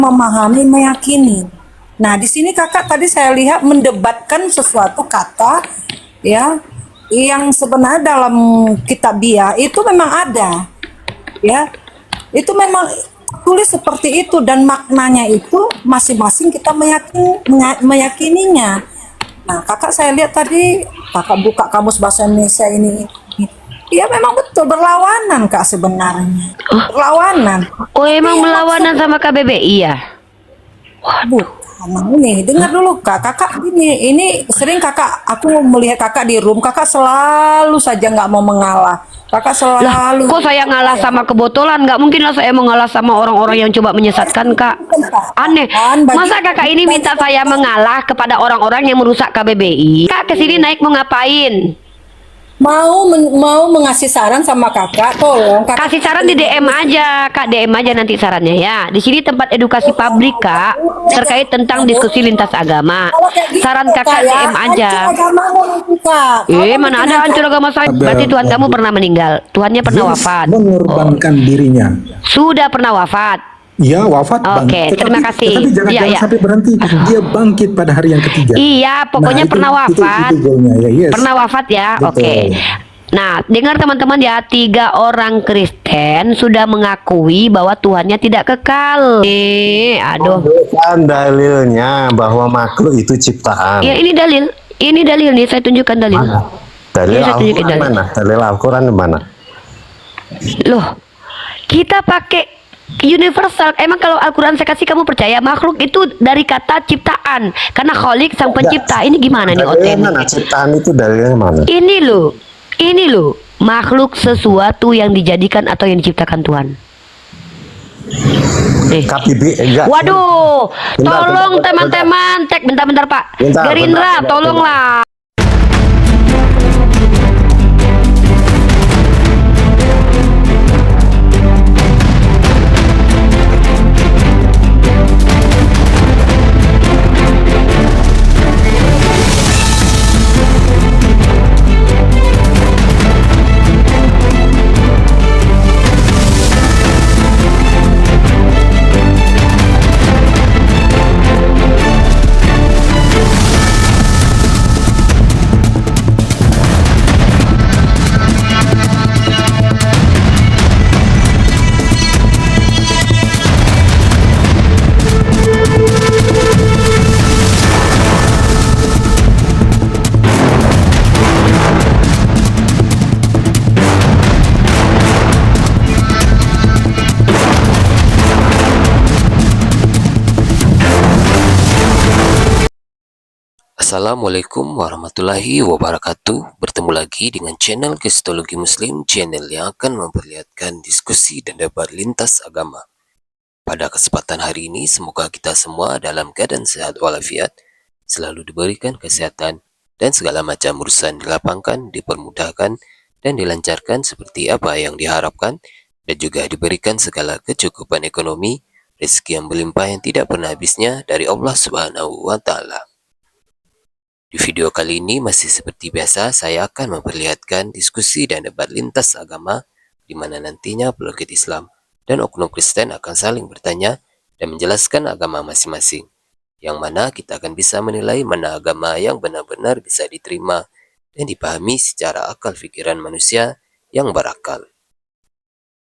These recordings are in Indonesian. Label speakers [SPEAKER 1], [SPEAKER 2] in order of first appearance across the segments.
[SPEAKER 1] memahami, meyakini. Nah, di sini kakak tadi saya lihat mendebatkan sesuatu kata ya yang sebenarnya dalam kitabiah itu memang ada, ya. Itu memang tulis seperti itu dan maknanya itu masing-masing kita meyakininya. Nah, kakak saya lihat tadi kakak buka kamus bahasa Indonesia ini. Ya memang betul berlawanan kak sebenarnya. Berlawanan.
[SPEAKER 2] Oh, emang
[SPEAKER 1] Iya,
[SPEAKER 2] berlawanan sama KBBI ya?
[SPEAKER 1] Bukan, nih dengar dulu kak, kakak ini sering kakak, aku melihat kakak di room, kakak selalu saja nggak mau mengalah, kakak
[SPEAKER 2] Lah,
[SPEAKER 1] selalu.
[SPEAKER 2] kok saya ngalah sama kebotolan? Nggak mungkin lah saya mengalah sama orang-orang yang coba menyesatkan, Kak. Aneh. Masa kakak ini minta saya mengalah kepada orang-orang yang merusak KBBI? Kak kesini naik mau ngapain?
[SPEAKER 1] Mau mengasih saran sama kakak, tolong kakak
[SPEAKER 2] Kasih saran di DM aja, Kak. DM aja nanti sarannya ya. Di sini tempat edukasi publik, Kak, terkait tentang diskusi lintas agama.
[SPEAKER 1] kalau kayak gitu,
[SPEAKER 2] Saran
[SPEAKER 1] Kak,
[SPEAKER 2] kakak
[SPEAKER 1] ya,
[SPEAKER 2] DM aja.
[SPEAKER 1] hancur agamamu nanti, Kak. Kamu
[SPEAKER 2] Mana
[SPEAKER 1] bikin
[SPEAKER 2] ada hancur agama saya? Berarti Tuhan kamu pernah meninggal. Tuhannya pernah
[SPEAKER 3] Yesus
[SPEAKER 2] wafat.
[SPEAKER 3] mengorbankan dirinya.
[SPEAKER 2] Sudah pernah wafat.
[SPEAKER 3] Ya, wafat bang.
[SPEAKER 2] Oke, terima kasih.
[SPEAKER 3] Tetapi jangan,
[SPEAKER 2] Ya,
[SPEAKER 3] jangan
[SPEAKER 2] ya.
[SPEAKER 3] sampai berhenti. Dia bangkit pada hari yang ketiga.
[SPEAKER 2] Iya, pokoknya
[SPEAKER 3] Nah,
[SPEAKER 2] pernah wafat.
[SPEAKER 3] Itu goalnya, ya, yes.
[SPEAKER 2] Pernah wafat ya.
[SPEAKER 3] Betul.
[SPEAKER 2] Oke. Nah, dengar teman-teman ya, 3 orang Kristen sudah mengakui bahwa Tuhannya tidak kekal. Aduh.
[SPEAKER 4] Bukan dalilnya bahwa makhluk itu ciptaan.
[SPEAKER 2] Ya, ini dalil. Ini dalil nih, saya tunjukkan dalil.
[SPEAKER 4] Mana? Dalil
[SPEAKER 2] Iya, saya tunjukin
[SPEAKER 4] Al-Quran
[SPEAKER 2] dalil.
[SPEAKER 4] mana? Dalil Al-Quran di mana?
[SPEAKER 2] Loh, kita pakai universal. Emang kalau Al-Quran saya kasih kamu percaya makhluk itu dari kata ciptaan. Karena Khalik sang pencipta. Ini gimana nih
[SPEAKER 4] Dalilnya
[SPEAKER 2] Oten?
[SPEAKER 4] mana? Ciptaan itu dalilnya mana?
[SPEAKER 2] Ini loh, makhluk sesuatu yang dijadikan atau yang diciptakan Tuhan.
[SPEAKER 4] KBBI enggak.
[SPEAKER 2] Waduh,
[SPEAKER 4] Bentar,
[SPEAKER 2] tolong
[SPEAKER 4] bentar,
[SPEAKER 2] teman-teman, cek bentar-bentar Pak.
[SPEAKER 4] Bentar,
[SPEAKER 2] Gerindra,
[SPEAKER 4] bentar.
[SPEAKER 2] tolonglah.
[SPEAKER 5] Assalamualaikum warahmatullahi wabarakatuh. Bertemu lagi dengan channel Kristologi Muslim, channel yang akan memperlihatkan diskusi dan debat lintas agama. Pada kesempatan hari ini, semoga kita semua dalam keadaan sehat walafiat, selalu diberikan kesehatan, dan segala macam urusan dilapangkan, dipermudahkan, dan dilancarkan seperti apa yang diharapkan, dan juga diberikan segala kecukupan ekonomi, rezeki yang berlimpah yang tidak pernah habisnya dari Allah Subhanahu wa Ta'ala. Di video kali ini masih seperti biasa, saya akan memperlihatkan diskusi dan debat lintas agama di mana nantinya apologet Islam dan oknum Kristen akan saling bertanya dan menjelaskan agama masing-masing, yang mana kita akan bisa menilai mana agama yang benar-benar bisa diterima dan dipahami secara akal pikiran manusia yang berakal.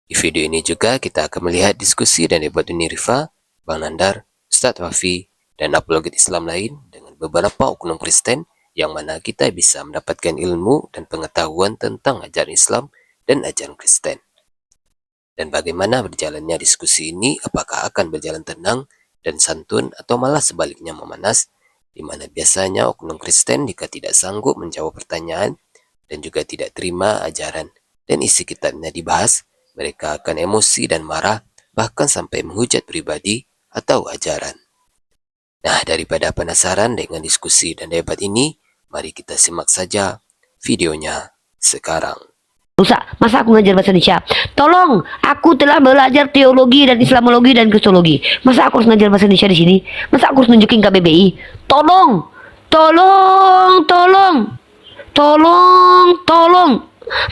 [SPEAKER 5] Di video ini juga kita akan melihat diskusi dan debat Uni Rifa, Bang Nandar, Ustadz Wafi, dan apologet Islam lain dengan beberapa oknum Kristen, yang mana kita bisa mendapatkan ilmu dan pengetahuan tentang ajaran Islam dan ajaran Kristen. Dan bagaimana berjalannya diskusi ini, apakah akan berjalan tenang dan santun atau malah sebaliknya memanas, di mana biasanya oknum Kristen jika tidak sanggup menjawab pertanyaan dan juga tidak terima ajaran dan isi kitabnya dibahas, mereka akan emosi dan marah, bahkan sampai menghujat pribadi atau ajaran. Nah, daripada penasaran dengan diskusi dan debat ini, mari kita simak saja videonya sekarang.
[SPEAKER 2] Masa aku ngajar bahasa Indonesia? Tolong, aku telah belajar teologi dan Islamologi dan Kristologi. Masa aku harus ngajar bahasa Indonesia di sini? Masa aku harus nunjukin KBBI? Tolong, tolong, tolong, tolong, tolong.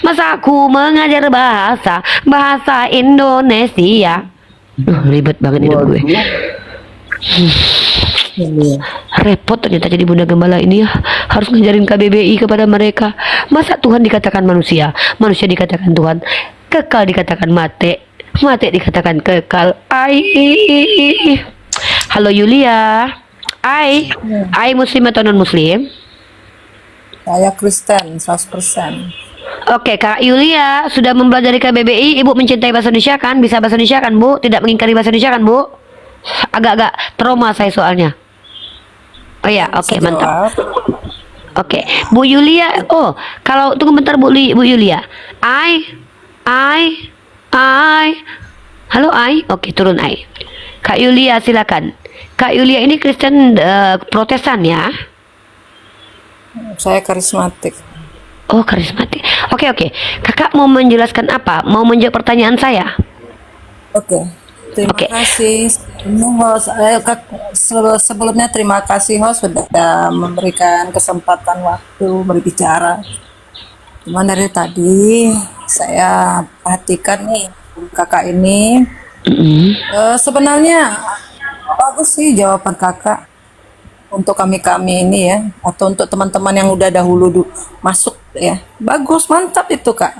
[SPEAKER 2] Masa aku mengajar bahasa Indonesia? Ribet banget hidup gue.
[SPEAKER 1] Ini.
[SPEAKER 2] Repot ternyata jadi bunda gembala ini ya. Harus ngajarin KBBI kepada mereka. Masa Tuhan dikatakan manusia, manusia dikatakan Tuhan, kekal dikatakan mate, mate dikatakan kekal. Halo Yulia. Ai muslim atau non muslim?
[SPEAKER 1] Saya Kristen 100%.
[SPEAKER 2] Oke, Kak Yulia sudah mempelajari KBBI. Ibu mencintai bahasa Indonesia kan? Bisa bahasa Indonesia kan, Bu? Tidak mengingkari bahasa Indonesia kan, Bu? Agak-agak trauma saya soalnya. Oh ya, oke,
[SPEAKER 1] Bisa
[SPEAKER 2] mantap.
[SPEAKER 1] jawab.
[SPEAKER 2] Oke, Bu Yulia. Oh, kalau tunggu bentar Bu Yulia. Halo Oke, turun Kak Yulia silakan. Kak Yulia ini Kristen Protestan ya?
[SPEAKER 1] Saya karismatik.
[SPEAKER 2] Oh, karismatik. Oke. Kakak mau menjelaskan apa? Mau menjawab pertanyaan saya?
[SPEAKER 1] Oke. Terima
[SPEAKER 2] Oke.
[SPEAKER 1] kasih host. Sebelumnya terima kasih host sudah memberikan kesempatan waktu berbicara. Cuman dari tadi saya perhatikan nih kakak ini sebenarnya bagus sih jawaban kakak untuk kami ini ya, atau untuk teman-teman yang udah dahulu masuk ya. Bagus, mantap itu kak.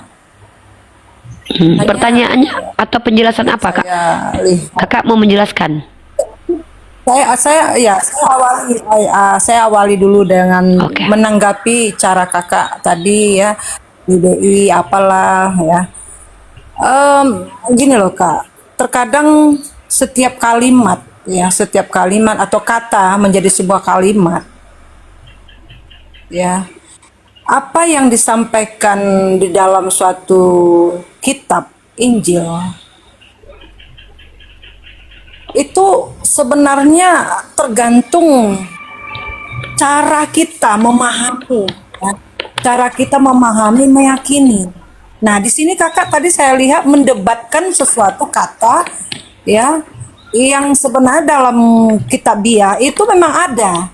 [SPEAKER 2] Pertanyaannya atau penjelasan apa, Kak? Kakak mau menjelaskan?
[SPEAKER 1] Saya awali dulu dengan
[SPEAKER 2] Oke.
[SPEAKER 1] menanggapi cara kakak tadi ya, BBI apalah ya. Gini loh kak, terkadang setiap kalimat atau kata menjadi sebuah kalimat ya. Apa yang disampaikan di dalam suatu kitab Injil itu sebenarnya tergantung cara kita memahami ya. Cara kita memahami, meyakini. Nah, di sini kakak tadi saya lihat mendebatkan sesuatu kata ya yang sebenarnya dalam kitabiah itu memang ada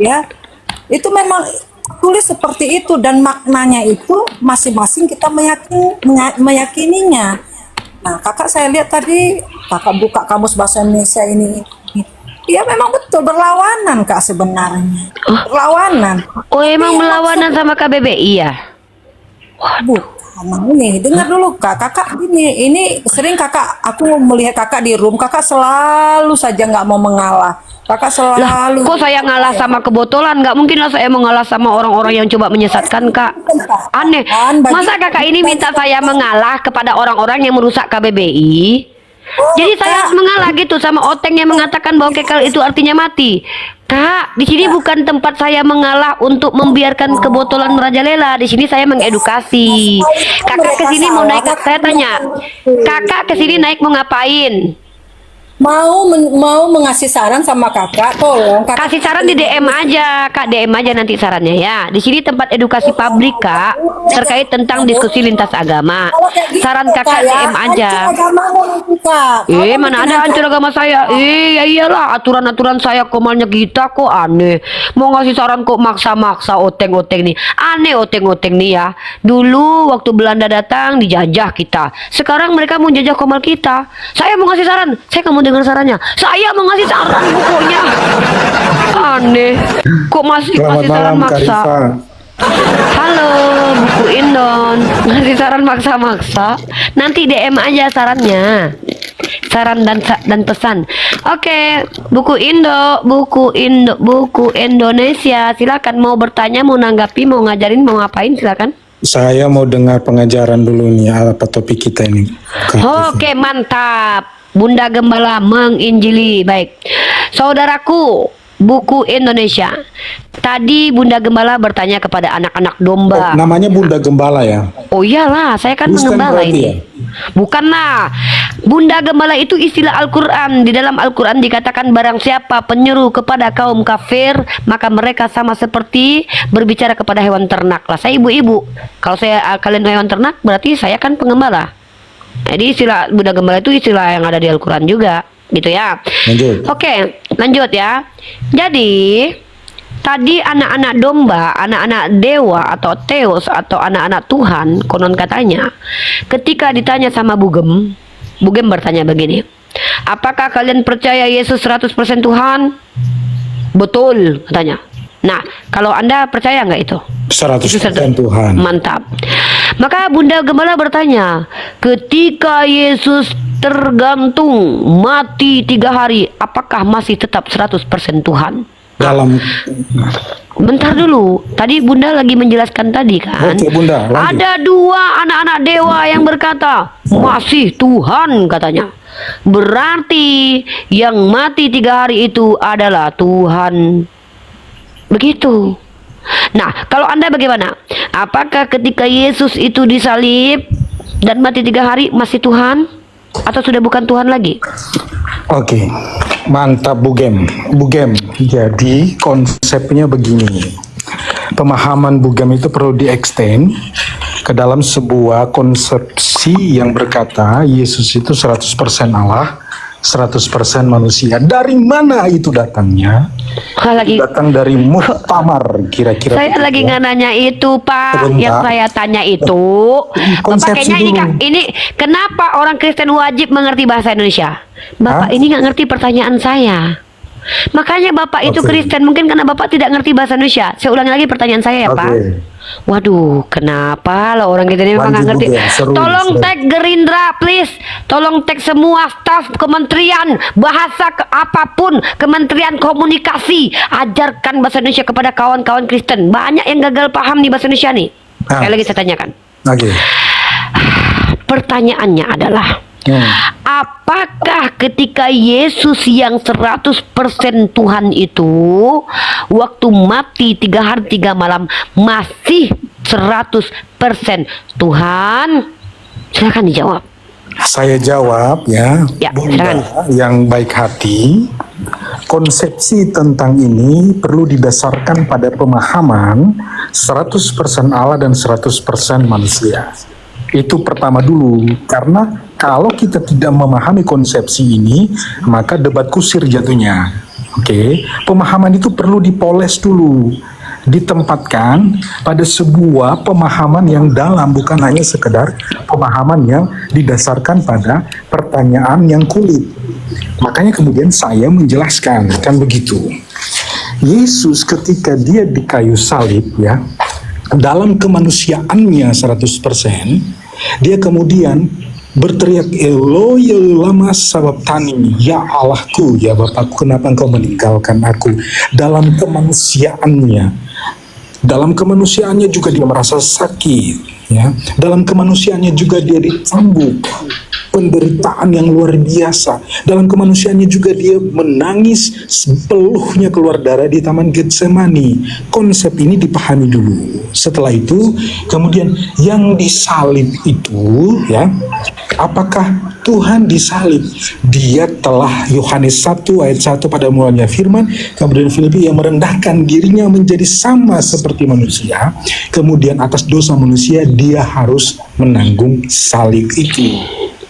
[SPEAKER 1] ya. Itu memang tulis seperti itu dan maknanya itu masing-masing kita meyakininya. Nah, kakak saya lihat tadi kakak buka kamus bahasa Indonesia ini. Ya memang betul berlawanan kak sebenarnya. Berlawanan.
[SPEAKER 2] Oh, emang
[SPEAKER 1] Iya,
[SPEAKER 2] berlawanan sama KBBI ya?
[SPEAKER 1] Bukan ini, dengar dulu kak. Kakak ini sering aku melihat kakak di room. Kakak selalu saja nggak mau mengalah. Kakak selalu.
[SPEAKER 2] Kok saya ngalah sama kebotolan? Nggak mungkin lah saya mengalah sama orang-orang yang coba menyesatkan, Kak. Aneh. Masa kakak ini minta saya mengalah kepada orang-orang yang merusak KBBI? Jadi saya harus mengalah gitu sama Oteng yang mengatakan bahwa kekal itu artinya mati. Kak, di sini bukan tempat saya mengalah untuk membiarkan kebotolan merajalela. Di sini saya mengedukasi. Kakak ke sini mau naik, saya tanya. Kakak ke sini naik mau ngapain?
[SPEAKER 1] Mau mengasih saran sama kakak, tolong kakak.
[SPEAKER 2] Kasih saran di DM aja, Kak. DM aja nanti sarannya ya. Di sini tempat edukasi publik, Kak, terkait tentang diskusi lintas agama. Saran kakak DM aja. Mana ada hancur agama saya? Ya iyalah, aturan-aturan saya komalnya kita kok aneh. Mau ngasih saran kok maksa-maksa Oteng-Oteng nih. Aneh Oteng-Oteng nih ya. Dulu waktu Belanda datang dijajah kita. Sekarang mereka mau jajah komal kita. Saya mau ngasih saran, saya kamu dengar sarannya. Saya mau ngasih saran pokoknya. Aneh. Kok masih
[SPEAKER 3] Selamat
[SPEAKER 2] ngasih saran
[SPEAKER 3] malam,
[SPEAKER 2] maksa?
[SPEAKER 3] Karifa.
[SPEAKER 2] Halo, buku Indon. Ngasih saran maksa-maksa. Nanti DM aja sarannya. Saran dan pesan. Oke, buku Indonesia. Silakan mau bertanya, mau nanggapi, mau ngajarin, mau ngapain silakan.
[SPEAKER 3] Saya mau dengar pengajaran dulu nih apa topik kita ini.
[SPEAKER 2] Oke, mantap. Bunda Gembala menginjili. Baik. Saudaraku, buku Indonesia. Tadi Bunda Gembala bertanya kepada anak-anak domba.
[SPEAKER 3] Namanya Bunda Gembala ya?
[SPEAKER 2] Oh iyalah, saya kan
[SPEAKER 3] Kristen
[SPEAKER 2] pengembala
[SPEAKER 3] berarti
[SPEAKER 2] ini.
[SPEAKER 3] ya?
[SPEAKER 2] Bukanlah. Bunda Gembala itu istilah Al-Quran. Di dalam Al-Quran dikatakan barang siapa penyeru kepada kaum kafir, maka mereka sama seperti berbicara kepada hewan ternak. Lah saya ibu-ibu. Kalau kalian hewan ternak, berarti saya kan pengembala. Jadi istilah Bunda Gembala itu istilah yang ada di Al-Quran juga, gitu ya.
[SPEAKER 3] Lanjut.
[SPEAKER 2] Oke, lanjut ya. Jadi tadi anak-anak domba, anak-anak dewa atau Theos atau anak-anak Tuhan, konon katanya, ketika ditanya sama Bugem bertanya begini, apakah kalian percaya Yesus 100% Tuhan? Betul, katanya. Nah, kalau Anda percaya nggak itu?
[SPEAKER 3] 100% Tuhan.
[SPEAKER 2] Mantap. Maka Bunda Gembala bertanya, ketika Yesus tergantung mati 3 hari, apakah masih tetap 100% Tuhan?
[SPEAKER 3] Dalam
[SPEAKER 2] Bentar dulu, tadi Bunda lagi menjelaskan tadi kan.
[SPEAKER 3] Oke, Bunda, lanjut.
[SPEAKER 2] Ada 2 anak-anak dewa yang berkata, masih Tuhan katanya. Berarti yang mati 3 hari itu adalah Tuhan. Begitu. Nah, kalau Anda bagaimana? Apakah ketika Yesus itu disalib dan mati 3 hari masih Tuhan? Atau sudah bukan Tuhan lagi?
[SPEAKER 3] Oke, mantap Bu Gem. Bu Gem, jadi konsepnya begini. Pemahaman Bu Gem itu perlu di-extend ke dalam sebuah konsepsi yang berkata Yesus itu 100% Allah, 100% manusia. Dari mana itu datangnya?
[SPEAKER 2] Lagi
[SPEAKER 3] Datang dari muktamar kira-kira.
[SPEAKER 2] saya
[SPEAKER 3] begitu
[SPEAKER 2] lagi
[SPEAKER 3] ya.
[SPEAKER 2] nggak nanya itu Pak.
[SPEAKER 3] Sebentar.
[SPEAKER 2] Yang saya tanya itu
[SPEAKER 3] Konsepsi
[SPEAKER 2] Bapak kayaknya ini,
[SPEAKER 3] dulu.
[SPEAKER 2] ini kenapa orang Kristen wajib mengerti bahasa Indonesia? Bapak
[SPEAKER 3] Hah?
[SPEAKER 2] ini nggak ngerti pertanyaan saya. Makanya Bapak itu
[SPEAKER 3] Oke.
[SPEAKER 2] Kristen, mungkin karena Bapak tidak ngerti bahasa Indonesia. Saya ulangi lagi pertanyaan saya ya
[SPEAKER 3] Oke.
[SPEAKER 2] Pak. Waduh, kenapa lah orang kita ini memang nggak
[SPEAKER 3] Lanjut,
[SPEAKER 2] ngerti.
[SPEAKER 3] Bu Gem. Seru,
[SPEAKER 2] Tolong
[SPEAKER 3] seru.
[SPEAKER 2] tag Gerindra please. Tolong tag semua staf kementerian bahasa apapun, kementerian komunikasi. Ajarkan bahasa Indonesia kepada kawan-kawan Kristen. Banyak yang gagal paham nih bahasa Indonesia nih.
[SPEAKER 3] Ah.
[SPEAKER 2] Sekali lagi saya tanyakan.
[SPEAKER 3] Oke.
[SPEAKER 2] Pertanyaannya adalah, apakah ketika Yesus yang 100% Tuhan itu waktu mati 3 hari 3 malam masih 100% Tuhan? Silakan dijawab.
[SPEAKER 3] Saya jawab ya,
[SPEAKER 2] Ya,
[SPEAKER 3] Bunda
[SPEAKER 2] silakan.
[SPEAKER 3] yang baik hati. Konsepsi tentang ini perlu didasarkan pada pemahaman 100% Allah dan 100% manusia. Itu pertama dulu, karena kalau kita tidak memahami konsepsi ini, maka debat kusir jatuhnya. Oke, pemahaman itu perlu dipoles dulu, ditempatkan pada sebuah pemahaman yang dalam, bukan hanya sekedar pemahaman yang didasarkan pada pertanyaan yang kulit. Makanya kemudian saya menjelaskan, kan begitu. Yesus ketika dia di kayu salib ya, dalam kemanusiaannya 100%, dia kemudian berteriak Eloi lama sabachthani, ya Allahku, ya Bapakku, kenapa engkau meninggalkan aku? Dalam kemanusiaannya juga dia merasa sakit ya. Dalam kemanusiaannya juga dia dicambuk, penderitaan yang luar biasa. Dalam kemanusiaannya juga dia menangis sepeluhnya keluar darah di Taman Getsemani. Konsep ini dipahami dulu. Setelah itu kemudian yang disalib itu ya, apakah Tuhan disalib? Dia telah, Yohanes 1 ayat 1, pada mulanya firman, kemudian Filipi, yang merendahkan dirinya menjadi sama seperti manusia, kemudian atas dosa manusia dia harus menanggung salib itu.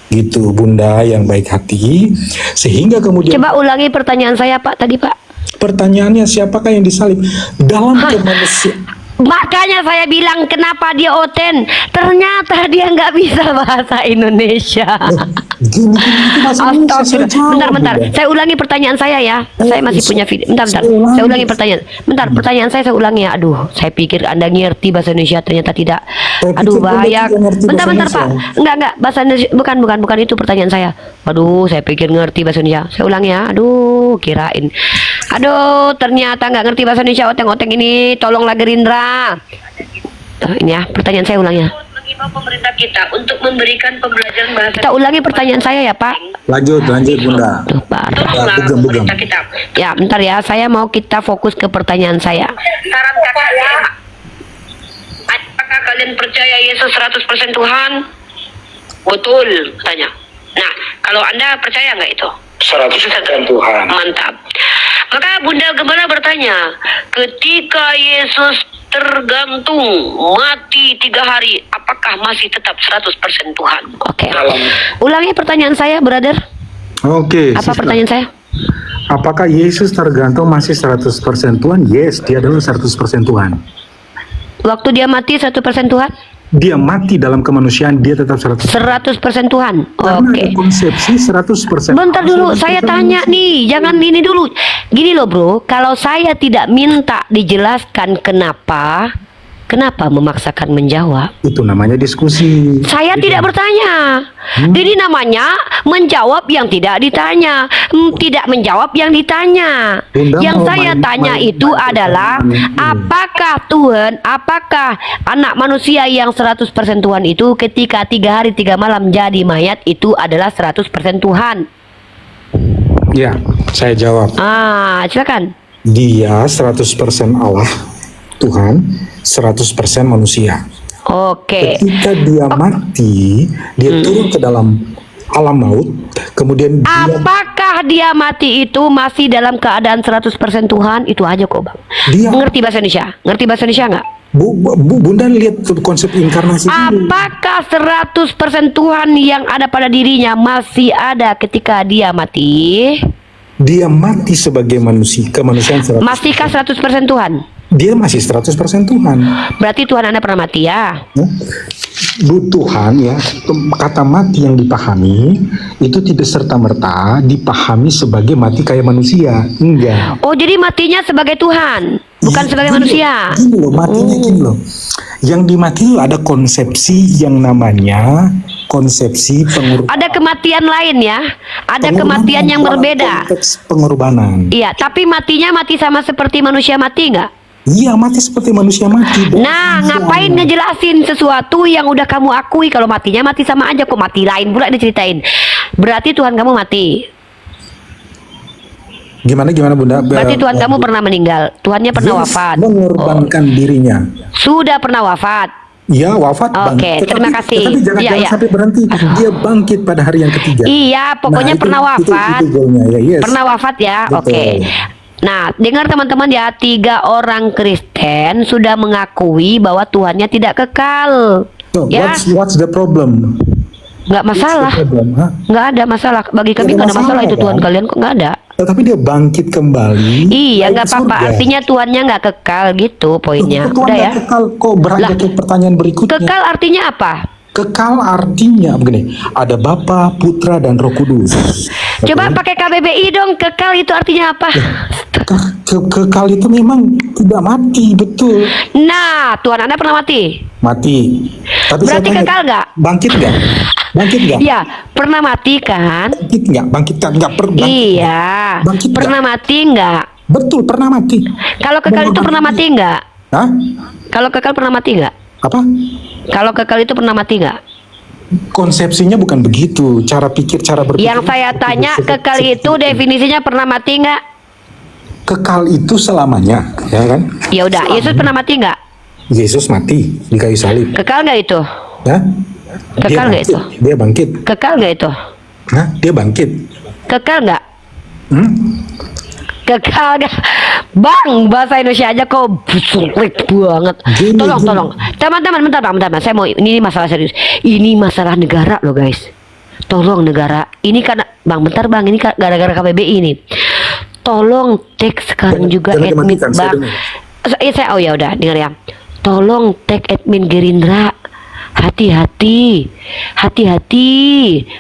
[SPEAKER 3] Gitu Bunda yang baik hati. Sehingga kemudian
[SPEAKER 2] Coba ulangi pertanyaan saya Pak tadi Pak.
[SPEAKER 3] pertanyaannya, siapakah yang disalib? Dalam kemanusiaan.
[SPEAKER 2] Makanya saya bilang kenapa dia oten. Ternyata dia nggak bisa bahasa Indonesia.
[SPEAKER 3] Gini, itu bahasa Indonesia, saya jawab,
[SPEAKER 2] Bentar.
[SPEAKER 3] Bunda.
[SPEAKER 2] Saya ulangi pertanyaan saya ya. Saya masih punya video. Bentar.
[SPEAKER 3] Saya ulangi.
[SPEAKER 2] Saya ulangi pertanyaan. Bentar, pertanyaan saya ulangi ya. Aduh, saya pikir Anda ngerti bahasa Indonesia, ternyata tidak.
[SPEAKER 3] Saya
[SPEAKER 2] Aduh,
[SPEAKER 3] pikir Bunda
[SPEAKER 2] bahaya.
[SPEAKER 3] tidak ngerti
[SPEAKER 2] Bentar,
[SPEAKER 3] bahasa
[SPEAKER 2] Pak.
[SPEAKER 3] Indonesia.
[SPEAKER 2] Enggak. Bahasa Indonesia bukan itu pertanyaan saya. Aduh, saya pikir ngerti bahasa Indonesia. Saya ulangi ya. Aduh, kirain. Aduh, ternyata nggak ngerti bahasa Indonesia. Oteng-oteng ini, tolonglah Gerindra. Ini ya, pertanyaan saya ulangi ya.
[SPEAKER 6] Mengimbau pemerintah kita untuk memberikan pembelajaran bahasa.
[SPEAKER 2] Kita ulangi pertanyaan saya ya, Pak.
[SPEAKER 3] Lanjut Bunda.
[SPEAKER 2] Tuh, Pak.
[SPEAKER 6] Tolonglah
[SPEAKER 3] Bugam.
[SPEAKER 6] pemerintah kita.
[SPEAKER 2] Ya, bentar ya. Saya mau kita fokus ke pertanyaan saya.
[SPEAKER 6] Saran kakak ya. Apakah kalian percaya Yesus 100% Tuhan? Betul, tanya. Nah, kalau Anda percaya nggak itu?
[SPEAKER 3] 100% Tuhan.
[SPEAKER 6] Mantap. Maka Bunda Gembala bertanya, ketika Yesus tergantung mati 3 hari, apakah masih tetap 100% Tuhan?
[SPEAKER 2] Oke. Ulangi pertanyaan saya, brother.
[SPEAKER 3] Oke.
[SPEAKER 2] Apa
[SPEAKER 3] sister.
[SPEAKER 2] pertanyaan saya?
[SPEAKER 3] Apakah Yesus tergantung masih 100% Tuhan? Yes, dia adalah 100% Tuhan.
[SPEAKER 2] Waktu dia mati 100% Tuhan?
[SPEAKER 3] dia mati dalam kemanusiaan, dia tetap 100%.
[SPEAKER 2] 100% Tuhan.
[SPEAKER 3] Karena
[SPEAKER 2] Oke.
[SPEAKER 3] ada konsepsi 100%.
[SPEAKER 2] Bentar dulu, saya
[SPEAKER 3] 100%
[SPEAKER 2] tanya nih, jangan ini dulu. Gini loh bro, kalau saya tidak minta dijelaskan kenapa memaksakan menjawab?
[SPEAKER 3] Itu namanya diskusi.
[SPEAKER 2] Saya tidak bertanya. Ini namanya menjawab yang tidak ditanya. Tidak menjawab yang ditanya.
[SPEAKER 3] Bunda
[SPEAKER 2] Yang
[SPEAKER 3] mau
[SPEAKER 2] saya tanya itu adalah apakah anak manusia yang 100% Tuhan itu ketika 3 hari 3 malam jadi mayat itu adalah 100% Tuhan?
[SPEAKER 3] Ya, saya jawab.
[SPEAKER 2] Silakan.
[SPEAKER 3] Dia 100% Allah, Tuhan, 100% manusia.
[SPEAKER 2] Oke.
[SPEAKER 3] Ketika dia mati, dia turun ke dalam alam maut, kemudian dia
[SPEAKER 2] Apakah dia mati itu masih dalam keadaan 100% Tuhan? Itu aja kok bang.
[SPEAKER 3] Dia-
[SPEAKER 2] Ngerti bahasa Indonesia? Ngerti bahasa Indonesia nggak?
[SPEAKER 3] Bunda lihat konsep inkarnasi dulu.
[SPEAKER 2] Apakah 100% Tuhan yang ada pada dirinya masih ada ketika dia mati?
[SPEAKER 3] Dia mati sebagai manusia, kemanusiaan 100%.
[SPEAKER 2] Masihkah 100% Tuhan?
[SPEAKER 3] Dia masih 100% Tuhan.
[SPEAKER 2] Berarti Tuhan Anda pernah mati ya?
[SPEAKER 3] Tuhan ya, kata mati yang dipahami itu tidak serta-merta dipahami sebagai mati kayak manusia. Enggak.
[SPEAKER 2] Oh jadi matinya sebagai Tuhan, bukan
[SPEAKER 3] Iya,
[SPEAKER 2] sebagai
[SPEAKER 3] gini
[SPEAKER 2] manusia.
[SPEAKER 3] loh, Gini loh, matinya gini loh. Yang dimati itu ada konsepsi yang namanya konsepsi pengorbanan.
[SPEAKER 2] Ada kematian lain ya? Ada kematian yang
[SPEAKER 3] Dalam
[SPEAKER 2] berbeda.
[SPEAKER 3] konteks pengorbanan.
[SPEAKER 2] Iya, tapi matinya mati sama seperti manusia mati nggak?
[SPEAKER 3] Iya, mati seperti manusia mati.
[SPEAKER 2] Nah, ngapain ngejelasin sesuatu yang udah kamu akui kalau matinya mati sama aja kok mati lain pula diceritain. Berarti Tuhan kamu mati.
[SPEAKER 3] Gimana Bunda?
[SPEAKER 2] Berarti Tuhan kamu pernah meninggal. Tuhannya pernah wafat.
[SPEAKER 3] Mengorbankan dirinya.
[SPEAKER 2] Sudah pernah wafat.
[SPEAKER 3] Ya, wafat.
[SPEAKER 2] Oke, terima kasih.
[SPEAKER 3] Tetapi jangan,
[SPEAKER 2] Iya,
[SPEAKER 3] jangan
[SPEAKER 2] iya.
[SPEAKER 3] sampai berhenti. Dia bangkit pada hari yang ketiga.
[SPEAKER 2] Iya, pokoknya
[SPEAKER 3] Nah,
[SPEAKER 2] pernah wafat.
[SPEAKER 3] Itu goalnya, ya, yes.
[SPEAKER 2] Pernah wafat ya.
[SPEAKER 3] Betul.
[SPEAKER 2] Oke. Nah, dengar teman-teman ya, 3 orang Kristen sudah mengakui bahwa Tuhannya tidak kekal.
[SPEAKER 3] So,
[SPEAKER 2] Ya,
[SPEAKER 3] what's the problem?
[SPEAKER 2] nggak masalah.
[SPEAKER 3] What's the problem, huh?
[SPEAKER 2] Nggak ada masalah. Bagi kami nggak ada masalah itu Tuhan
[SPEAKER 3] kan?
[SPEAKER 2] kalian kok nggak ada.
[SPEAKER 3] Tetapi dia bangkit kembali.
[SPEAKER 2] Iya,
[SPEAKER 3] naik
[SPEAKER 2] nggak
[SPEAKER 3] ke
[SPEAKER 2] apa-apa.
[SPEAKER 3] surga.
[SPEAKER 2] Artinya Tuhannya nggak kekal gitu poinnya.
[SPEAKER 3] Kok Tuhan
[SPEAKER 2] Udah
[SPEAKER 3] nggak
[SPEAKER 2] ya.
[SPEAKER 3] kekal, kok beranjak
[SPEAKER 2] Lah,
[SPEAKER 3] ke pertanyaan berikutnya.
[SPEAKER 2] Kekal artinya apa?
[SPEAKER 3] Kekal artinya begini, ada Bapa, Putra, dan Roh Kudus.
[SPEAKER 2] Coba pakai KBBI dong. Kekal itu artinya apa?
[SPEAKER 3] Kekal itu memang tidak mati, betul.
[SPEAKER 2] Nah, Tuhan Anda pernah mati?
[SPEAKER 3] Mati. Tapi
[SPEAKER 2] Berarti
[SPEAKER 3] saya tanya,
[SPEAKER 2] kekal nggak?
[SPEAKER 3] Bangkit nggak? Bangkit nggak?
[SPEAKER 2] Iya, pernah mati kan?
[SPEAKER 3] Bangkit nggak? Bangkit nggak? Bangkit.
[SPEAKER 2] Iya.
[SPEAKER 3] Bangkit nggak?
[SPEAKER 2] Pernah mati nggak?
[SPEAKER 3] Betul, pernah mati.
[SPEAKER 2] Kalau kekal itu pernah mati nggak?
[SPEAKER 3] Hah?
[SPEAKER 2] Kalau kekal pernah mati nggak?
[SPEAKER 3] Apa?
[SPEAKER 2] Kalau kekal itu pernah mati nggak?
[SPEAKER 3] Konsepsinya bukan begitu. Cara pikir, cara berpikir.
[SPEAKER 2] Yang saya tanya, kekal itu definisinya pernah mati nggak?
[SPEAKER 3] Kekal itu selamanya, ya kan?
[SPEAKER 2] Ya udah, Yesus pernah mati nggak?
[SPEAKER 3] Yesus mati di kayu salib.
[SPEAKER 2] Kekal nggak itu?
[SPEAKER 3] Ya?
[SPEAKER 2] Kekal nggak itu?
[SPEAKER 3] Dia bangkit.
[SPEAKER 2] Kekal nggak itu?
[SPEAKER 3] Hah? Dia bangkit.
[SPEAKER 2] Kekal nggak?
[SPEAKER 3] Hmm?
[SPEAKER 2] Kekal nggak? Bang, bahasa Indonesia aja kok sulit banget.
[SPEAKER 3] Gini.
[SPEAKER 2] Tolong. Teman-teman, bentar. Saya mau, ini masalah serius. Ini masalah negara loh guys. Tolong negara. Ini karena, bentar bang, ini gara-gara KBBI ini. Tolong tag sekarang juga
[SPEAKER 3] Jangan
[SPEAKER 2] admin
[SPEAKER 3] dimatikan, saya
[SPEAKER 2] bang. Oh ya udah, dengar ya. Tolong tag admin Gerindra. Hati-hati.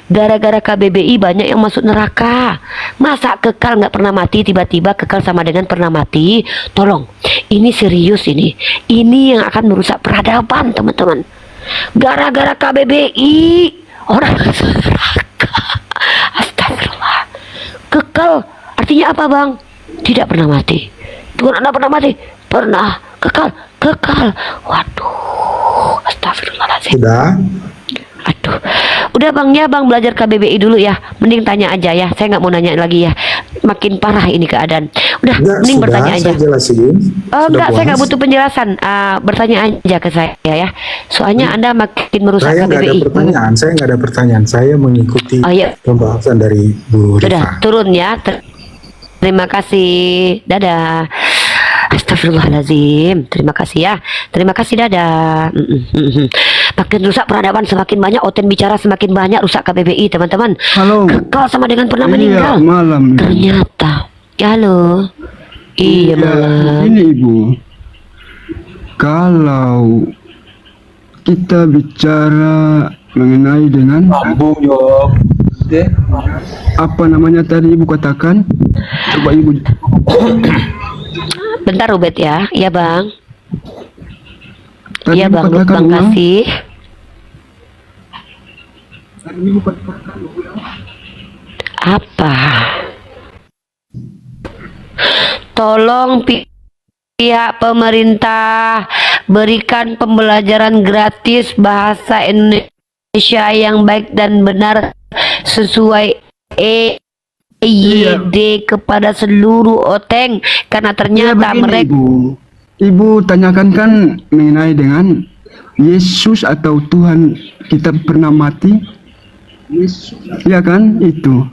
[SPEAKER 2] Gara-gara KBBI banyak yang masuk neraka. Masa kekal nggak pernah mati, tiba-tiba kekal sama dengan pernah mati? Tolong, ini serius ini. Ini yang akan merusak peradaban teman-teman. Gara-gara KBBI orang masuk neraka. Astagfirullah. Kekal artinya apa bang? Tidak pernah mati. Tuhan Anda pernah mati? Pernah. Kekal. Waduh. Astagfirullahaladzim.
[SPEAKER 3] Sudah.
[SPEAKER 2] Aduh, udah bang ya bang belajar KBBI dulu ya. Mending tanya aja ya. Saya nggak mau nanya lagi ya. Makin parah ini keadaan. Udah,
[SPEAKER 3] Enggak,
[SPEAKER 2] mending
[SPEAKER 3] sudah,
[SPEAKER 2] bertanya aja.
[SPEAKER 3] saya jelasin.
[SPEAKER 2] Oh
[SPEAKER 3] Sudah
[SPEAKER 2] enggak, saya
[SPEAKER 3] puas.
[SPEAKER 2] nggak butuh penjelasan. Bertanya aja ke saya ya. Soalnya Anda makin merusak
[SPEAKER 3] Saya nggak ada
[SPEAKER 2] KBBI.
[SPEAKER 3] pertanyaan. Saya nggak ada pertanyaan. Saya mengikuti
[SPEAKER 2] Oh, iya.
[SPEAKER 3] pembahasan dari Bu
[SPEAKER 2] Udah,
[SPEAKER 3] Rifa.
[SPEAKER 2] turun ya. Terima kasih. Dadah. Astagfirullahaladzim. Terima kasih ya. Terima kasih, dadah. Makin rusak peradaban, semakin banyak Oten bicara, semakin banyak rusak KBBI teman-teman.
[SPEAKER 7] Halo.
[SPEAKER 2] Kekal sama dengan pernah
[SPEAKER 7] Iya,
[SPEAKER 2] meninggal.
[SPEAKER 7] malam.
[SPEAKER 2] Ternyata. Halo. Iya malam.
[SPEAKER 7] Ini Ibu. Kalau kita bicara mengenai dengan apa namanya tadi Ibu katakan? Coba Ibu.
[SPEAKER 2] Bentar Rubet ya. Iya Bang.
[SPEAKER 7] Tadi
[SPEAKER 2] Iya
[SPEAKER 7] Ibu
[SPEAKER 2] Bang,
[SPEAKER 7] katakan
[SPEAKER 2] Bang
[SPEAKER 7] ulang.
[SPEAKER 2] kasih. Apa? Tolong pihak pemerintah berikan pembelajaran gratis bahasa Indonesia yang baik dan benar sesuai EYD kepada seluruh oteng karena
[SPEAKER 7] Ya
[SPEAKER 2] ternyata
[SPEAKER 7] begini
[SPEAKER 2] mereka
[SPEAKER 7] Ibu tanyakan kan mengenai dengan Yesus atau Tuhan kita pernah mati. Iya kan itu.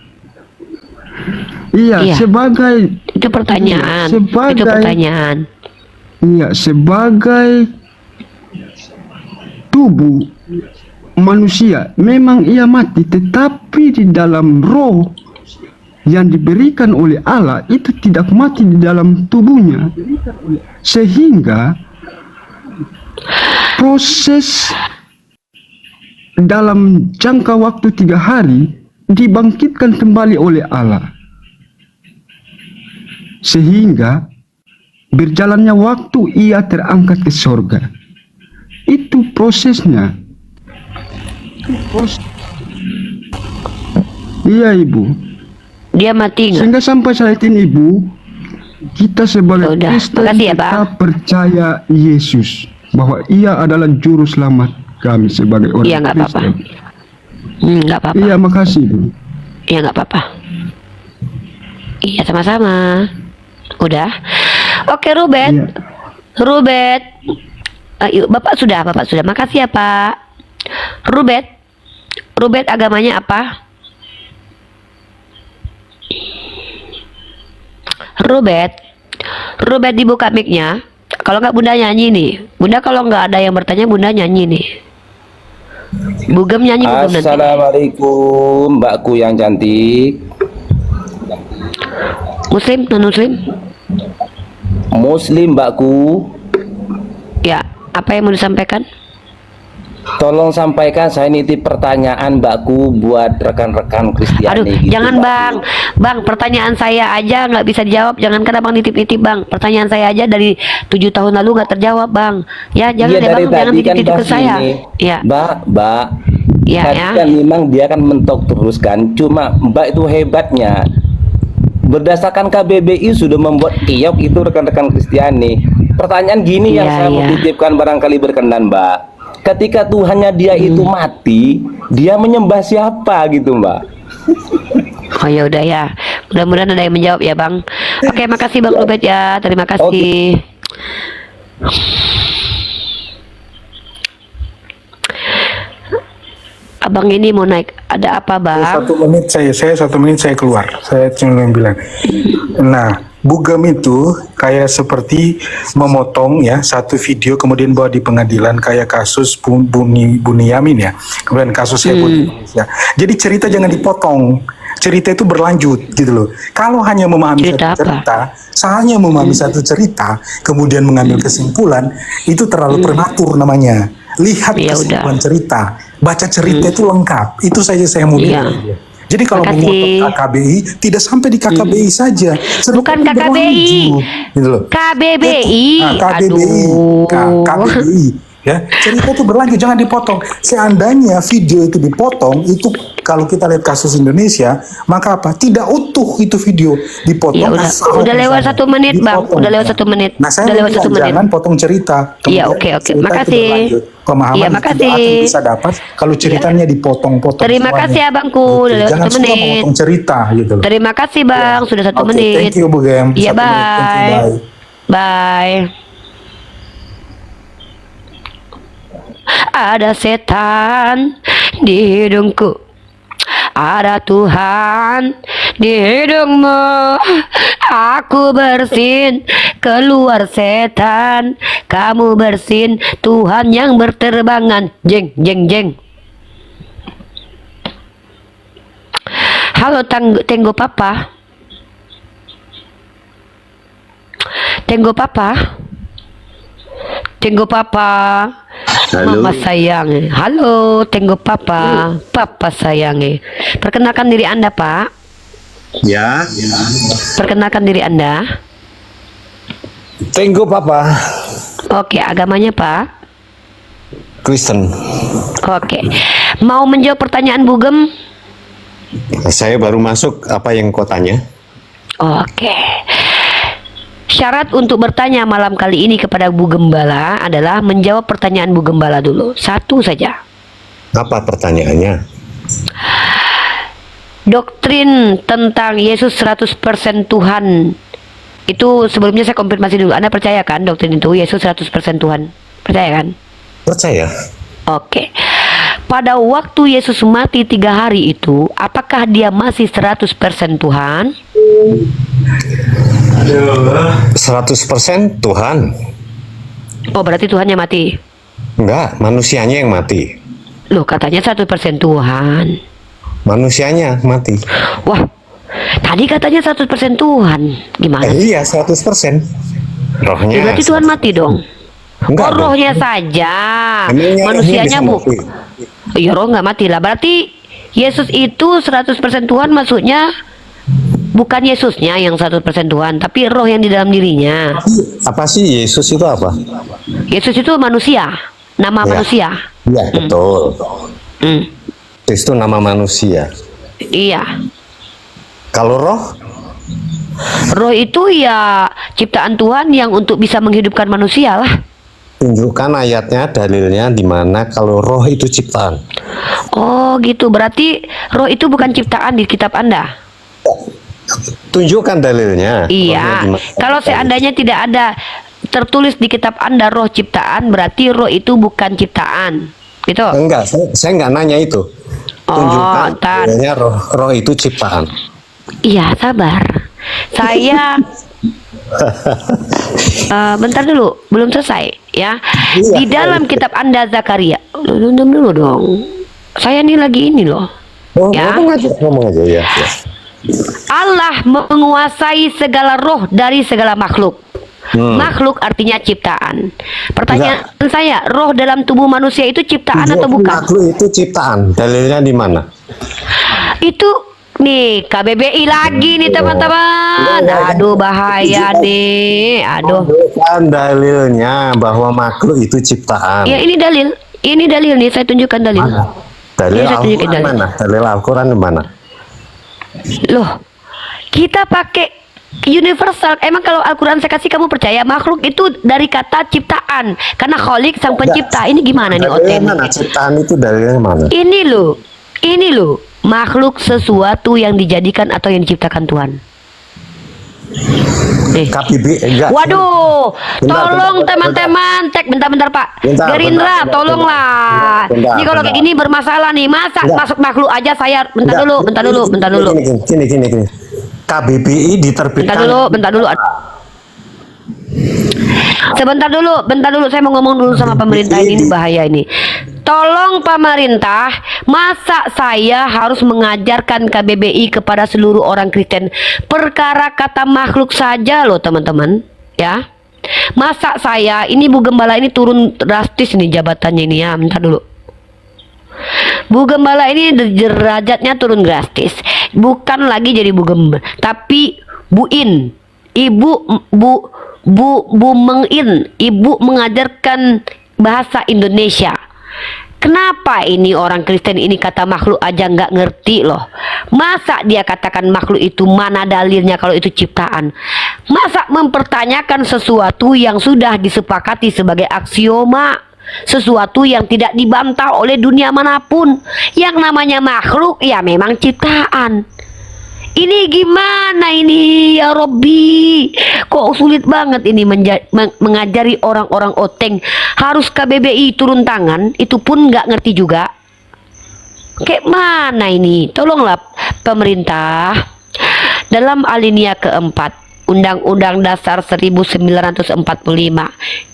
[SPEAKER 7] Iya,
[SPEAKER 2] Iya.
[SPEAKER 7] sebagai
[SPEAKER 2] itu pertanyaan.
[SPEAKER 7] Iya, sebagai-
[SPEAKER 2] Itu pertanyaan.
[SPEAKER 7] iya sebagai tubuh manusia memang ia mati, tetapi di dalam roh yang diberikan oleh Allah itu tidak mati di dalam tubuhnya, sehingga proses dalam jangka waktu 3 hari dibangkitkan kembali oleh Allah, sehingga berjalannya waktu ia terangkat ke sorga. Itu prosesnya. Iya Ibu.
[SPEAKER 2] Dia mati nggak?
[SPEAKER 7] Sehingga sampai saat ini Ibu, kita sebagai
[SPEAKER 2] Udah,
[SPEAKER 7] Kristen
[SPEAKER 2] makasih ya,
[SPEAKER 7] kita
[SPEAKER 2] Bang.
[SPEAKER 7] percaya Yesus bahwa ia adalah juru selamat kami sebagai orang
[SPEAKER 2] Iya nggak apa-apa.
[SPEAKER 7] Kristen.
[SPEAKER 2] Nggak apa-apa.
[SPEAKER 7] Iya makasih Ibu.
[SPEAKER 2] Iya nggak apa-apa. Iya sama-sama. Udah. Oke Rubet.
[SPEAKER 7] Iya.
[SPEAKER 2] Rubet. Ayo, Bapak sudah. Makasih ya Pak. Rubet. Rubet agamanya apa? Rubet dibuka mic-nya. Kalau nggak Bunda nyanyi nih. Bunda kalau nggak ada yang bertanya Bunda nyanyi nih. Bugem nyanyi Bugem nanti.
[SPEAKER 8] Assalamualaikum mbakku yang cantik.
[SPEAKER 2] Muslim, non Muslim?
[SPEAKER 8] Muslim mbakku.
[SPEAKER 2] Ya, apa yang mau disampaikan?
[SPEAKER 8] Tolong sampaikan saya nitip pertanyaan mbakku buat rekan-rekan Kristiani.
[SPEAKER 2] Aduh,
[SPEAKER 8] gitu,
[SPEAKER 2] jangan
[SPEAKER 8] mbakku.
[SPEAKER 2] Bang, pertanyaan saya aja nggak bisa dijawab. Jangan kan Abang nitip-nitip Bang. Pertanyaan saya aja dari 7 tahun lalu nggak terjawab Bang. Ya, jangan
[SPEAKER 8] Iya,
[SPEAKER 2] deh
[SPEAKER 8] dari
[SPEAKER 2] Bang, jangan
[SPEAKER 8] tadi kan
[SPEAKER 2] nitip-nitip ke
[SPEAKER 8] bahas
[SPEAKER 2] saya.
[SPEAKER 8] ini.
[SPEAKER 2] Ya,
[SPEAKER 8] Mbak.
[SPEAKER 2] Ya,
[SPEAKER 8] Tadi
[SPEAKER 2] ya.
[SPEAKER 8] kan memang dia kan mentok terus kan. Cuma Mbak itu hebatnya. Berdasarkan KBBI sudah membuat kiok itu rekan-rekan Kristiani. Pertanyaan gini yang
[SPEAKER 2] Iya,
[SPEAKER 8] saya mau
[SPEAKER 2] iya.
[SPEAKER 8] titipkan barangkali berkenan Mbak. Ketika Tuhannya dia itu mati, dia menyembah siapa gitu Mbak?
[SPEAKER 2] Oh ya udah ya. Mudah-mudahan ada yang menjawab ya Bang. Oke, makasih Bang Rubet ya. Terima kasih. Abang ini mau naik. Ada apa Bang?
[SPEAKER 3] 1 menit saya 1 menit saya keluar. Saya cuma bilang. Nah, bugem itu kayak seperti memotong ya satu video kemudian bawa di pengadilan kayak kasus Buniyamin ya. Kemudian kasus heboh di Indonesia. Jadi cerita jangan dipotong. Cerita itu berlanjut gitu loh. Kalau hanya memahami
[SPEAKER 2] Cerita
[SPEAKER 3] satu
[SPEAKER 2] apa?
[SPEAKER 3] cerita, hanya memahami satu cerita, kemudian mengambil kesimpulan, itu terlalu prematur namanya. Lihat
[SPEAKER 2] Ya
[SPEAKER 3] kesimpulan
[SPEAKER 2] udah.
[SPEAKER 3] cerita, baca cerita itu lengkap. Itu saja saya mau
[SPEAKER 2] Iya.
[SPEAKER 3] bilang. Jadi kalau
[SPEAKER 2] Makasih.
[SPEAKER 3] memotong KKBI, tidak sampai di KKBI saja. Cerita
[SPEAKER 2] Bukan
[SPEAKER 3] itu
[SPEAKER 2] KKBI.
[SPEAKER 3] berlanjut, gitu loh.
[SPEAKER 2] KBBI.
[SPEAKER 3] Nah, KBBI,
[SPEAKER 2] Aduh.
[SPEAKER 3] KBBI. Ya, cerita itu berlanjut, jangan dipotong. Seandainya video itu dipotong, itu kalau kita lihat kasus Indonesia, maka apa? Tidak utuh itu video dipotong.
[SPEAKER 2] Ya udah,
[SPEAKER 3] asal
[SPEAKER 2] udah lewat
[SPEAKER 3] misalnya.
[SPEAKER 2] 1 menit Bang.
[SPEAKER 3] Dipotong.
[SPEAKER 2] Udah lewat 1 menit.
[SPEAKER 3] Nah, saya
[SPEAKER 2] Udah lewat
[SPEAKER 3] bilang
[SPEAKER 2] 1 menit.
[SPEAKER 3] jangan potong cerita.
[SPEAKER 2] Iya,
[SPEAKER 3] Kemudian
[SPEAKER 2] oke.
[SPEAKER 3] cerita itu
[SPEAKER 2] Makasih.
[SPEAKER 3] berlanjut. Pemahaman
[SPEAKER 2] Iya,
[SPEAKER 3] itu
[SPEAKER 2] makasih.
[SPEAKER 3] akan bisa dapat kalau ceritanya dipotong-potong.
[SPEAKER 2] Terima
[SPEAKER 3] semuanya.
[SPEAKER 2] kasih Abangku.
[SPEAKER 3] Gitu.
[SPEAKER 2] Udah lewat
[SPEAKER 3] Jangan
[SPEAKER 2] 1
[SPEAKER 3] suka
[SPEAKER 2] menit.
[SPEAKER 3] memotong cerita gitu loh.
[SPEAKER 2] Terima kasih Bang, sudah 1
[SPEAKER 3] Oke,
[SPEAKER 2] menit.
[SPEAKER 3] thank you, Bu Gem.
[SPEAKER 2] Iya,
[SPEAKER 3] 1 menit. Thank you,
[SPEAKER 2] bye.
[SPEAKER 3] bye.
[SPEAKER 2] Bye. Ada setan di hidungku, ada Tuhan di hidungmu. Aku bersin, keluar setan. Kamu bersin, Tuhan yang berterbangan. Jeng, jeng, jeng. Halo Tenggo Papa. Tenggo Papa. Tenggo Papa. Mama sayang. Halo, tenggo papa. Papa sayang. Perkenalkan diri Anda, Pak.
[SPEAKER 4] Ya,
[SPEAKER 2] Perkenalkan diri Anda.
[SPEAKER 4] tenggo papa.
[SPEAKER 2] Oke, agamanya, Pak.
[SPEAKER 4] Kristen.
[SPEAKER 2] Oke. Mau menjawab pertanyaan Bugem?
[SPEAKER 4] Saya baru masuk, apa yang kau tanya?
[SPEAKER 2] Oke. Syarat untuk bertanya malam kali ini kepada Bu Gembala adalah menjawab pertanyaan Bu Gembala dulu. Satu saja.
[SPEAKER 4] Apa pertanyaannya?
[SPEAKER 2] Doktrin tentang Yesus 100% Tuhan. Itu sebelumnya saya konfirmasi dulu. Anda percaya kan doktrin itu Yesus 100% Tuhan? Percaya kan?
[SPEAKER 4] Percaya.
[SPEAKER 2] Oke. Pada waktu Yesus mati 3 hari itu, apakah dia masih 100% Tuhan?
[SPEAKER 4] 100% Tuhan.
[SPEAKER 2] Oh, berarti Tuhannya mati.
[SPEAKER 4] Enggak, manusianya yang mati.
[SPEAKER 2] Loh, katanya 100% Tuhan.
[SPEAKER 4] Manusianya mati.
[SPEAKER 2] Wah, tadi katanya 100% Tuhan. Gimana?
[SPEAKER 4] Iya, 100%. Rohnya.
[SPEAKER 2] Ya, berarti Tuhan mati dong.
[SPEAKER 4] Enggak
[SPEAKER 2] Oh,
[SPEAKER 4] dong.
[SPEAKER 2] rohnya saja.
[SPEAKER 4] Emangnya
[SPEAKER 2] Manusianya
[SPEAKER 4] rohnya
[SPEAKER 2] bu.
[SPEAKER 4] bisa mati?
[SPEAKER 2] Ya, roh nggak mati lah. Berarti Yesus itu 100% Tuhan, maksudnya bukan Yesusnya yang 100% Tuhan, tapi roh yang di dalam dirinya.
[SPEAKER 4] Apa sih Yesus itu apa?
[SPEAKER 2] Yesus itu manusia, nama
[SPEAKER 4] Ya.
[SPEAKER 2] manusia.
[SPEAKER 4] Iya, betul.
[SPEAKER 2] Hmm,
[SPEAKER 4] Itu nama manusia.
[SPEAKER 2] iya.
[SPEAKER 4] Kalau roh?
[SPEAKER 2] Roh itu ya ciptaan Tuhan yang untuk bisa menghidupkan manusia lah.
[SPEAKER 4] Tunjukkan ayatnya, dalilnya di mana kalau roh itu ciptaan.
[SPEAKER 2] Oh gitu, berarti roh itu bukan ciptaan di kitab Anda?
[SPEAKER 4] Tunjukkan dalilnya.
[SPEAKER 2] Iya,
[SPEAKER 4] Rohnya di mana?
[SPEAKER 2] kalau seandainya tidak ada tertulis di kitab Anda roh ciptaan, berarti roh itu bukan ciptaan, gitu.
[SPEAKER 4] Enggak, saya enggak nanya itu. Tunjukkan
[SPEAKER 2] ntar.
[SPEAKER 4] dalilnya roh itu ciptaan.
[SPEAKER 2] Iya, sabar. Saya bentar dulu, belum selesai ya.
[SPEAKER 4] Iya.
[SPEAKER 2] Di dalam kitab Anda Zakaria, diam dulu dong. Saya ini lagi ini loh.
[SPEAKER 4] Oh,
[SPEAKER 2] Ya.
[SPEAKER 4] ngomong aja ya.
[SPEAKER 2] Allah menguasai segala roh dari segala makhluk. Makhluk artinya ciptaan. Pertanyaan saya, roh dalam tubuh manusia itu ciptaan atau bukan?
[SPEAKER 4] Makhluk itu ciptaan. Dalilnya di mana?
[SPEAKER 2] Itu nih KBBI lagi nih teman-teman. Aduh bahaya nih. Aduh.
[SPEAKER 4] Bukan dalilnya bahwa makhluk itu ciptaan.
[SPEAKER 2] Ya ini dalil. Ini dalil nih, saya tunjukkan dalil.
[SPEAKER 4] Dalil
[SPEAKER 2] Ini saya tunjukin
[SPEAKER 4] Al-Quran
[SPEAKER 2] dalil.
[SPEAKER 4] mana? Dalil Al-Quran di mana?
[SPEAKER 2] Loh, kita pakai universal. Emang kalau Al-Quran saya kasih kamu percaya makhluk itu dari kata ciptaan, karena Khalik sang pencipta. Ini gimana nih
[SPEAKER 4] Dalilnya
[SPEAKER 2] Oten?
[SPEAKER 4] mana? Ciptaan itu dalilnya mana?
[SPEAKER 2] Ini loh makhluk sesuatu yang dijadikan atau yang diciptakan Tuhan.
[SPEAKER 4] KBB enggak.
[SPEAKER 2] Waduh,
[SPEAKER 4] Bentar,
[SPEAKER 2] tolong
[SPEAKER 4] bentar,
[SPEAKER 2] teman-teman, bentar Pak.
[SPEAKER 4] Bentar,
[SPEAKER 2] Gerindra,
[SPEAKER 4] bentar,
[SPEAKER 2] tolonglah.
[SPEAKER 4] bentar,
[SPEAKER 2] Ini kalau
[SPEAKER 4] bentar.
[SPEAKER 2] kayak gini bermasalah nih. Masa
[SPEAKER 4] Enggak.
[SPEAKER 2] masuk makhluk aja saya bentar
[SPEAKER 4] Enggak.
[SPEAKER 2] dulu.
[SPEAKER 4] Gini. KBBI diterbitkan.
[SPEAKER 2] Bentar dulu. Bentar dulu, saya mau ngomong dulu sama pemerintah ini bahaya ini. Tolong pemerintah, masa saya harus mengajarkan KBBI kepada seluruh orang Kristen? Perkara kata makhluk saja loh teman-teman, ya. Masa saya, ini Bu Gembala ini turun drastis nih jabatannya ini ya, bentar dulu. Bu Gembala ini derajatnya turun drastis. Bukan lagi jadi Bu Gembala, tapi Bu In. Bu Mengin, ibu mengajarkan bahasa Indonesia. Kenapa ini orang Kristen ini kata makhluk aja nggak ngerti loh? Masa dia katakan makhluk itu, mana dalilnya kalau itu ciptaan? Masa mempertanyakan sesuatu yang sudah disepakati sebagai aksioma, sesuatu yang tidak dibantah oleh dunia manapun? Yang namanya makhluk ya memang ciptaan. Ini gimana ini ya Robbi? Kok sulit banget ini mengajari orang-orang Oteng. Harus KBBI turun tangan, itu pun nggak ngerti juga. Kayak mana ini? Tolonglah pemerintah. Dalam alinea keempat Undang-Undang Dasar 1945,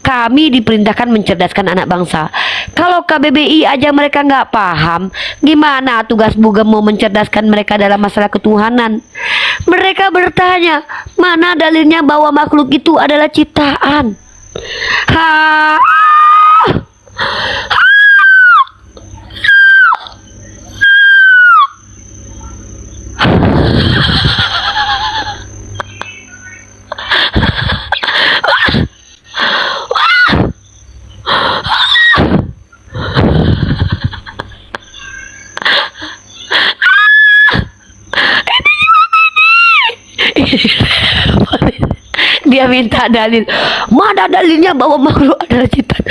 [SPEAKER 2] kami diperintahkan mencerdaskan anak bangsa. Kalau KBBI aja mereka nggak paham, gimana tugas Bugem mau mencerdaskan mereka dalam masalah ketuhanan? Mereka bertanya, mana dalilnya bahwa makhluk itu adalah ciptaan? Dia minta dalil. Mana dalilnya bahwa makhluk adalah ciptaan?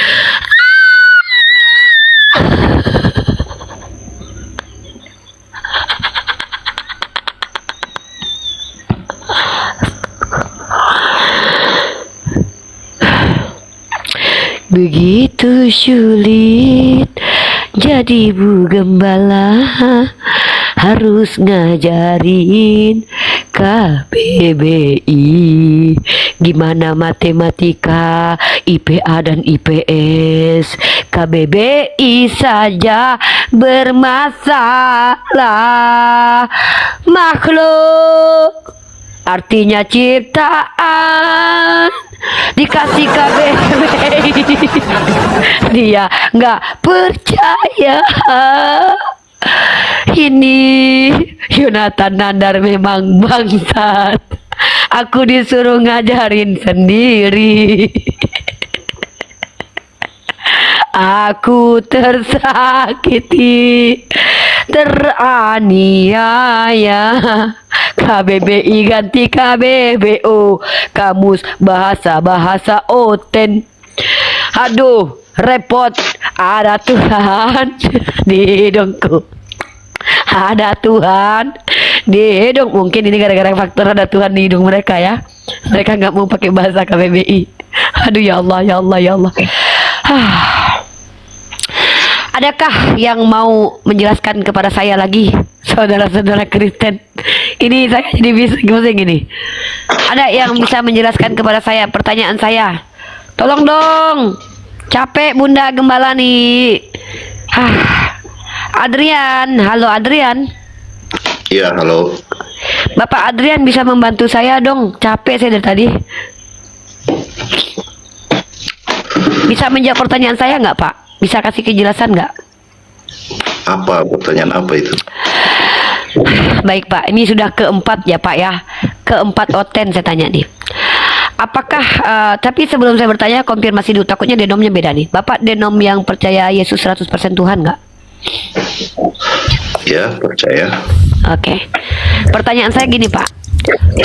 [SPEAKER 2] Begitu sulit jadi bu gembala, harus ngajarin KBBI gimana matematika, IPA dan IPS. KBBI saja bermasalah. Makhluk artinya ciptaan, dikasih KBBI. Dia nggak percaya. Ini Yonatan Nandar memang bangsat. Aku disuruh ngajarin sendiri. Aku tersakiti, teraniaya. KBBI ganti KBBO, Kamus Bahasa Oten. Aduh, repot. Ada Tuhan di hidungku. Ada Tuhan di hidung. Mungkin ini gara-gara faktor ada Tuhan di hidung mereka ya. Mereka nggak mau pakai bahasa KBBI. Aduh, ya Allah, ya Allah, ya Allah. Adakah yang mau menjelaskan kepada saya lagi, saudara-saudara Kristen? Ini saya jadi bising ini. Ada yang bisa menjelaskan kepada saya pertanyaan saya? Tolong dong. Capek Bunda Gembala nih. Adrian, halo Adrian.
[SPEAKER 9] Iya, halo.
[SPEAKER 2] Bapak Adrian bisa membantu saya dong. Capek saya dari tadi. Bisa menjawab pertanyaan saya nggak, Pak? Bisa kasih kejelasan nggak?
[SPEAKER 9] Apa pertanyaan apa itu?
[SPEAKER 2] Baik Pak, ini sudah keempat ya Pak ya. Keempat Oten saya tanya nih. Apakah, tapi sebelum saya bertanya, konfirmasi dulu, takutnya denomnya beda nih. Bapak denom yang percaya Yesus 100% Tuhan nggak?
[SPEAKER 9] Ya, percaya.
[SPEAKER 2] Oke. Pertanyaan saya gini Pak.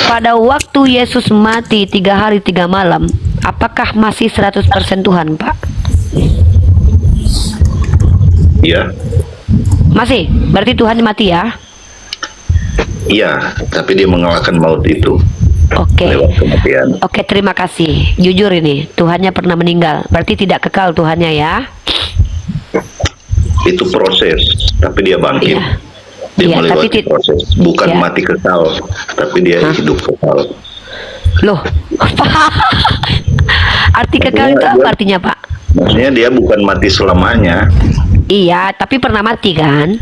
[SPEAKER 2] Pada waktu Yesus mati 3 hari 3 malam, apakah masih 100% Tuhan Pak?
[SPEAKER 9] Iya.
[SPEAKER 2] Masih? Berarti Tuhan mati ya?
[SPEAKER 9] Iya, tapi dia mengalahkan maut itu.
[SPEAKER 2] Oke.
[SPEAKER 9] Lewat kematian.
[SPEAKER 2] Oke, terima kasih. Jujur ini, Tuhannya pernah meninggal. Berarti tidak kekal Tuhannya ya?
[SPEAKER 9] Itu proses, tapi dia bangkit.
[SPEAKER 2] Iya.
[SPEAKER 9] Dia
[SPEAKER 2] Iya,
[SPEAKER 9] melewati
[SPEAKER 2] tapi
[SPEAKER 9] proses, bukan
[SPEAKER 2] Iya.
[SPEAKER 9] mati kekal, tapi dia hidup kekal.
[SPEAKER 2] Loh, arti kekal itu apa artinya Pak?
[SPEAKER 9] Maksudnya dia bukan mati selamanya.
[SPEAKER 2] Iya, tapi pernah mati kan?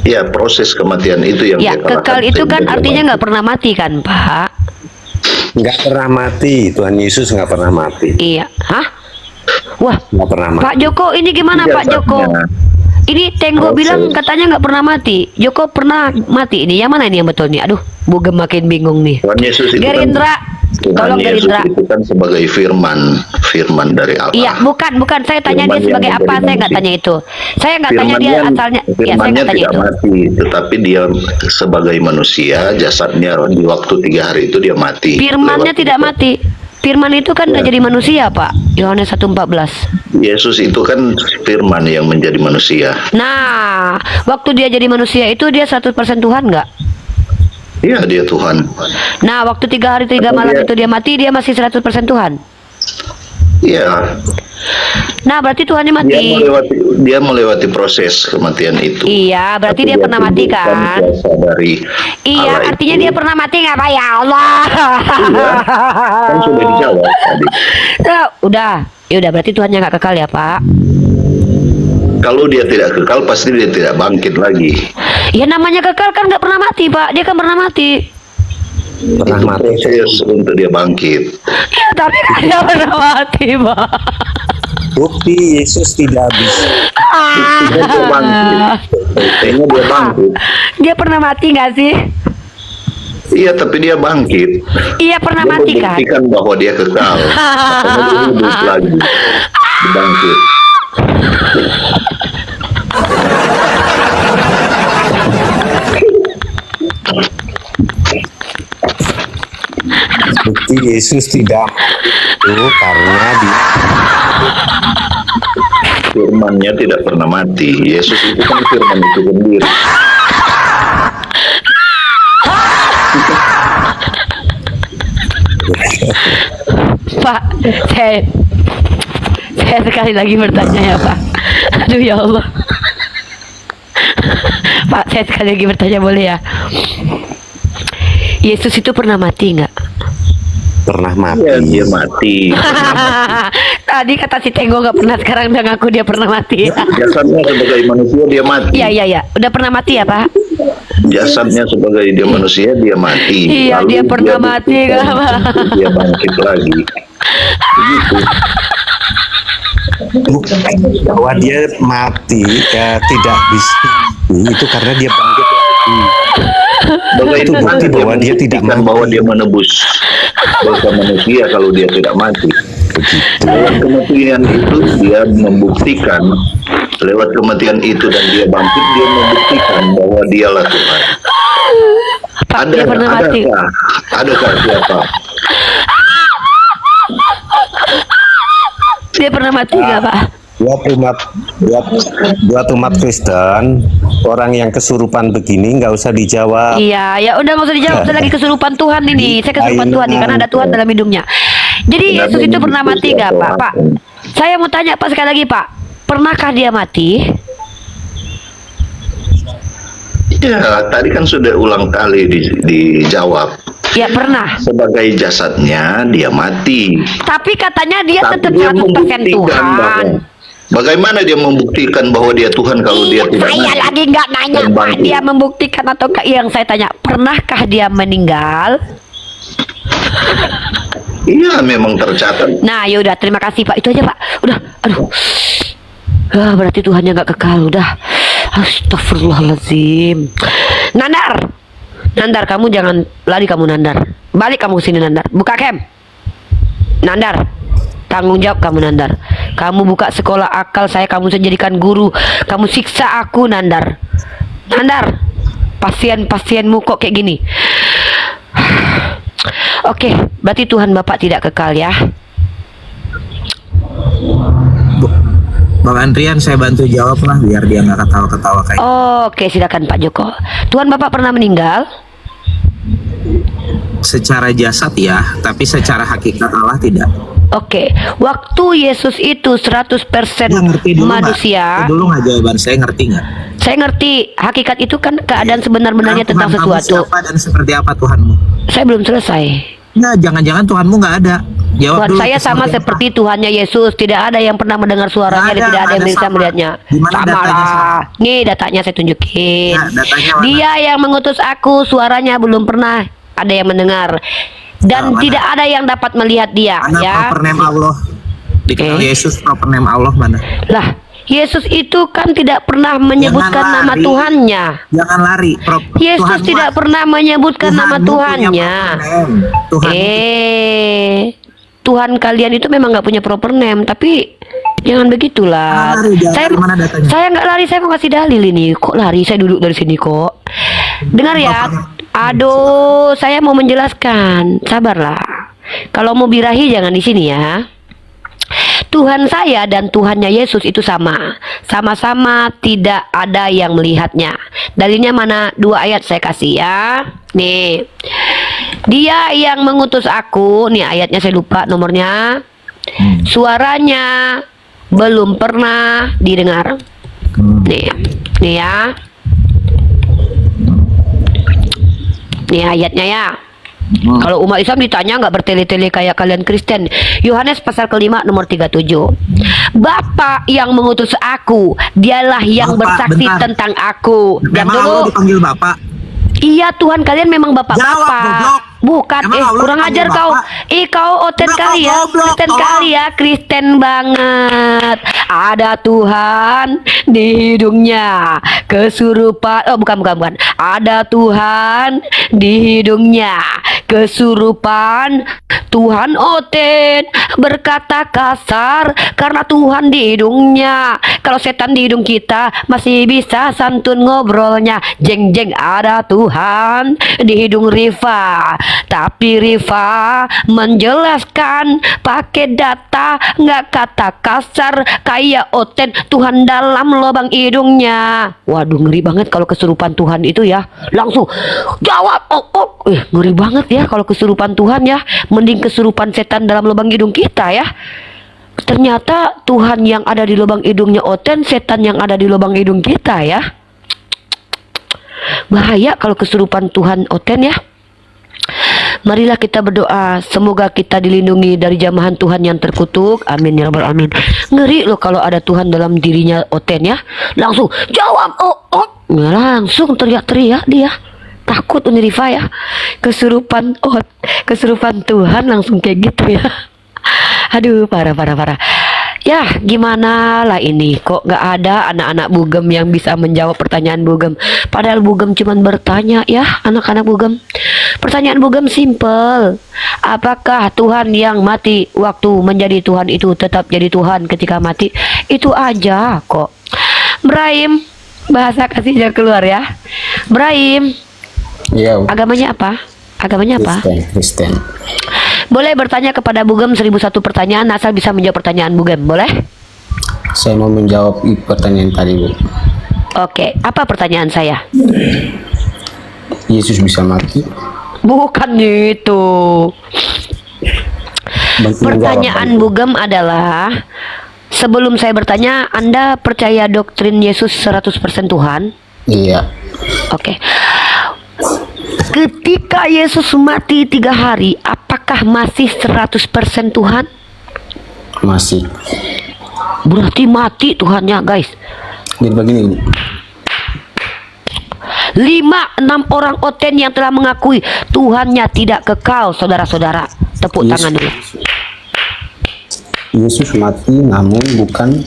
[SPEAKER 9] Iya, proses kematian itu yang
[SPEAKER 2] Ya,
[SPEAKER 9] dia kalahkan
[SPEAKER 2] kekal itu kan
[SPEAKER 9] sehingga dia
[SPEAKER 2] artinya
[SPEAKER 9] bangkit.
[SPEAKER 2] nggak pernah mati kan Pak?
[SPEAKER 4] Nggak pernah mati, Tuhan Yesus nggak pernah mati.
[SPEAKER 2] Iya, hah? Wah,
[SPEAKER 4] Nggak pernah mati.
[SPEAKER 2] Pak Joko ini gimana
[SPEAKER 9] Iya,
[SPEAKER 2] Pak Joko?
[SPEAKER 9] artinya
[SPEAKER 2] Ini Tenggo
[SPEAKER 9] proses.
[SPEAKER 2] bilang katanya nggak pernah mati. Joko pernah mati. Ini yang mana ini yang betul nih? Aduh, Bugem makin bingung nih.
[SPEAKER 9] Tuhan Yesus itu
[SPEAKER 2] Gerindra,
[SPEAKER 9] Tuhan
[SPEAKER 2] tolong
[SPEAKER 9] Yesus
[SPEAKER 2] Gerindra.
[SPEAKER 9] itu kan sebagai firman dari Allah.
[SPEAKER 2] Iya, bukan. Saya tanya
[SPEAKER 9] Firman
[SPEAKER 2] dia sebagai
[SPEAKER 9] yang
[SPEAKER 2] apa?
[SPEAKER 9] menjadi
[SPEAKER 2] Saya nggak
[SPEAKER 9] manusia.
[SPEAKER 2] tanya itu. Saya nggak tanya dia asalnya. Ya, saya
[SPEAKER 9] Firmannya
[SPEAKER 2] nggak tanya
[SPEAKER 9] tidak
[SPEAKER 2] itu.
[SPEAKER 9] mati, tetapi dia sebagai manusia, jasadnya di waktu 3 hari itu dia mati.
[SPEAKER 2] Firmannya
[SPEAKER 9] Lewat
[SPEAKER 2] tidak
[SPEAKER 9] itu.
[SPEAKER 2] mati. Firman itu kan udah
[SPEAKER 9] Ya.
[SPEAKER 2] jadi manusia, Pak. Yohanes 1:14.
[SPEAKER 9] Yesus itu kan firman yang menjadi manusia.
[SPEAKER 2] Nah, waktu dia jadi manusia itu dia 100% Tuhan nggak?
[SPEAKER 9] Iya, dia Tuhan.
[SPEAKER 2] Nah, waktu 3 hari 3
[SPEAKER 9] Atau
[SPEAKER 2] malam
[SPEAKER 9] dia-
[SPEAKER 2] itu dia mati, dia masih 100% Tuhan.
[SPEAKER 9] Iya,
[SPEAKER 2] Nah, berarti Tuhannya mati.
[SPEAKER 9] dia melewati proses kematian itu.
[SPEAKER 2] Iya, berarti
[SPEAKER 9] Tapi
[SPEAKER 2] dia pernah mati
[SPEAKER 9] tundukkan
[SPEAKER 2] kan?
[SPEAKER 9] kuasa dari
[SPEAKER 2] Iya,
[SPEAKER 9] Allah
[SPEAKER 2] artinya
[SPEAKER 9] itu.
[SPEAKER 2] dia pernah mati nggak Pak? Ya Allah.
[SPEAKER 9] Iya, kan sudah dijawab tadi.
[SPEAKER 2] Nah, udah. Ya udah, berarti Tuhannya nggak kekal ya Pak?
[SPEAKER 9] Kalau dia tidak kekal, pasti dia tidak bangkit lagi.
[SPEAKER 2] Ya namanya kekal kan nggak pernah mati Pak. Dia kan pernah mati.
[SPEAKER 4] Pernah
[SPEAKER 9] Itu
[SPEAKER 4] mati.
[SPEAKER 9] proses untuk dia bangkit.
[SPEAKER 2] Ya, tapi kan dia pernah mati Pak.
[SPEAKER 4] Bukti Yesus tidak bisa.
[SPEAKER 9] Buktinya dia bangkit. Buktinya dia bangkit.
[SPEAKER 2] Dia pernah mati nggak sih?
[SPEAKER 9] Iya, tapi dia bangkit.
[SPEAKER 2] Iya pernah
[SPEAKER 9] Dia
[SPEAKER 2] mati kan?
[SPEAKER 9] membuktikan bahwa dia kekal. Makanya dia hidup lagi. Dia bangkit.
[SPEAKER 4] Bukti Yesus tidak itu karena
[SPEAKER 9] Firman-Nya tidak pernah mati. Yesus itu kan firman itu sendiri.
[SPEAKER 2] Pak, saya sekali lagi bertanya ya Pak. Aduh ya Allah. Pak, saya sekali lagi bertanya boleh ya? Yesus itu pernah mati nggak?
[SPEAKER 4] pernah mati.
[SPEAKER 9] Ya, dia mati.
[SPEAKER 2] Tadi kata si Tenggo nggak pernah, sekarang udah ngaku dia pernah mati.
[SPEAKER 9] Jasadnya sebagai manusia dia mati.
[SPEAKER 2] Iya. Udah pernah mati ya Pak?
[SPEAKER 9] Jasadnya sebagai dia manusia dia mati.
[SPEAKER 2] Iya,
[SPEAKER 9] Lalu
[SPEAKER 2] dia pernah mati nggak Pak?
[SPEAKER 9] Dia bangkit lagi. Begitu.
[SPEAKER 4] Bukan bahwa dia mati tidak bisa itu karena dia bangkit lagi. Itu bukti bahwa dia tidak mati.
[SPEAKER 9] Bahwa dia menebus dosa manusia kalau dia tidak mati. Lewat kematian itu dia membuktikan, lewat kematian itu dan dia bangkit, dia membuktikan bahwa dialah Tuhan.
[SPEAKER 2] Pak, dia pernah mati.
[SPEAKER 9] Adakah siapa?
[SPEAKER 2] Dia pernah mati nggak Pak?
[SPEAKER 4] Buat umat Kristen, orang yang kesurupan begini nggak usah dijawab.
[SPEAKER 2] Iya, ya udah nggak usah dijawab. Saya lagi kesurupan Tuhan ini. Saya kesurupan Tuhan nih karena ada Tuhan dalam hidupnya. Jadi Yesus itu pernah mati nggak Pak? Pak, saya mau tanya Pak sekali lagi Pak. Pernahkah dia mati?
[SPEAKER 9] Ya, tadi kan sudah ulang kali dijawab.
[SPEAKER 2] Ya pernah.
[SPEAKER 9] Sebagai jasadnya dia mati.
[SPEAKER 2] Tapi katanya dia
[SPEAKER 9] Tapi
[SPEAKER 2] tetap
[SPEAKER 9] dia
[SPEAKER 2] 100%
[SPEAKER 9] membuktikan
[SPEAKER 2] Tuhan.
[SPEAKER 9] Bagaimana dia membuktikan bahwa dia Tuhan kalau dia tidak
[SPEAKER 2] Saya
[SPEAKER 9] mati?
[SPEAKER 2] lagi nggak nanya
[SPEAKER 9] Dan
[SPEAKER 2] Pak,
[SPEAKER 9] bangkit.
[SPEAKER 2] dia membuktikan atau enggak. Yang saya tanya, pernahkah dia meninggal?
[SPEAKER 9] Iya, memang tercatat.
[SPEAKER 2] Nah, yaudah, terima kasih Pak. Itu aja Pak. Udah, aduh. Berarti Tuhannya nggak kekal. Udah. Astagfirullahaladzim. Nandar, kamu jangan lari, kamu Nandar. Balik kamu ke sini Nandar. Buka cam. Nandar, tanggung jawab kamu Nandar. Kamu buka sekolah akal saya, kamu jadikan guru. Kamu siksa aku Nandar. Nandar, pasien-pasienmu kok kayak gini. Oke, berarti Tuhan Bapak tidak kekal ya.
[SPEAKER 10] Bang Andrian, saya bantu jawab lah biar dia nggak ketawa-ketawa kayak.
[SPEAKER 2] Oke, silakan Pak Joko. Tuhan Bapak pernah meninggal?
[SPEAKER 10] Secara jasad ya, tapi secara hakikat Allah tidak.
[SPEAKER 2] Oke, waktu Yesus itu 100%
[SPEAKER 10] Nggak ngerti dulu
[SPEAKER 2] manusia.
[SPEAKER 10] nggak? Dulu nggak jawaban saya ngerti nggak?
[SPEAKER 2] Saya ngerti, hakikat itu kan keadaan sebenar-benarnya
[SPEAKER 10] Tuhan
[SPEAKER 2] tentang
[SPEAKER 10] kamu
[SPEAKER 2] sesuatu.
[SPEAKER 10] siapa dan seperti apa Tuhanmu?
[SPEAKER 2] Saya belum selesai.
[SPEAKER 10] Nah, jangan-jangan Tuhanmu nggak ada. Jawab
[SPEAKER 2] Tuhan
[SPEAKER 10] dulu.
[SPEAKER 2] saya sama seperti Tuhannya Yesus, tidak ada yang pernah mendengar suaranya dan tidak ada yang bisa
[SPEAKER 10] sama.
[SPEAKER 2] melihatnya.
[SPEAKER 10] Di mana
[SPEAKER 2] Sama
[SPEAKER 10] datanya
[SPEAKER 2] lah.
[SPEAKER 10] sama?
[SPEAKER 2] Nih datanya saya tunjukin.
[SPEAKER 10] Nah, datanya mana?
[SPEAKER 2] Dia yang mengutus aku, suaranya belum pernah ada yang mendengar dan
[SPEAKER 10] Nah, mana?
[SPEAKER 2] tidak ada yang dapat melihat dia.
[SPEAKER 10] Mana
[SPEAKER 2] Ya.
[SPEAKER 10] proper name Allah? Dikenal Yesus, proper name Allah mana?
[SPEAKER 2] Lah, Yesus itu kan tidak pernah menyebutkan
[SPEAKER 10] Jangan
[SPEAKER 2] nama
[SPEAKER 10] lari.
[SPEAKER 2] Tuhannya.
[SPEAKER 10] Jangan lari.
[SPEAKER 2] Yesus
[SPEAKER 10] Tuhanmu-
[SPEAKER 2] tidak pernah menyebutkan nama
[SPEAKER 10] Tuhanmu punya
[SPEAKER 2] Tuhannya.
[SPEAKER 10] proper name.
[SPEAKER 2] Tuhan kalian itu memang nggak punya proper name, tapi jangan begitulah.
[SPEAKER 10] Jangan lari, jangan
[SPEAKER 2] Saya
[SPEAKER 10] lari, mana datanya?
[SPEAKER 2] saya nggak lari, saya mau kasih dalil ini. Kok lari? Saya duduk dari sini kok. Dengar ya. Aduh, saya mau menjelaskan. Sabarlah. Kalau mau birahi jangan di sini ya. Tuhan saya dan Tuhannya Yesus itu sama. Sama-sama tidak ada yang melihatnya. Dalilnya mana? 2 ayat saya kasih ya. Nih. Dia yang mengutus aku. Nih ayatnya saya lupa nomornya. Suaranya belum pernah didengar. Nih ya. Nih ayatnya ya. Kalau umat Islam ditanya nggak bertele-tele kayak kalian Kristen. Yohanes pasal ke-5 nomor 37. Bapa yang mengutus aku, dialah yang
[SPEAKER 10] Bapak,
[SPEAKER 2] bersaksi
[SPEAKER 10] bentar.
[SPEAKER 2] tentang aku. Diam
[SPEAKER 10] Memang Allah
[SPEAKER 2] dulu.
[SPEAKER 10] dipanggil Bapak.
[SPEAKER 2] Iya, Tuhan kalian memang
[SPEAKER 10] Jawab,
[SPEAKER 2] bapak-bapak.
[SPEAKER 10] goblok.
[SPEAKER 2] Bukan,
[SPEAKER 10] Emang Allah
[SPEAKER 2] kurang
[SPEAKER 10] dipanggil
[SPEAKER 2] ajar kau.
[SPEAKER 10] bapak?
[SPEAKER 2] Kau oten
[SPEAKER 10] Kenapa
[SPEAKER 2] kali ya.
[SPEAKER 10] goblok,
[SPEAKER 2] Kristen
[SPEAKER 10] tolong?
[SPEAKER 2] kali ya, Kristen banget. Ada Tuhan di hidungnya. Kesurupan. Oh, bukan. Ada Tuhan di hidungnya. Kesurupan. Tuhan oten berkata kasar karena Tuhan di hidungnya. Kalau setan di hidung kita masih bisa santun ngobrolnya. Jeng ada Tuhan di hidung Riva. Tapi Rifa menjelaskan pakai data, nggak kata kasar, kayak Oten Tuhan dalam lubang hidungnya. Waduh, ngeri banget kalau kesurupan Tuhan itu ya. Langsung jawab, ngeri banget ya kalau kesurupan Tuhan ya. Mending kesurupan setan dalam lubang hidung kita ya. Ternyata Tuhan yang ada di lubang hidungnya Oten, setan yang ada di lubang hidung kita ya. Bahaya kalau kesurupan Tuhan Oten ya. Marilah kita berdoa, semoga kita dilindungi dari jamahan Tuhan yang terkutuk. Amin ya rabbal alamin. Ngeri loh kalau ada Tuhan dalam dirinya Oten ya. Langsung jawab, langsung teriak-teriak dia. Takut Uni Rifa ya. Kesurupan Tuhan langsung kayak gitu ya. Aduh, parah. Ya, gimana lah ini, kok nggak ada anak-anak Bugem yang bisa menjawab pertanyaan Bugem. Padahal Bugem cuman bertanya ya, anak-anak Bugem. Pertanyaan Bugem simple. Apakah Tuhan yang mati waktu menjadi Tuhan itu tetap jadi Tuhan ketika mati? Itu aja kok. Brahim, bahasa kasihnya keluar ya. Brahim,
[SPEAKER 11] Iya.
[SPEAKER 2] agamanya apa?
[SPEAKER 11] Kristen.
[SPEAKER 2] Boleh bertanya kepada Bugem 1001 pertanyaan, asal bisa menjawab pertanyaan Bugem, boleh?
[SPEAKER 11] Saya mau menjawab pertanyaan tadi, Bu.
[SPEAKER 2] Oke, apa pertanyaan saya?
[SPEAKER 11] Yesus bisa mati?
[SPEAKER 2] Bukan itu. Pertanyaan Bugem adalah, sebelum saya bertanya, Anda percaya doktrin Yesus 100% Tuhan?
[SPEAKER 11] Iya.
[SPEAKER 2] Oke. Ketika Yesus mati 3 hari, apakah masih 100% Tuhan?
[SPEAKER 11] Masih.
[SPEAKER 2] Berarti mati Tuhannya, guys.
[SPEAKER 11] Jadi begini,
[SPEAKER 2] 5-6 orang Oten yang telah mengakui Tuhannya tidak kekal, saudara-saudara. Tepuk tangan dulu.
[SPEAKER 11] Yesus mati, namun bukan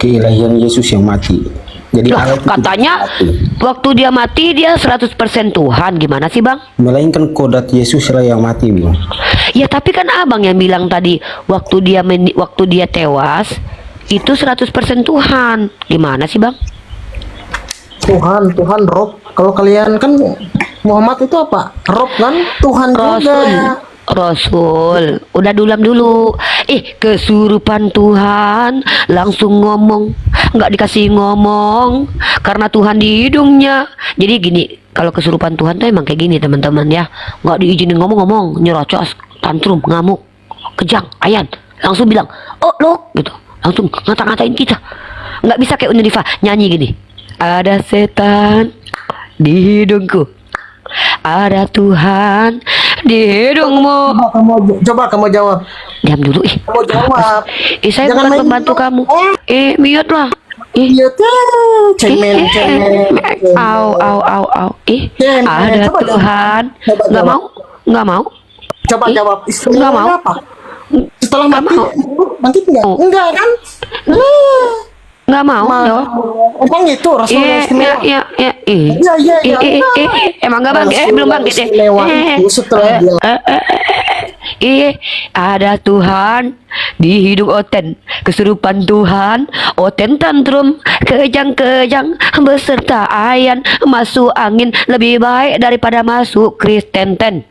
[SPEAKER 11] keilahian Yesus yang mati. Jadi
[SPEAKER 2] katanya waktu dia mati dia 100% Tuhan. Gimana sih Bang?
[SPEAKER 11] melainkan kodrat Yesus lah yang mati, Bu.
[SPEAKER 2] Ya tapi kan abang yang bilang tadi waktu dia tewas itu 100% Tuhan. Gimana sih Bang?
[SPEAKER 12] Tuhan roh. Kalau kalian kan Muhammad itu apa? Roh kan? Tuhan juga.
[SPEAKER 2] Rasul, udah dulam dulu. Kesurupan Tuhan langsung ngomong, nggak dikasih ngomong karena Tuhan di hidungnya. Jadi gini, kalau kesurupan Tuhan tuh emang kayak gini teman-teman ya, nggak diizinin ngomong-ngomong, nyerocos, tantrum, ngamuk, kejang, ayan, langsung bilang, lo gitu, langsung ngata-ngatain kita. Nggak bisa kayak Uni Rifa nyanyi gini, ada setan di hidungku, ada Tuhan di hidungmu.
[SPEAKER 12] Coba kamu jawab.
[SPEAKER 2] Diam dulu
[SPEAKER 12] Kamu jawab.
[SPEAKER 2] Saya
[SPEAKER 12] Jangan
[SPEAKER 2] bukan pembantu kamu. Mute lah.
[SPEAKER 12] Cemen.
[SPEAKER 2] Au. Ada Tuhan. Nggak mau.
[SPEAKER 12] Coba jawab.
[SPEAKER 2] Nggak mau.
[SPEAKER 12] Apa? Setelah mati. Mati enggak? Enggak kan?
[SPEAKER 2] Nggak mau.
[SPEAKER 12] Emang itu Rasulullah istimewa?
[SPEAKER 2] Iya. Emang nggak bangkit? Belum bangkit deh.
[SPEAKER 12] Setelah dia
[SPEAKER 2] Ada Tuhan di hidung Oten. Kesurupan Tuhan, Oten tantrum, kejang-kejang beserta ayan, masuk angin lebih baik daripada masuk Kristen ten.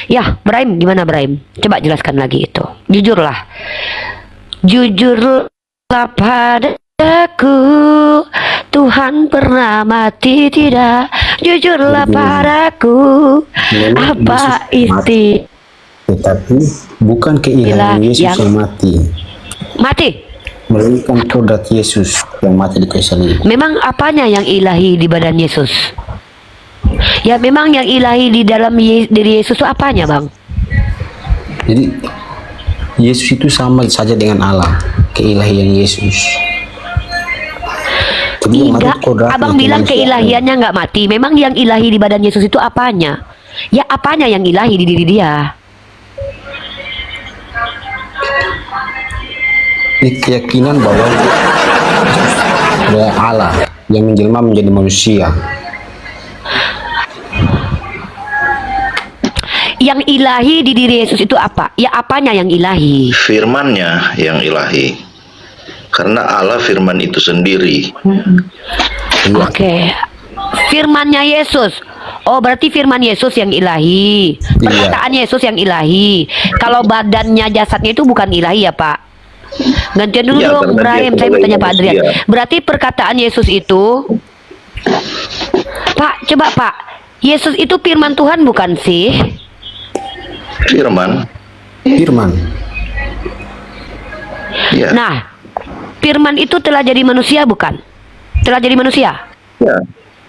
[SPEAKER 2] Ya, Brahim, gimana Brahim? Coba jelaskan lagi itu. Jujurlah padaku, Tuhan pernah mati tidak? Jujurlah padaku, apa isti?
[SPEAKER 11] Tetapi bukan keilahian Yesus yang mati. Melainkan kodrat Yesus yang mati di kayu salib.
[SPEAKER 2] Memang apanya yang ilahi di badan Yesus? Ya memang yang ilahi di dalam diri Yesus itu apanya Bang?
[SPEAKER 11] Jadi Yesus itu sama saja dengan Allah, keilahian Yesus.
[SPEAKER 2] Tidak, abang bilang keilahiannya nggak mati. Memang yang ilahi di badan Yesus itu apanya? Ya apanya yang ilahi di diri dia?
[SPEAKER 11] Ini keyakinan bahwa dia Allah yang menjelma menjadi manusia.
[SPEAKER 2] Yang ilahi di diri Yesus itu apa? Ya apanya yang ilahi?
[SPEAKER 9] Firman-Nya yang ilahi. Karena Allah firman itu sendiri.
[SPEAKER 2] Oke. firmannya Yesus. Oh, berarti firman Yesus yang ilahi. Perkataan Yesus yang ilahi. Kalau badannya, jasadnya itu bukan ilahi ya, Pak? Gantian dulu
[SPEAKER 9] Ya,
[SPEAKER 2] dong,
[SPEAKER 9] karena dia
[SPEAKER 2] Ibrahim. Saya mau
[SPEAKER 9] sebagai
[SPEAKER 2] tanya Pak Adrian.
[SPEAKER 9] manusia.
[SPEAKER 2] Berarti perkataan Yesus itu, Pak, coba Pak, Yesus itu firman Tuhan bukan sih?
[SPEAKER 9] Firman.
[SPEAKER 11] Firman.
[SPEAKER 9] Ya.
[SPEAKER 2] Nah, firman itu telah jadi manusia bukan? Telah jadi manusia?
[SPEAKER 9] Ya.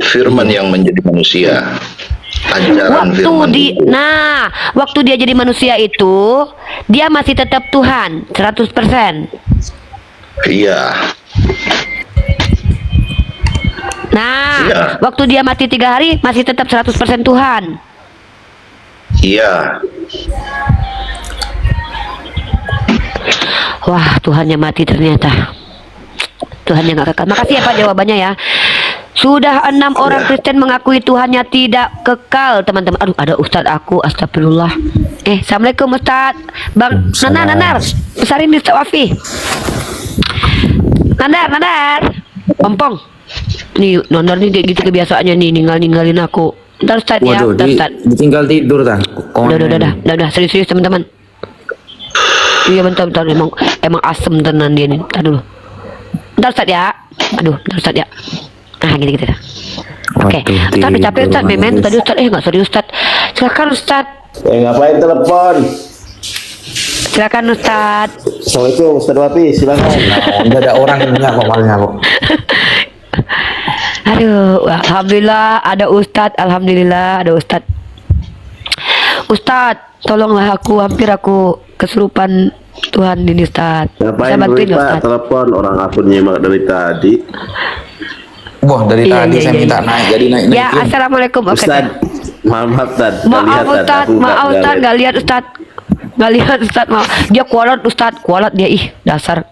[SPEAKER 9] Firman yang menjadi manusia. Ajaran firman itu.
[SPEAKER 2] Nah, waktu dia jadi manusia itu, dia masih tetap Tuhan 100%.
[SPEAKER 9] Iya.
[SPEAKER 2] Nah,
[SPEAKER 9] Iya.
[SPEAKER 2] waktu dia mati 3 hari masih tetap 100% Tuhan.
[SPEAKER 9] Iya.
[SPEAKER 2] Wah, Tuhannya mati ternyata. Tuhannya nggak kekal. Makasih ya Pak jawabannya ya. Sudah 6 orang Kristen mengakui Tuhannya tidak kekal, teman-teman. Aduh, ada Ustadz aku, astagfirullah. Assalamualaikum Ustadz. Bang Nanar, besarin di Ustadz Wafi. Nanar, pompong. Nih, Nanar nih kayak gitu kebiasaannya nih, ninggalin aku. Ntar Ustadz ya,
[SPEAKER 10] Waduh,
[SPEAKER 2] ntar Ustadz.
[SPEAKER 10] ditinggal tidur dah.
[SPEAKER 2] Udah, serius teman-teman. Iya bentar, emang asem tenan dia nih. Ntar dulu. Ntar Ustadz ya. Aduh, ntar Ustadz ya. Nah, gitu. Oke, Ustadz udah capek Ustadz, memen tadi Ustadz, nggak sorry Ustadz. Silakan Ustadz.
[SPEAKER 13] Ngapain telepon?
[SPEAKER 2] Silakan Ustadz.
[SPEAKER 13] Assalamualaikum Ustadz Wapi, silakan.
[SPEAKER 10] Udah ada orang yang kok.
[SPEAKER 2] Aduh, alhamdulillah ada Ustadz, alhamdulillah ada Ustadz. Ustadz, tolonglah hampir aku kesurupan Tuhan ini Ustadz.
[SPEAKER 13] Ngapain
[SPEAKER 2] Bisa bantuin
[SPEAKER 13] Pak
[SPEAKER 2] Ustadz?
[SPEAKER 13] telepon, orang aku nyimak dari tadi.
[SPEAKER 10] Wah, dari tadi saya minta naik, jadi naik.
[SPEAKER 2] Ya, assalamualaikum. Oke.
[SPEAKER 13] Ustadz, maaf Ustadz.
[SPEAKER 2] Maaf Ustadz, nggak lihat Ustadz. Nggak lihat Ustadz, maaf. Dia kualat Ustadz, kualat dia, dasar.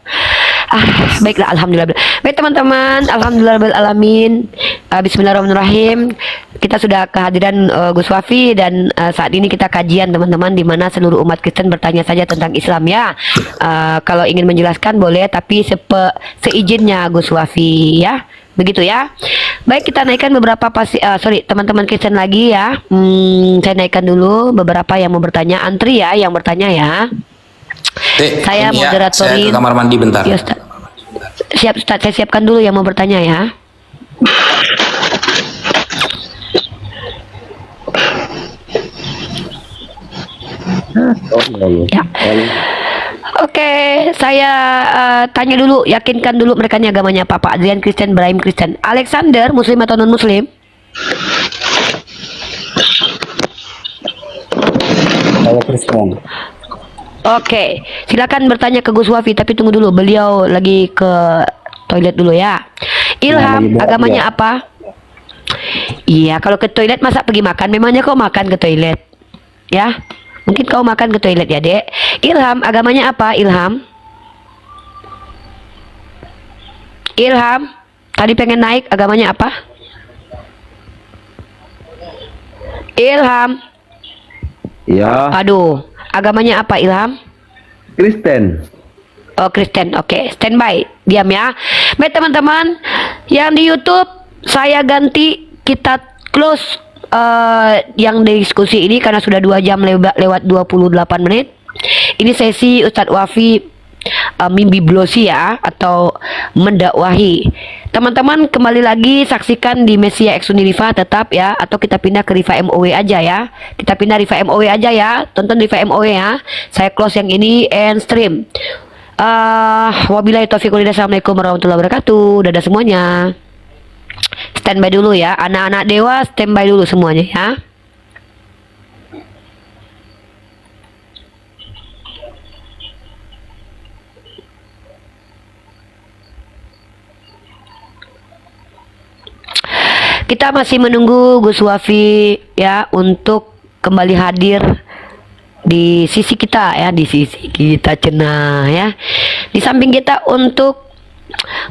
[SPEAKER 2] Baiklah, alhamdulillah. Baik teman-teman, alhamdulillah alamin. Bismillahirrahmanirrahim. Kita sudah kehadiran Gus Wafi dan saat ini kita kajian teman-teman, di mana seluruh umat Kristen bertanya saja tentang Islam ya. Kalau ingin menjelaskan boleh, tapi seizinnya Gus Wafi ya. Begitu ya. Baik, kita naikkan beberapa teman-teman Kristen lagi ya. Saya naikkan dulu beberapa yang mau bertanya, antri ya yang bertanya ya. Saya moderatorin.
[SPEAKER 10] Saya ke kamar mandi bentar.
[SPEAKER 2] Ya, Ustaz. Siap Ustaz, saya siapkan dulu yang mau bertanya ya. Ya. Oke, saya tanya dulu, yakinkan dulu mereka agamanya apa. Pak Adrian Kristen, Ibrahim Kristen. Alexander, Muslim atau non Muslim?
[SPEAKER 11] Saya Kristen.
[SPEAKER 2] Oke, silakan bertanya ke Gus Wafi, tapi tunggu dulu, beliau lagi ke toilet dulu ya. Ilham, agamanya apa? Iya, kalau ke toilet masa pergi makan? Memangnya kau makan ke toilet? Ya, mungkin kau makan ke toilet ya, Dek. Ilham, agamanya apa? Ilham? Ilham, tadi pengen naik, agamanya apa? Ilham.
[SPEAKER 13] Ya.
[SPEAKER 2] Aduh, agamanya apa Ilham?
[SPEAKER 13] Kristen.
[SPEAKER 2] Oh, Kristen. Oke, standby. Diam ya. Baik teman-teman, yang di YouTube saya ganti, kita close yang diskusi ini karena sudah 2 jam lewat 28 menit. Ini sesi Ustadz Wafi mimpi blosi ya, atau mendakwahi. Teman-teman kembali lagi saksikan di Mesia X Uniliva tetap ya, atau kita pindah ke Riva MOW aja ya. Kita pindah Riva MOW aja ya, tonton Riva MOW ya. Saya close yang ini and stream. Wabillahi taufiq wal hidayah. Assalamualaikum warahmatullahi wabarakatuh. Dadah semuanya. Standby dulu ya, anak-anak dewa standby dulu semuanya ya. Kita masih menunggu Gus Wafi ya untuk kembali hadir di sisi kita ya, di sisi kita cenah ya, di samping kita untuk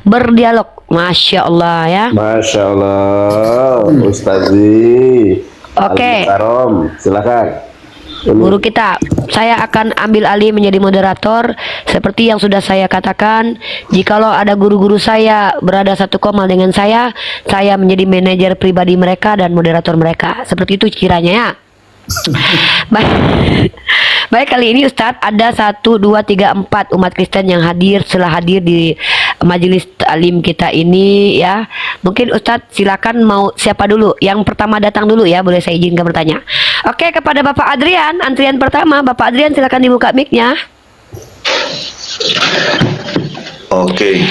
[SPEAKER 2] berdialog. Masya Allah ya.
[SPEAKER 13] Masya Allah, Ustazi.
[SPEAKER 2] Oke.
[SPEAKER 13] Karom, silakan.
[SPEAKER 2] Guru kita, saya akan ambil alih menjadi moderator. Seperti yang sudah saya katakan, jikalau ada guru-guru saya berada satu koma dengan saya menjadi manajer pribadi mereka dan moderator mereka. Seperti itu kiranya ya. Baik, kali ini Ustadz ada 1, 2, 3, 4 umat Kristen yang setelah hadir di majelis taklim kita ini ya. Mungkin Ustadz silakan mau siapa dulu? Yang pertama datang dulu ya, boleh saya izinkan bertanya. Oke, kepada Bapak Adrian, antrian pertama. Bapak Adrian silakan dibuka mic-nya.
[SPEAKER 9] Oke.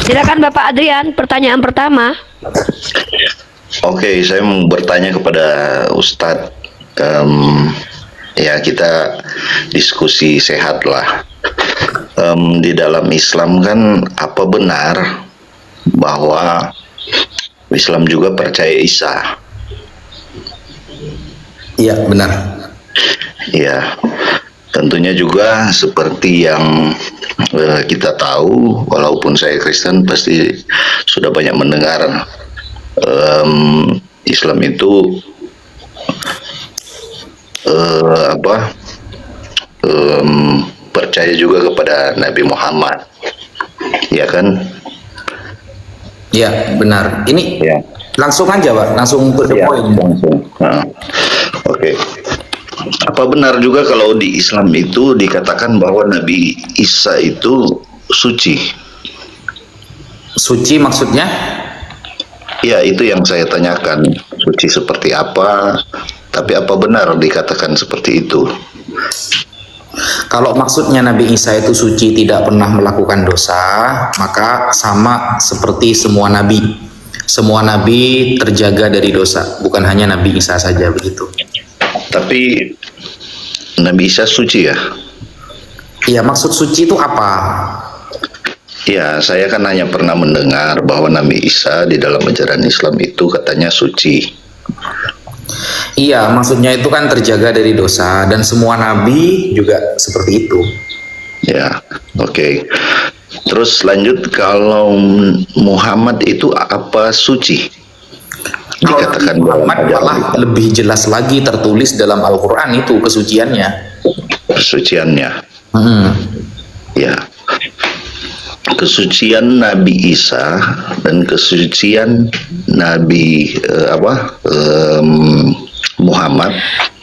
[SPEAKER 2] Silakan Bapak Adrian, pertanyaan pertama.
[SPEAKER 9] Oke, saya mau bertanya kepada Ustadz. Ya, kita diskusi sehat lah. Di dalam Islam kan, apa benar bahwa Islam juga percaya Isa?
[SPEAKER 11] Iya, benar.
[SPEAKER 9] Ya, tentunya juga seperti yang kita tahu, walaupun saya Kristen pasti sudah banyak mendengar Islam itu percaya juga kepada Nabi Muhammad, ya kan?
[SPEAKER 11] Iya, benar. Ini
[SPEAKER 9] ya.
[SPEAKER 11] Langsung aja, Pak. Langsung to the point.
[SPEAKER 9] Langsung. Nah, oke. Apa benar juga kalau di Islam itu dikatakan bahwa Nabi Isa itu suci?
[SPEAKER 11] Suci maksudnya?
[SPEAKER 9] Ya, itu yang saya tanyakan. Suci seperti apa? Tapi apa benar dikatakan seperti itu?
[SPEAKER 11] Kalau maksudnya Nabi Isa itu suci, tidak pernah melakukan dosa, maka sama seperti semua nabi. Semua nabi terjaga dari dosa, bukan hanya Nabi Isa saja begitu.
[SPEAKER 9] Tapi Nabi Isa suci ya?
[SPEAKER 11] Iya, maksud suci itu apa?
[SPEAKER 9] Ya, saya kan hanya pernah mendengar bahwa Nabi Isa di dalam ajaran Islam itu katanya suci.
[SPEAKER 11] Iya, maksudnya itu kan terjaga dari dosa, dan semua nabi juga seperti itu.
[SPEAKER 9] Ya, oke. Terus lanjut, kalau Muhammad itu apa suci? Dikatakan
[SPEAKER 11] Muhammad malah lebih jelas lagi tertulis dalam Al-Quran itu kesuciannya.
[SPEAKER 9] Kesuciannya. Ya. Kesucian Nabi Isa dan kesucian Nabi Muhammad.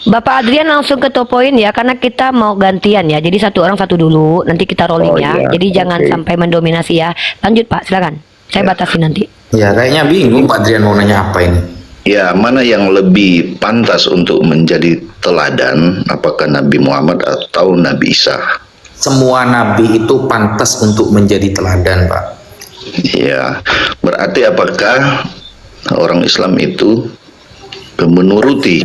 [SPEAKER 2] Bapak Adrian langsung ke poin ya, karena kita mau gantian ya. Jadi satu orang satu dulu, nanti kita rolling ya.
[SPEAKER 9] Iya.
[SPEAKER 2] Jadi jangan sampai mendominasi ya. Lanjut Pak, silakan. Saya batasi nanti.
[SPEAKER 11] Ya, kayaknya bingung Pak Adrian mau nanya apa ini.
[SPEAKER 9] Ya, mana yang lebih pantas untuk menjadi teladan, apakah Nabi Muhammad atau Nabi Isa?
[SPEAKER 11] Semua nabi itu pantas untuk menjadi teladan, Pak.
[SPEAKER 9] Ya, berarti apakah orang Islam itu menuruti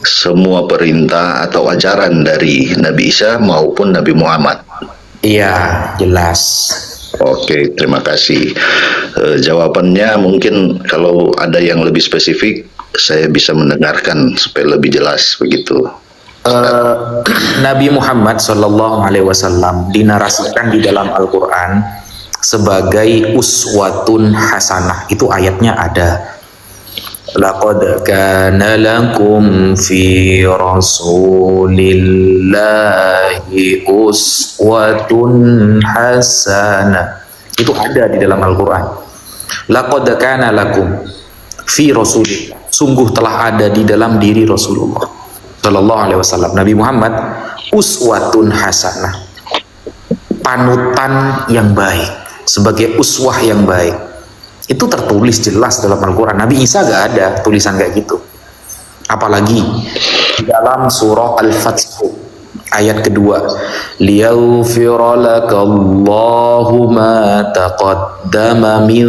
[SPEAKER 9] semua perintah atau ajaran dari Nabi Isa maupun Nabi Muhammad?
[SPEAKER 11] Iya, jelas.
[SPEAKER 9] Oke, terima kasih. Jawabannya mungkin kalau ada yang lebih spesifik, saya bisa mendengarkan supaya lebih jelas begitu.
[SPEAKER 11] Nabi Muhammad SAW dinarasikan di dalam Al-Quran sebagai uswatun hasanah. Itu ayatnya ada. Laqad kana lakum fi rasulillahi uswatun hasanah. Itu ada di dalam Al-Quran. Laqad kana lakum fi rasulillah. Sungguh telah ada di dalam diri Rasulullah Sallallahu Alaihi Wasallam, Nabi Muhammad, uswatun hasanah, panutan yang baik, sebagai uswah yang baik. Itu tertulis jelas dalam Al-Quran. Nabi Isa gak ada tulisan kayak gitu. Apalagi di dalam surah Al-Fath ayat kedua, liyaghfira lakallahu ma taqaddama min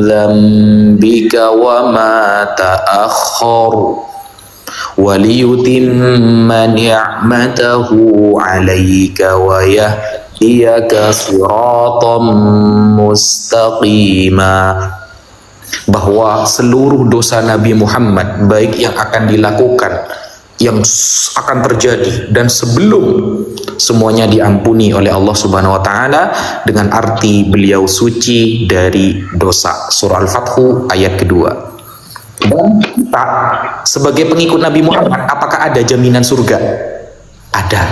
[SPEAKER 11] dzambika wa ma ta'akhkhara waliyutimma ni'matahu 'alaika wa yahdiyaka siratan mustaqima. Bahwa seluruh dosa Nabi Muhammad, baik yang akan dilakukan, yang akan terjadi, dan sebelum, semuanya diampuni oleh Allah Subhanahu wa Ta'ala, dengan arti beliau suci dari dosa. Surah Al-Fathu ayat kedua. Dan kita sebagai pengikut Nabi Muhammad, apakah ada jaminan surga? Ada.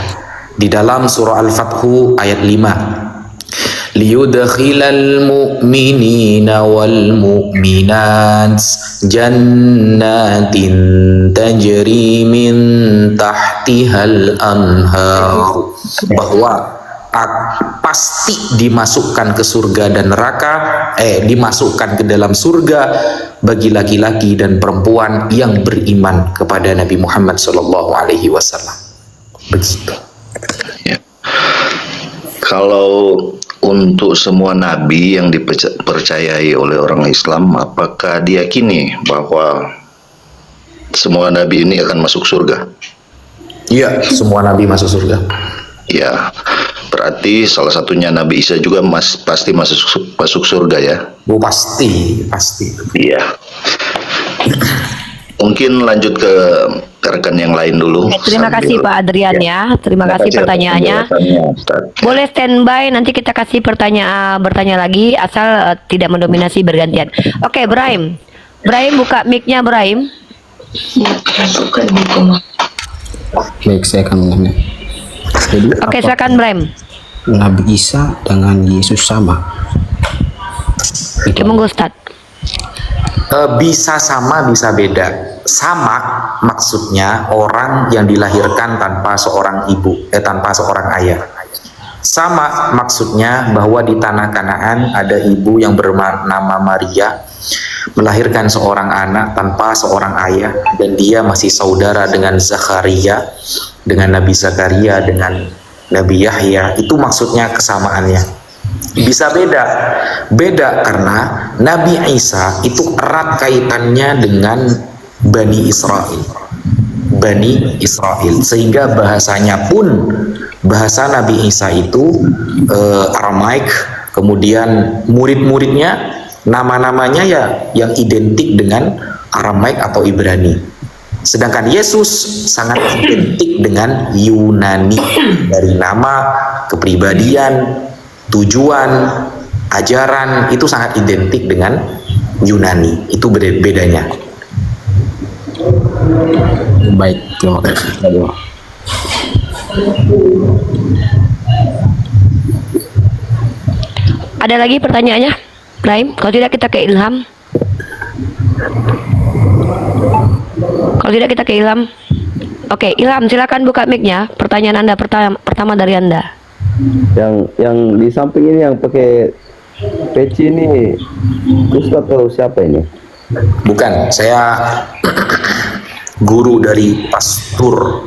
[SPEAKER 11] Di dalam surah Al-Fathu ayat 5. Liyudkhilal mu'minina wal mu'minat jannatin tajri min tahtihal anhar. Bahwa pasti dimasukkan ke surga dan neraka, dimasukkan ke dalam surga bagi laki-laki dan perempuan yang beriman kepada Nabi Muhammad SAW. Begitu.
[SPEAKER 9] Ya. Kalau untuk semua nabi yang dipercayai oleh orang Islam, apakah diyakini bahwa semua nabi ini akan masuk surga?
[SPEAKER 11] Iya, semua nabi masuk surga.
[SPEAKER 9] Ya, berarti salah satunya Nabi Isa juga pasti masuk surga ya?
[SPEAKER 11] Oh, pasti.
[SPEAKER 9] Iya. Mungkin lanjut ke rekan yang lain dulu.
[SPEAKER 2] Terima kasih Pak Adrian ya. Terima kasih pertanyaannya. Boleh standby, nanti kita kasih bertanya lagi asal tidak mendominasi bergantian. Oke, Brahim. Brahim buka mic-nya, Brahim.
[SPEAKER 14] Baik, saya akan menanya. Jadi,
[SPEAKER 2] Oke, silakan Brahim.
[SPEAKER 14] Nabi Isa dengan Yesus sama?
[SPEAKER 2] Monggo Ustaz.
[SPEAKER 11] Bisa sama, bisa beda. Sama maksudnya orang yang dilahirkan tanpa seorang ibu, tanpa seorang ayah. Sama maksudnya bahwa di tanah Kanaan ada ibu yang bernama Maria melahirkan seorang anak tanpa seorang ayah, dan dia masih saudara dengan Zakaria, dengan Nabi Zakaria, dengan Nabi Yahya. Itu maksudnya kesamaannya. Bisa beda karena Nabi Isa itu erat kaitannya dengan Bani Israel, sehingga bahasanya pun, bahasa Nabi Isa itu Aramaik. Kemudian murid-muridnya nama-namanya ya yang identik dengan Aramaik atau Ibrani. Sedangkan Yesus sangat identik dengan Yunani, dari nama, kepribadian, tujuan, ajaran, itu sangat identik dengan Yunani. Itu bedanya.
[SPEAKER 14] Baik, terima kasih.
[SPEAKER 2] Ada lagi pertanyaannya, Brahim? Kalau tidak kita ke Ilham. Oke, Ilham, silakan buka mic-nya. Pertanyaan Anda pertama dari Anda.
[SPEAKER 13] Yang di samping ini yang pakai peci ini Ustaz atau siapa ini?
[SPEAKER 11] Bukan, saya guru dari pastor.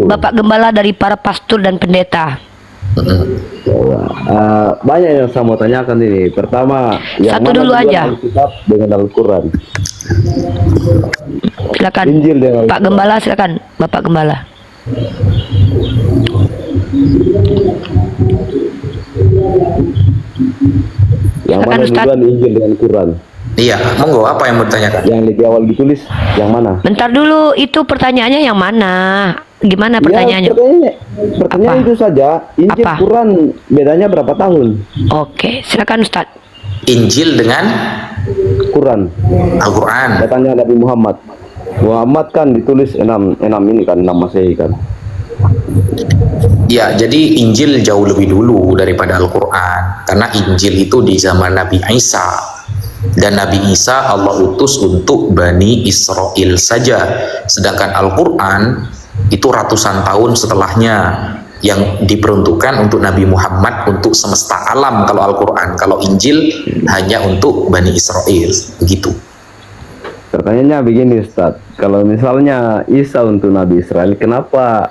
[SPEAKER 2] Bapak Gembala dari para pastor dan pendeta.
[SPEAKER 13] Banyak yang saya mau tanyakan ini. Pertama, yang
[SPEAKER 2] satu dulu aja.
[SPEAKER 13] Alkitab dengan Al-Quran.
[SPEAKER 2] Silakan.
[SPEAKER 13] Injil dengan
[SPEAKER 2] Pak Gembala, silakan. Bapak Gembala.
[SPEAKER 13] Yang mana duluan, Injil dengan Quran?
[SPEAKER 11] Iya, monggo, apa yang mau ditanyakan?
[SPEAKER 13] Yang lebih awal ditulis yang mana?
[SPEAKER 2] Bentar dulu, itu pertanyaannya yang mana? Gimana pertanyaannya?
[SPEAKER 13] Pertanyaan itu saja. Injil Quran bedanya berapa tahun?
[SPEAKER 2] Oke, silakan Ustaz.
[SPEAKER 11] Injil dengan
[SPEAKER 13] Quran.
[SPEAKER 11] Al-Quran.
[SPEAKER 13] Katanya Nabi Muhammad. Muhammad kan ditulis 6 ini kan, 6 Masehi kan.
[SPEAKER 11] Ya, jadi Injil jauh lebih dulu daripada Al-Quran, karena Injil itu di zaman Nabi Isa, dan Nabi Isa Allah utus untuk Bani Israel saja, sedangkan Al-Quran itu ratusan tahun setelahnya, yang diperuntukkan untuk Nabi Muhammad, untuk semesta alam kalau Al-Quran. Kalau Injil hanya untuk Bani Israel, begitu.
[SPEAKER 13] Pertanyaannya begini Ustaz, kalau misalnya Isa untuk Nabi Israel, kenapa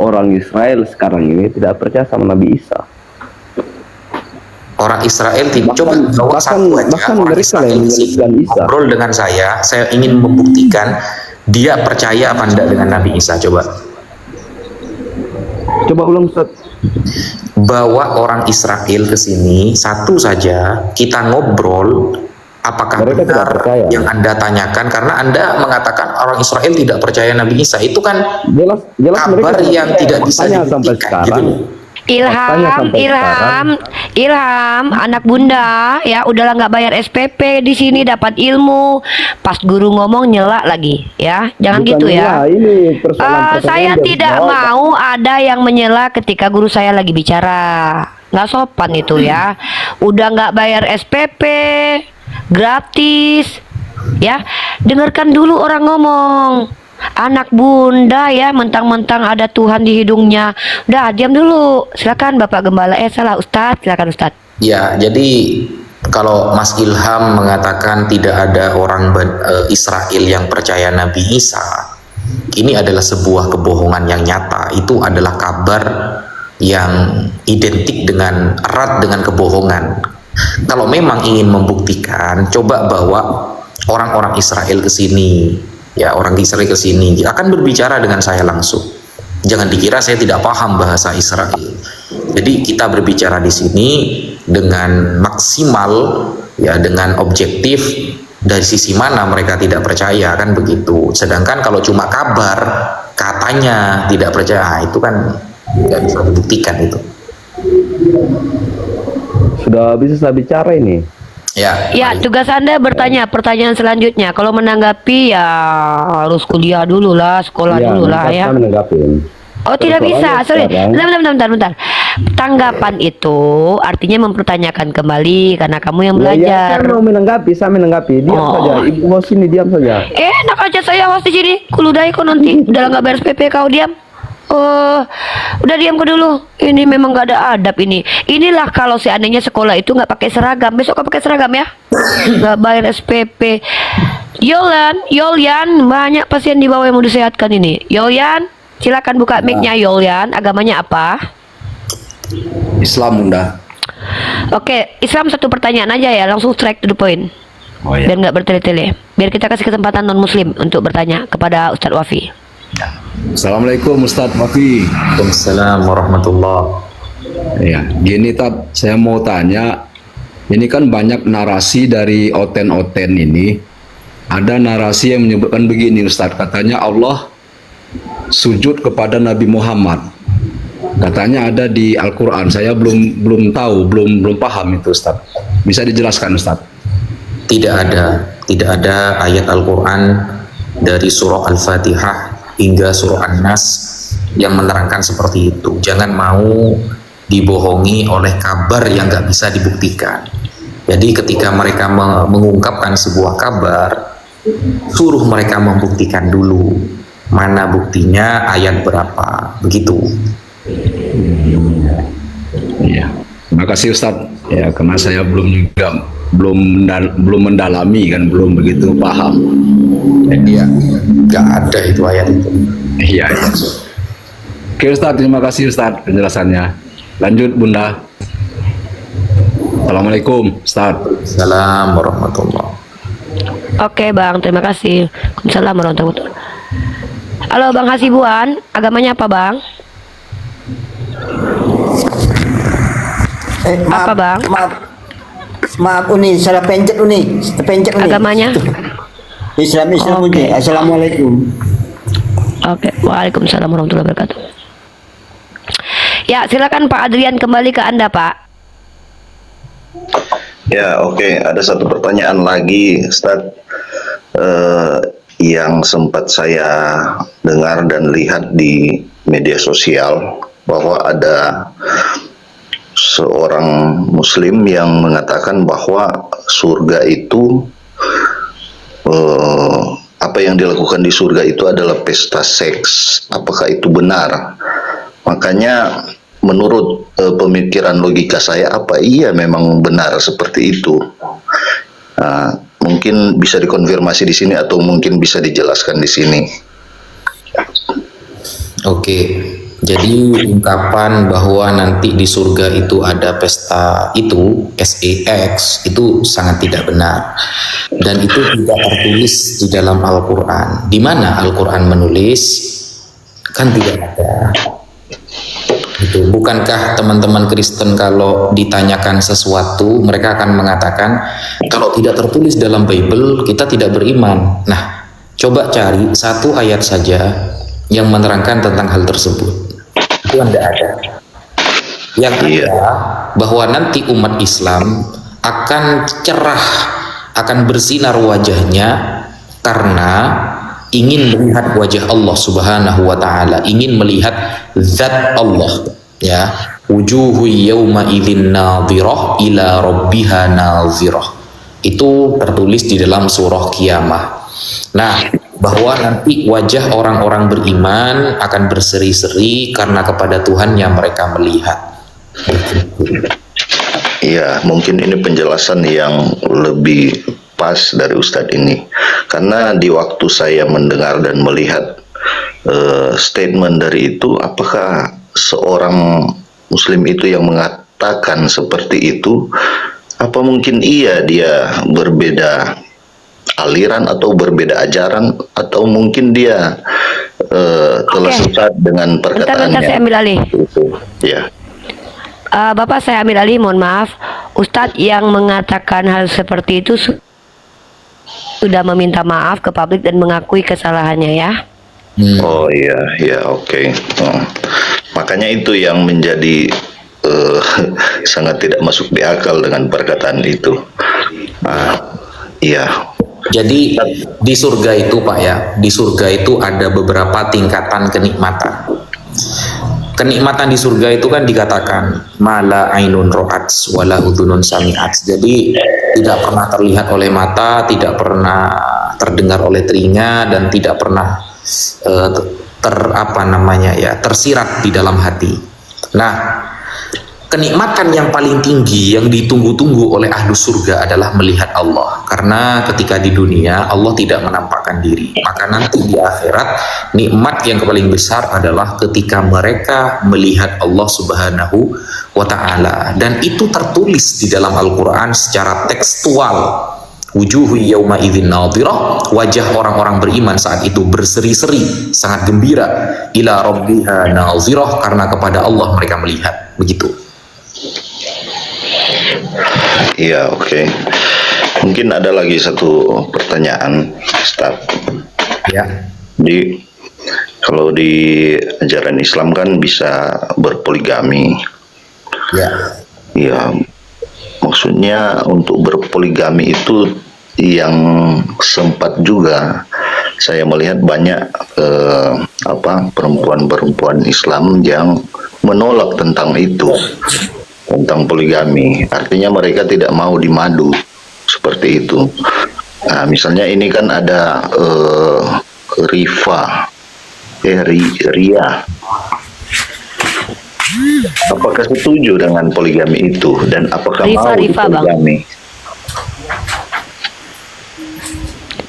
[SPEAKER 13] orang Israel sekarang ini tidak percaya sama Nabi Isa?
[SPEAKER 11] Orang Israel tidak, coba bawa satu aja orang Israel ngobrol dengan saya ingin membuktikan dia percaya apa enggak dengan Nabi Isa. Coba
[SPEAKER 13] ulang Ustaz.
[SPEAKER 11] Bawa orang Israel ke sini satu saja, kita ngobrol, apakah benar yang Anda tanyakan, karena Anda mengatakan orang Israel tidak percaya Nabi Isa. Itu kan
[SPEAKER 13] jelas
[SPEAKER 11] kabar yang tidak bisa
[SPEAKER 13] dibuktikan
[SPEAKER 11] gitu.
[SPEAKER 2] Ilham, anak bunda ya udahlah nggak bayar SPP di sini dapat ilmu. Pas guru ngomong nyela lagi ya, jangan
[SPEAKER 13] Bukan
[SPEAKER 2] gitu ya.
[SPEAKER 13] ini persoalan-persoalan
[SPEAKER 2] Saya
[SPEAKER 13] dari
[SPEAKER 2] tidak
[SPEAKER 13] bawah, Pak.
[SPEAKER 2] mau ada yang menyela ketika guru saya lagi bicara. Nggak sopan itu ya. Udah nggak bayar SPP, gratis, ya. Dengarkan dulu orang ngomong. Anak bunda ya, mentang-mentang ada Tuhan di hidungnya. Udah, diam dulu. Silakan Bapak Gembala. Salah Ustadz, silakan Ustadz.
[SPEAKER 11] Ya, jadi kalau Mas Ilham mengatakan tidak ada orang Israel yang percaya Nabi Isa, ini adalah sebuah kebohongan yang nyata. Itu adalah kabar yang identik dengan erat dengan kebohongan. Kalau memang ingin membuktikan, coba bawa orang-orang Israel ke sini. Ya, orang Israel ke sini akan berbicara dengan saya langsung. Jangan dikira saya tidak paham bahasa Israel. Jadi kita berbicara di sini dengan maksimal, ya, dengan objektif dari sisi mana mereka tidak percaya, kan begitu. Sedangkan kalau cuma kabar katanya tidak percaya, itu kan nggak bisa dibuktikan itu.
[SPEAKER 13] Sudah bisa saya bicara ini.
[SPEAKER 2] Ya, tugas Anda bertanya pertanyaan selanjutnya. Kalau menanggapi ya harus kuliah dulu lah, sekolah dulu lah ya. Oh, tidak bisa. Sorry. Bentar. Tanggapan itu artinya mempertanyakan kembali karena kamu yang belajar.
[SPEAKER 13] Saya mau menanggapi. Diam saja. Ibu host ini diam saja.
[SPEAKER 2] Enak aja saya host di sini. Kuludai kok nanti. Udah nggak bayar SPP kau diam. Udah diam kau dulu. Ini memang gak ada adab ini. Inilah kalau seandainya sekolah itu nggak pakai seragam. Besok kau pakai seragam ya. Nggak bayar SPP. Yolyan, banyak pasien di bawah yang mau disehatkan ini. Yolyan, silakan buka mic-nya Yolyan. Agamanya apa?
[SPEAKER 15] Islam, Bunda.
[SPEAKER 2] Oke, Islam satu pertanyaan aja ya, langsung straight to the point.
[SPEAKER 15] Oh, ya.
[SPEAKER 2] Biar nggak bertele-tele. Biar kita kasih kesempatan non Muslim untuk bertanya kepada Ustadz Wafi.
[SPEAKER 15] Assalamualaikum Ustadz Wafi.
[SPEAKER 11] Waalaikumsalam warahmatullahi.
[SPEAKER 15] Ya, gini Tat, saya mau tanya. Ini kan banyak narasi dari oten-oten ini. Ada narasi yang menyebutkan begini Ustadz, katanya Allah sujud kepada Nabi Muhammad. Katanya ada di Al-Quran. Saya belum tahu, belum paham itu Ustadz. Bisa dijelaskan Ustadz?
[SPEAKER 11] Tidak ada ayat Al-Quran dari surah Al-Fatihah hingga surah An-Nas yang menerangkan seperti itu. Jangan mau dibohongi oleh kabar yang nggak bisa dibuktikan. Jadi ketika mereka mengungkapkan sebuah kabar, suruh mereka membuktikan dulu mana buktinya, ayat berapa, begitu.
[SPEAKER 15] Iya, terima kasih Ustadz. Ya, karena saya belum mendalami kan, belum begitu paham.
[SPEAKER 11] Iya, nggak ada itu ayat itu.
[SPEAKER 15] Iya. Oke Ustadz, terima kasih Ustadz penjelasannya. Lanjut Bunda. Assalamualaikum Ustadz.
[SPEAKER 11] Assalamualaikum warahmatullahi.
[SPEAKER 2] Oke Bang, terima kasih. Waalaikumsalam warahmatullahi wabarakatuh. Halo Bang Hasibuan, agamanya apa Bang?
[SPEAKER 16] Maaf,
[SPEAKER 2] apa Bang?
[SPEAKER 16] Maaf Uni, salah pencet Uni.
[SPEAKER 2] Agamanya?
[SPEAKER 16] Islam Uni. Assalamualaikum.
[SPEAKER 2] Oke, waalaikumsalam warahmatullahi wabarakatuh. Ya, silakan Pak Adrian, kembali ke Anda Pak.
[SPEAKER 9] Ya, oke. Ada satu pertanyaan lagi, Ustadz, yang sempat saya dengar dan lihat di media sosial bahwa ada seorang Muslim yang mengatakan bahwa surga itu apa yang dilakukan di surga itu adalah pesta seks. Apakah itu benar? Makanya menurut pemikiran logika saya, apa iya memang benar seperti itu? Mungkin bisa dikonfirmasi di sini atau mungkin bisa dijelaskan di sini.
[SPEAKER 11] Oke, jadi ungkapan bahwa nanti di surga itu ada pesta itu, SEX, itu sangat tidak benar. Dan itu tidak tertulis di dalam Al-Quran. Di mana Al-Quran menulis? Kan tidak ada. Itu. Bukankah teman-teman Kristen kalau ditanyakan sesuatu, mereka akan mengatakan, kalau tidak tertulis dalam Bible, kita tidak beriman. Nah, coba cari satu ayat saja yang menerangkan tentang hal tersebut. Itu tidak ada. Yang ada bahwa nanti umat Islam akan cerah, akan bersinar wajahnya karena ingin melihat wajah Allah Subhanahu wa taala, ingin melihat zat Allah, ya. Wujuhu yawma idzin nadhirah ila rabbiha nadhirah. Itu tertulis di dalam surah Qiyamah. Nah, bahwa nanti wajah orang-orang beriman akan berseri-seri karena kepada Tuhan yang mereka melihat.
[SPEAKER 9] Iya, mungkin ini penjelasan yang lebih pas dari Ustadz ini. Karena di waktu saya mendengar dan melihat statement dari itu, apakah seorang Muslim itu yang mengatakan seperti itu, apa mungkin dia berbeda aliran atau berbeda ajaran, atau mungkin dia telah sesat dengan perkataannya.
[SPEAKER 2] Bentar, saya ambil alih.
[SPEAKER 9] Ya.
[SPEAKER 2] Bapak, saya ambil alih, mohon maaf. Ustadz yang mengatakan hal seperti itu sudah meminta maaf ke publik dan mengakui kesalahannya, ya.
[SPEAKER 9] Oh iya, oke. Makanya itu yang menjadi sangat tidak masuk di akal dengan perkataan itu. Iya.
[SPEAKER 11] Jadi di surga itu, Pak, ya, di surga itu ada beberapa tingkatan kenikmatan. Kenikmatan di surga itu kan dikatakan mala ainun ro'at wala udhunun sami'at. Jadi tidak pernah terlihat oleh mata, tidak pernah terdengar oleh telinga, dan tidak pernah tersirat di dalam hati. Nah, kenikmatan yang paling tinggi yang ditunggu-tunggu oleh ahlu surga adalah melihat Allah. Karena ketika di dunia Allah tidak menampakkan diri, maka nanti di akhirat nikmat yang paling besar adalah ketika mereka melihat Allah Subhanahu wa ta'ala. Dan itu tertulis di dalam Al-Quran secara tekstual. Wujuhu yawma idzin nadhirah, wajah orang-orang beriman saat itu berseri-seri, sangat gembira. Ila rabbiha nadhirah, karena kepada Allah mereka melihat. Begitu.
[SPEAKER 9] Iya, oke. Mungkin ada lagi satu pertanyaan, Ustaz.
[SPEAKER 11] Ya.
[SPEAKER 9] Kalau di ajaran Islam kan bisa berpoligami.
[SPEAKER 11] Ya.
[SPEAKER 9] Iya. Maksudnya untuk berpoligami itu yang sempat juga saya melihat banyak perempuan-perempuan Islam yang menolak tentang itu, tentang poligami. Artinya mereka tidak mau dimadu seperti itu. Nah, misalnya ini kan ada Ria. Apakah setuju dengan poligami itu, dan apakah mau poligami?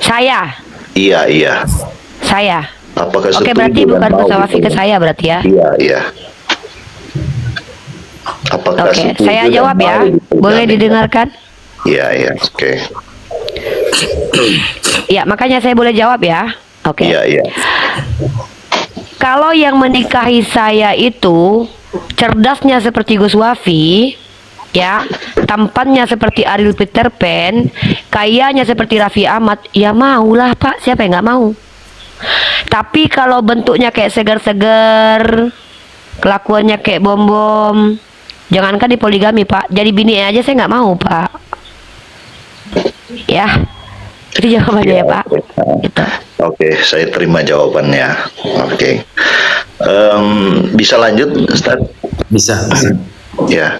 [SPEAKER 2] Saya.
[SPEAKER 9] Iya.
[SPEAKER 2] Saya.
[SPEAKER 9] Apakah
[SPEAKER 2] Oke,
[SPEAKER 9] setuju
[SPEAKER 2] berarti
[SPEAKER 9] dan
[SPEAKER 2] bukan
[SPEAKER 9] mau
[SPEAKER 2] Mustawafi ke saya berarti ya?
[SPEAKER 9] Iya. Apakah
[SPEAKER 2] Oke,
[SPEAKER 9] setuju
[SPEAKER 2] saya
[SPEAKER 9] dan
[SPEAKER 2] jawab ya.
[SPEAKER 9] mau dipoligami?
[SPEAKER 2] Boleh didengarkan?
[SPEAKER 9] Iya, oke.
[SPEAKER 2] Ya, makanya saya boleh jawab ya. Oke.
[SPEAKER 9] Iya.
[SPEAKER 2] Kalau yang menikahi saya itu cerdasnya seperti Gus Wafi, ya, tampannya seperti Ariel Peter Pan, kayanya seperti Raffi Ahmad, ya maulah Pak, siapa yang nggak mau? Tapi kalau bentuknya kayak segar-segar, kelakuannya kayak bom-bom, jangankan di poligami Pak, jadi bini aja saya nggak mau Pak. Ya, itu jawabannya ya Pak. Gitu.
[SPEAKER 9] Oke, saya terima jawabannya. Oke. Bisa lanjut, Ustaz?
[SPEAKER 11] Bisa.
[SPEAKER 9] Ya,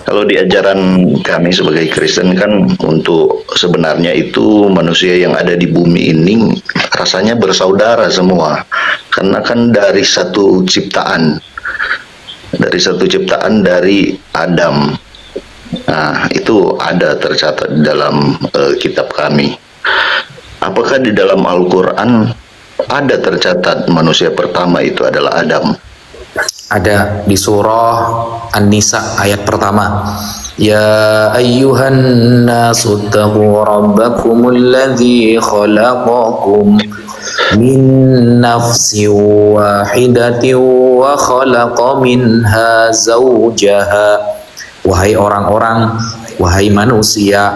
[SPEAKER 9] kalau di ajaran kami sebagai Kristen kan, untuk sebenarnya itu manusia yang ada di bumi ini rasanya bersaudara semua, karena kan dari satu ciptaan dari Adam. Nah, itu ada tercatat dalam kitab kami. Apakah di dalam Al-Quran ada tercatat manusia pertama itu adalah Adam?
[SPEAKER 11] Ada di surah An-Nisa ayat pertama. Ya ayyuhan nasu taqu rabbakumul ladzi khalaqakum min nafsin wahidatin wa khalaqa minha zawjaha. Wahai orang-orang, wahai manusia,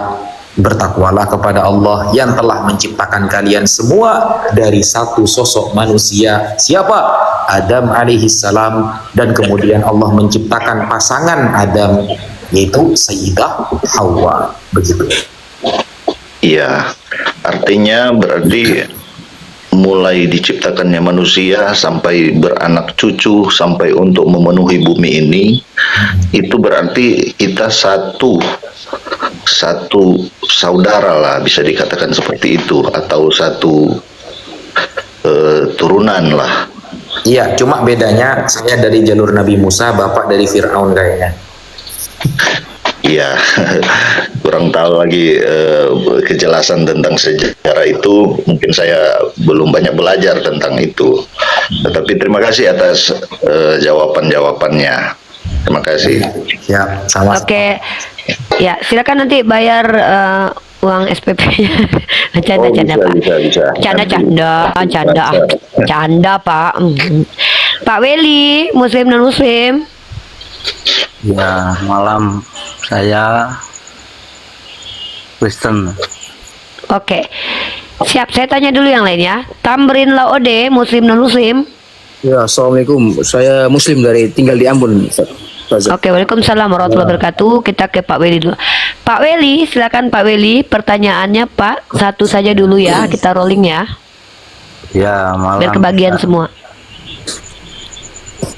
[SPEAKER 11] Bertakwalah kepada Allah yang telah menciptakan kalian semua dari satu sosok manusia. Siapa? Adam alaihissalam. Dan kemudian Allah menciptakan pasangan Adam, yaitu Sayyidah Hawa. Begitu.
[SPEAKER 9] Iya, artinya berarti mulai diciptakannya manusia sampai beranak cucu sampai untuk memenuhi bumi ini, itu berarti kita satu saudara lah, bisa dikatakan seperti itu, atau satu turunan lah.
[SPEAKER 11] Iya, cuma bedanya saya dari jalur Nabi Musa, bapak dari Fir'aun kayaknya.
[SPEAKER 9] Iya, kurang tahu lagi kejelasan tentang sejarah itu. Mungkin saya belum banyak belajar tentang itu. Tetapi terima kasih atas jawaban-jawabannya. Terima kasih.
[SPEAKER 11] Ya, sama.
[SPEAKER 2] Oke. Ya, silakan nanti bayar uang SPP-nya. Canda-canda, Pak. Canda, Pak. Pak Weli, Muslim non Muslim.
[SPEAKER 17] Ya, malam. Saya Kristen.
[SPEAKER 2] Oke. Siap, saya tanya dulu yang lain ya. Tamrin Laode, Muslim non Muslim.
[SPEAKER 14] Ya, assalamualaikum. Saya Muslim tinggal di Ambon.
[SPEAKER 2] Oke, waalaikumsalam warahmatullahi wabarakatuh. Kita ke Pak Weli dulu. Pak Weli, silakan Pak Weli. Pertanyaannya Pak, satu saja dulu ya. Kita rolling ya.
[SPEAKER 17] Ya, malam.
[SPEAKER 2] Biar kebagian semua.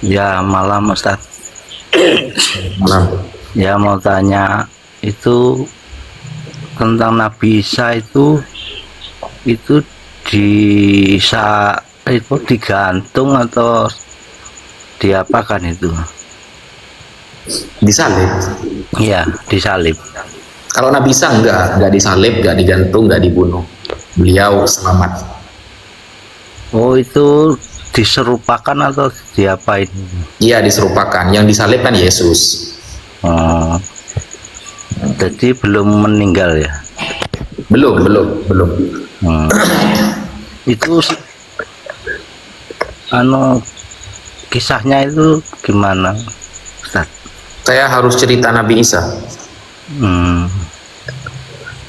[SPEAKER 17] Ya, malam Ustaz.
[SPEAKER 11] Malam.
[SPEAKER 17] Ya, mau tanya itu tentang Nabi Isa itu digantung atau diapakan itu?
[SPEAKER 11] Disalib.
[SPEAKER 17] Iya, disalib.
[SPEAKER 11] Kalau Nabi Isa enggak disalib, enggak digantung, enggak dibunuh. Beliau selamat.
[SPEAKER 17] Oh, itu diserupakan atau diapain?
[SPEAKER 11] Iya, diserupakan. Yang disalib kan Yesus.
[SPEAKER 17] Jadi belum meninggal ya?
[SPEAKER 11] Belum.
[SPEAKER 17] Itu kisahnya itu gimana, Ustaz?
[SPEAKER 11] Saya harus cerita Nabi Isa.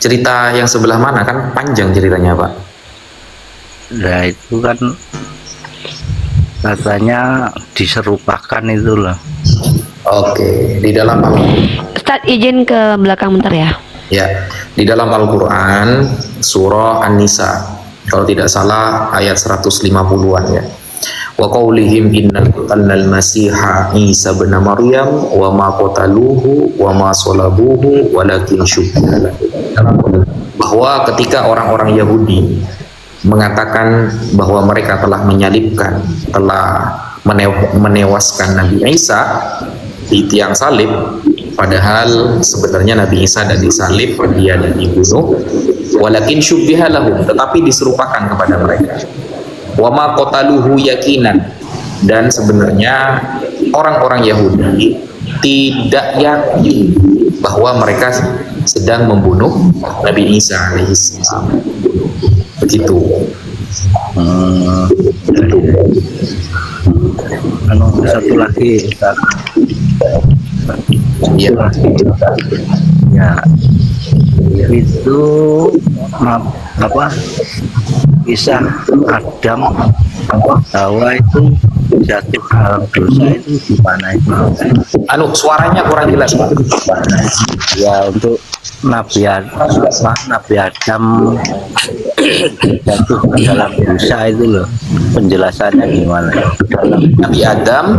[SPEAKER 11] Cerita yang sebelah mana, kan panjang ceritanya, Pak?
[SPEAKER 17] Nah, itu kan katanya diserupakan itu loh.
[SPEAKER 11] Oke, di dalam
[SPEAKER 2] Ustaz izin ke belakang bentar ya.
[SPEAKER 11] Ya, di dalam Al-Qur'an surah An-Nisa, kalau tidak salah ayat 150-an ya. Wa qaulihim innal qatalnal masiha Isa bin Maryam wa ma qataluhu wa ma salabuhu walakin syubbiha. Bahwa ketika orang-orang Yahudi mengatakan bahwa mereka telah menyalibkan, telah menewaskan Nabi Isa di tiang salib, padahal sebenarnya Nabi Isa dan disalib, dia dan dibunuh, walakin syubbiha lahum, tetapi diserupakan kepada mereka. Wa ma qataluhu yakinan, dan sebenarnya orang-orang Yahudi tidak yakin bahwa mereka sedang membunuh Nabi Isa alaihissalam. Begitu.
[SPEAKER 17] Satu lagi, Ustaz.
[SPEAKER 11] Ya.
[SPEAKER 17] Ya, itu apa? Kisah Adam Hawa itu jatuh dalam dosa itu gimana itu?
[SPEAKER 11] Suaranya kurang jelas, Pak.
[SPEAKER 17] Ya, untuk Nabi Adam jatuh ke dalam dosa itu loh, penjelasannya gimana?
[SPEAKER 11] Nabi Adam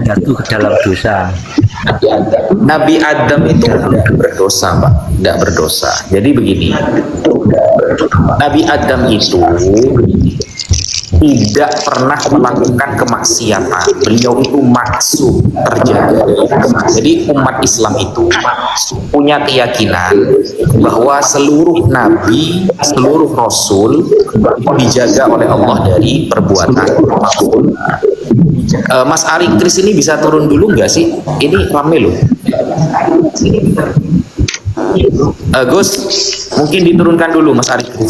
[SPEAKER 17] jatuh ke dalam dosa.
[SPEAKER 11] Nabi Adam itu tidak berdosa, Pak, tidak berdosa. Jadi begini, Nabi Adam itu tidak pernah melakukan kemaksiatan. Beliau itu maksum, terjaga. Jadi umat Islam itu punya keyakinan bahwa seluruh nabi, seluruh rasul dijaga oleh Allah dari perbuatan apapun. Mas Ari Kris ini bisa turun dulu nggak sih? Ini rame loh. Gus, mungkin diturunkan dulu Mas Ari Kris.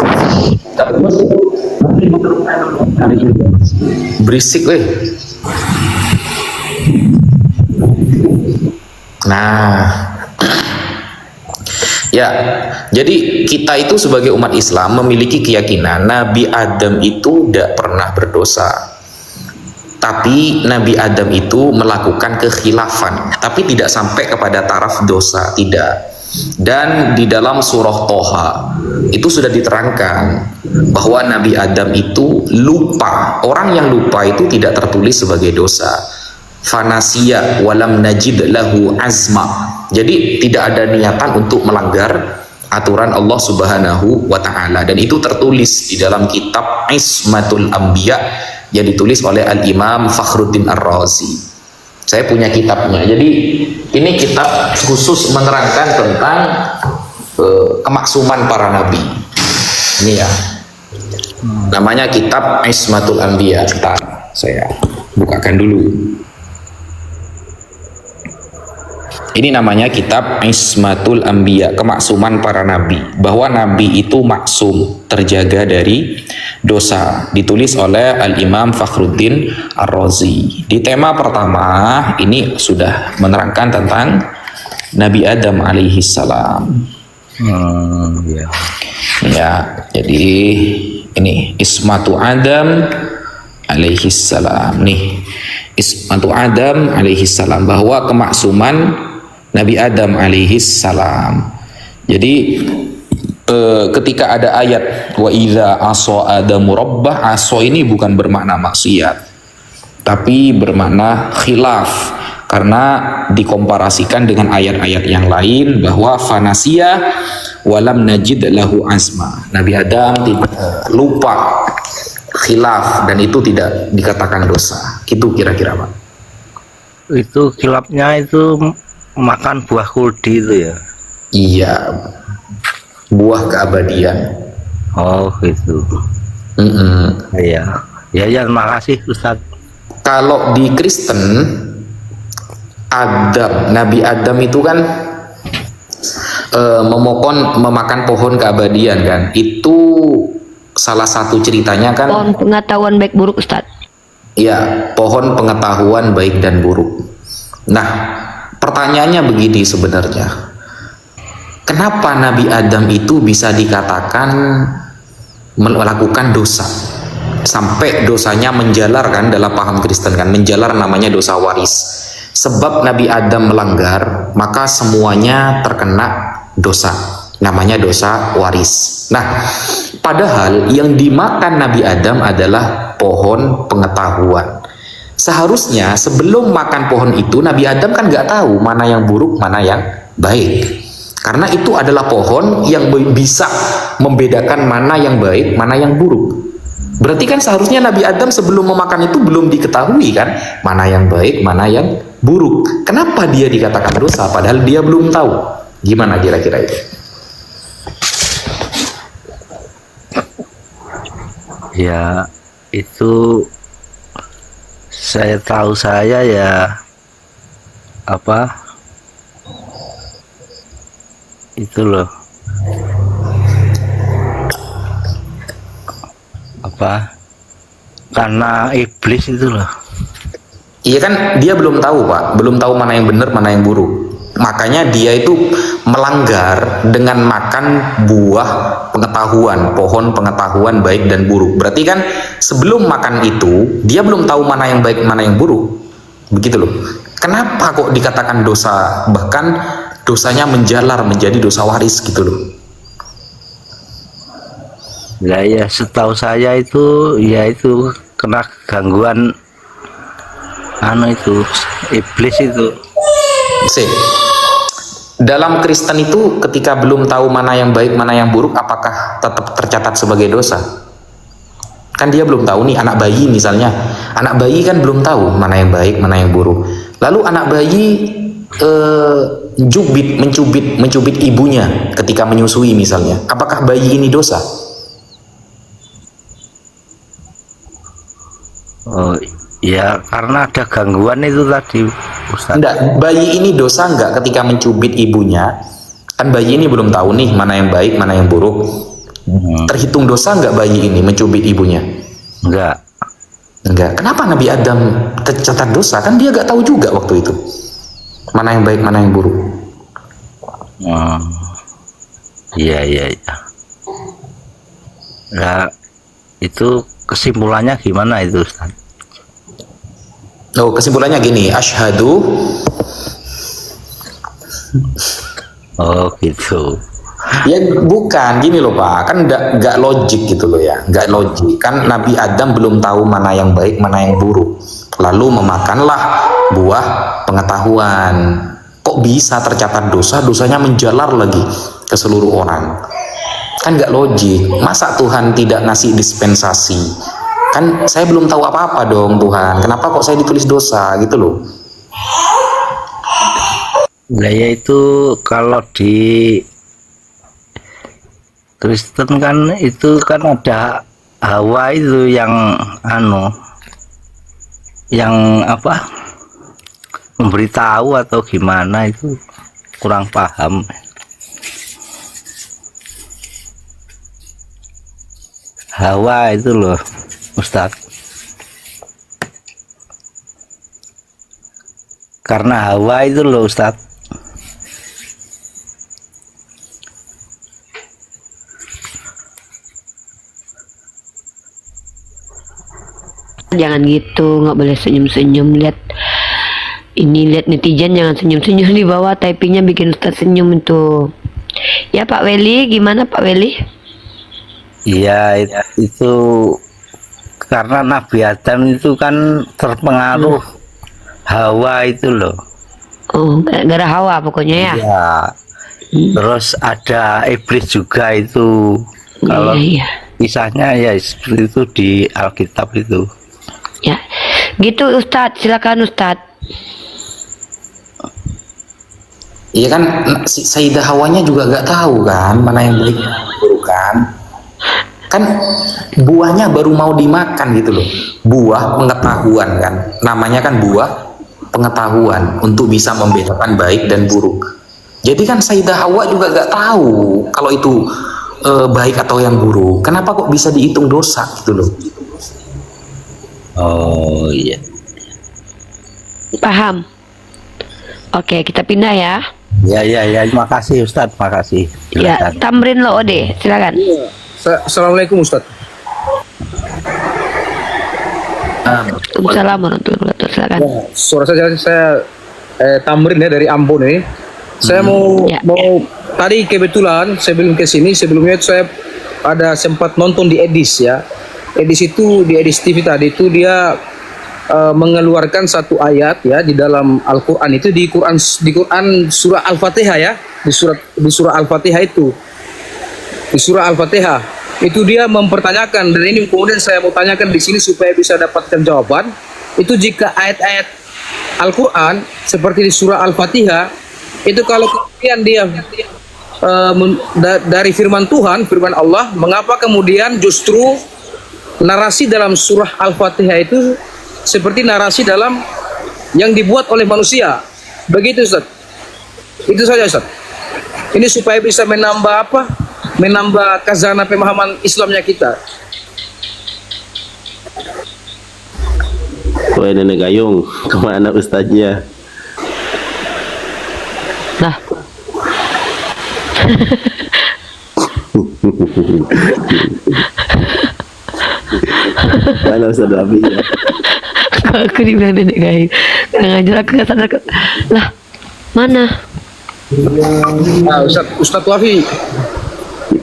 [SPEAKER 11] Berisik weh. Nah, Ya, jadi kita itu sebagai umat Islam memiliki keyakinan Nabi Adam itu tidak pernah berdosa. Tapi Nabi Adam itu melakukan kekhilafan, tapi tidak sampai kepada taraf dosa, tidak. Dan di dalam surah Toha itu sudah diterangkan bahwa Nabi Adam itu lupa. Orang yang lupa itu tidak tertulis sebagai dosa. Fanasiya walam najid lahu azma. Jadi tidak ada niatan untuk melanggar aturan Allah Subhanahu wa taala, dan itu tertulis di dalam kitab Ismatul Anbiya yang ditulis oleh Al-Imam Fakhruddin Ar-Razi. Saya punya kitabnya. Jadi ini kitab khusus menerangkan tentang kemaksuman para nabi. Ini ya. Namanya kitab Ismatul Anbiya. Bentar, saya bukakan dulu. Ini namanya kitab Ismatul Anbiya, kemaksuman para nabi, bahwa nabi itu maksum, terjaga dari dosa, ditulis oleh Al-Imam Fakhruddin Ar-Razi. Di tema pertama ini sudah menerangkan tentang Nabi Adam alaihi salam. Ya, jadi ini Ismatu Adam alaihi salam. Nih, Ismatu Adam alaihi salam, bahwa kemaksuman Nabi Adam alaihi salam. Jadi ketika ada ayat wa idza asa adamu rabbah, asa ini bukan bermakna maksiat, tapi bermakna khilaf, karena dikomparasikan dengan ayat-ayat yang lain bahwa fanasiya walam najid lahu azma. Nabi Adam lupa, khilaf, dan itu tidak dikatakan dosa. Itu kira-kira Pak.
[SPEAKER 17] Itu khilafnya itu makan buah kuldi itu ya?
[SPEAKER 11] Iya, buah keabadian.
[SPEAKER 17] Oh gitu. Iya. Ya, terima kasih Ustaz.
[SPEAKER 11] Kalau di Kristen, Nabi Adam itu kan memakan pohon keabadian kan? Itu salah satu ceritanya kan?
[SPEAKER 2] Pohon pengetahuan baik buruk, Ustaz.
[SPEAKER 11] Ya, pohon pengetahuan baik dan buruk. Nah, pertanyaannya begini sebenarnya, kenapa Nabi Adam itu bisa dikatakan melakukan dosa sampai dosanya menjalar kan? Dalam paham Kristen kan, menjalar namanya dosa waris. Sebab Nabi Adam melanggar, maka semuanya terkena dosa, namanya dosa waris. Nah, padahal yang dimakan Nabi Adam adalah pohon pengetahuan. Seharusnya sebelum makan pohon itu Nabi Adam kan nggak tahu mana yang buruk, mana yang baik. Karena itu adalah pohon yang bisa membedakan mana yang baik, mana yang buruk. Berarti kan seharusnya Nabi Adam sebelum memakan itu belum diketahui kan mana yang baik, mana yang buruk. Kenapa dia dikatakan dosa padahal dia belum tahu? Gimana kira-kira itu?
[SPEAKER 17] Ya, itu saya tahu saya ya apa itu loh apa karena iblis itu loh.
[SPEAKER 11] Iya kan, dia belum tahu Pak, belum tahu mana yang benar, mana yang buruk. Makanya dia itu melanggar dengan makan buah pengetahuan, pohon pengetahuan baik dan buruk. Berarti kan sebelum makan itu dia belum tahu mana yang baik, mana yang buruk. Begitu loh. Kenapa kok dikatakan dosa? Bahkan dosanya menjalar menjadi dosa waris gitu loh.
[SPEAKER 17] Ya, setahu saya itu ya itu kena gangguan itu iblis itu.
[SPEAKER 11] Dalam Kristen itu ketika belum tahu mana yang baik, mana yang buruk, apakah tetap tercatat sebagai dosa? Kan dia belum tahu nih, anak bayi misalnya. Anak bayi kan belum tahu mana yang baik, mana yang buruk. Lalu anak bayi mencubit ibunya ketika menyusui misalnya. Apakah bayi ini dosa?
[SPEAKER 17] Oh, ya karena ada gangguan itu tadi Ustaz.
[SPEAKER 11] Enggak, bayi ini dosa enggak ketika mencubit ibunya? Kan bayi ini belum tahu nih mana yang baik, mana yang buruk. Terhitung dosa enggak bayi ini mencubit ibunya?
[SPEAKER 17] Enggak.
[SPEAKER 11] Kenapa Nabi Adam tercatat dosa? Kan dia enggak tahu juga waktu itu mana yang baik, mana yang buruk.
[SPEAKER 17] Iya, iya, iya. Nah, itu kesimpulannya gimana itu, Ustaz?
[SPEAKER 11] Oh, kesimpulannya gini, asyhadu.
[SPEAKER 17] Oh, gitu.
[SPEAKER 11] Ya bukan gini loh Pak, kan nggak logik gitu loh ya, nggak logik. Kan Nabi Adam belum tahu mana yang baik, mana yang buruk. Lalu memakanlah buah pengetahuan. Kok bisa tercatat dosa, dosanya menjalar lagi ke seluruh orang? Kan nggak logik. Masa Tuhan tidak ngasih dispensasi? Kan saya belum tahu apa-apa dong Tuhan. Kenapa kok saya ditulis dosa gitu loh?
[SPEAKER 17] Nah, ya itu kalau di Kristen kan itu kan ada Hawa itu yang yang apa, memberitahu atau gimana, itu kurang paham. Hawa itu loh Ustadz, karena Hawa itu loh Ustadz.
[SPEAKER 2] Jangan gitu, nggak boleh senyum-senyum. Lihat ini, lihat netizen jangan senyum-senyum di bawah, typingnya bikin Ustaz senyum itu. Ya Pak Weli, gimana Pak Weli?
[SPEAKER 17] Iya, itu karena Nabi Adam itu kan terpengaruh Hawa itu loh.
[SPEAKER 2] Oh, gara-gara Hawa pokoknya ya.
[SPEAKER 17] Iya. Terus ada iblis juga itu. Kalau
[SPEAKER 2] Iya.
[SPEAKER 17] kisahnya ya seperti itu di Alkitab itu.
[SPEAKER 2] Ya, gitu Ustadz, silakan Ustadz.
[SPEAKER 11] Iya kan, Sayyidah Hawanya juga nggak tahu kan mana yang baik, mana yang buruk kan. Kan buahnya baru mau dimakan gitu loh. Buah pengetahuan kan, namanya kan buah pengetahuan untuk bisa membedakan baik dan buruk. Jadi kan Sayyidah Hawa juga nggak tahu kalau itu baik atau yang buruk. Kenapa kok bisa dihitung dosa gitu loh?
[SPEAKER 17] Oh iya.
[SPEAKER 2] Paham. Oke, kita pindah ya.
[SPEAKER 17] Ya, terima kasih Ustadz, terima kasih.
[SPEAKER 2] Ya, Tamrin lo Ode, silakan.
[SPEAKER 14] Assalamualaikum Ustadz.
[SPEAKER 2] Waalaikumsalam warahmatullahi wabarakatuh, silakan.
[SPEAKER 14] Suara saya Tamrin ya, dari Ambon ini. Saya mau tadi kebetulan sebelum ke sini, sebelumnya itu saya ada sempat nonton di Edis ya. Edis itu di Edis TV tadi itu dia mengeluarkan satu ayat ya di dalam Al-Qur'an itu, di Quran surah Al-Fatihah ya, di surah Al-Fatihah itu. Di surah Al-Fatihah itu dia mempertanyakan, dan ini kemudian saya mau tanyakan di sini supaya bisa dapatkan jawaban. Itu jika ayat-ayat Al-Qur'an seperti di surah Al-Fatihah itu kalau kemudian dia dari firman Tuhan, firman Allah, mengapa kemudian justru narasi dalam surah Al-Fatihah itu seperti narasi dalam yang dibuat oleh manusia? Begitu Ustaz. Itu saja Ustaz. Ini supaya bisa menambah apa? Menambah khazanah pemahaman Islamnya kita.
[SPEAKER 18] Woi Nenek Gayung, kemana ustaznya?
[SPEAKER 2] Nah.
[SPEAKER 18] Mana Ustaz Abi ya?
[SPEAKER 2] Aku dibilang Nenek Gayung, nggak ngajar, aku nggak sadar. Lah, mana?
[SPEAKER 14] Nah, Ustaz Wafi.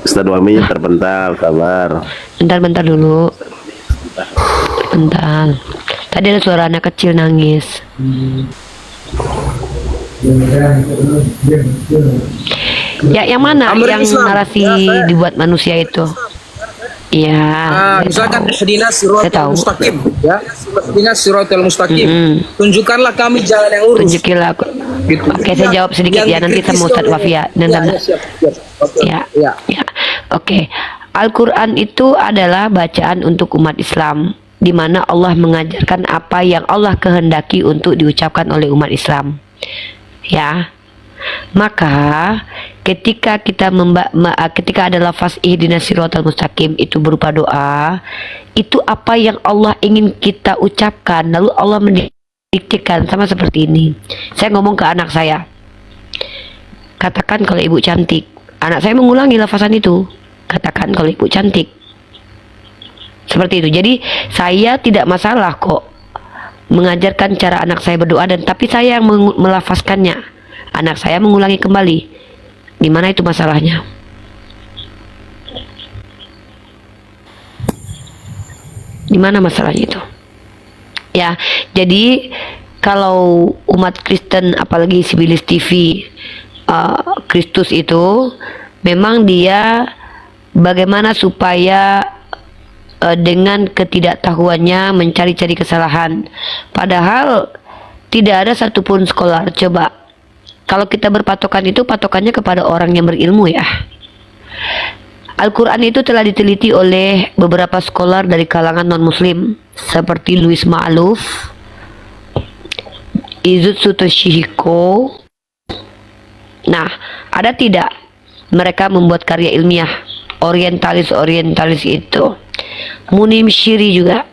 [SPEAKER 18] Ustaz Wami terpental, sabar.
[SPEAKER 2] Bentar dulu. Bentar. Tadi ada suara anak kecil nangis. Ya, yang mana? Yang narasi dibuat manusia itu? Iya.
[SPEAKER 14] Misalkan ihdinas siratal mustaqim ya. Ihdinas siratal mustaqim. Tunjukkanlah kami jalan yang lurus.
[SPEAKER 2] Tunjukilah aku.
[SPEAKER 14] Gitu.
[SPEAKER 2] Oke, saya jawab sedikit ya, nanti sama Ustadz Wafia. Ya. Oke. Al-Quran itu adalah bacaan untuk umat Islam, di mana Allah mengajarkan apa yang Allah kehendaki untuk diucapkan oleh umat Islam. Ya. Maka ketika kita ketika ada lafaz ihdinas siratal mustaqim itu berupa doa, itu apa yang Allah ingin kita ucapkan, lalu Allah mendiktikan sama seperti ini. Saya ngomong ke anak saya, katakan kalau ibu cantik, Anak saya mengulangi lafazan itu. Katakan kalau ibu cantik. Seperti itu. Jadi saya tidak masalah kok mengajarkan cara anak saya berdoa, dan tapi saya yang melafazkannya. Anak saya mengulangi kembali. Di mana itu masalahnya? Di mana masalahnya itu? Ya, jadi kalau umat Kristen, apalagi Sibilis TV, Kristus itu memang dia bagaimana supaya dengan ketidaktahuannya mencari-cari kesalahan, padahal tidak ada satupun skolar. Coba kalau kita berpatokan itu, patokannya kepada orang yang berilmu ya. Al-Quran itu telah diteliti oleh beberapa skolar dari kalangan non-muslim seperti Louis Ma'luf, Izutsu Toshihiko. Nah, ada tidak mereka membuat karya ilmiah? Orientalis itu. Munim Shiri juga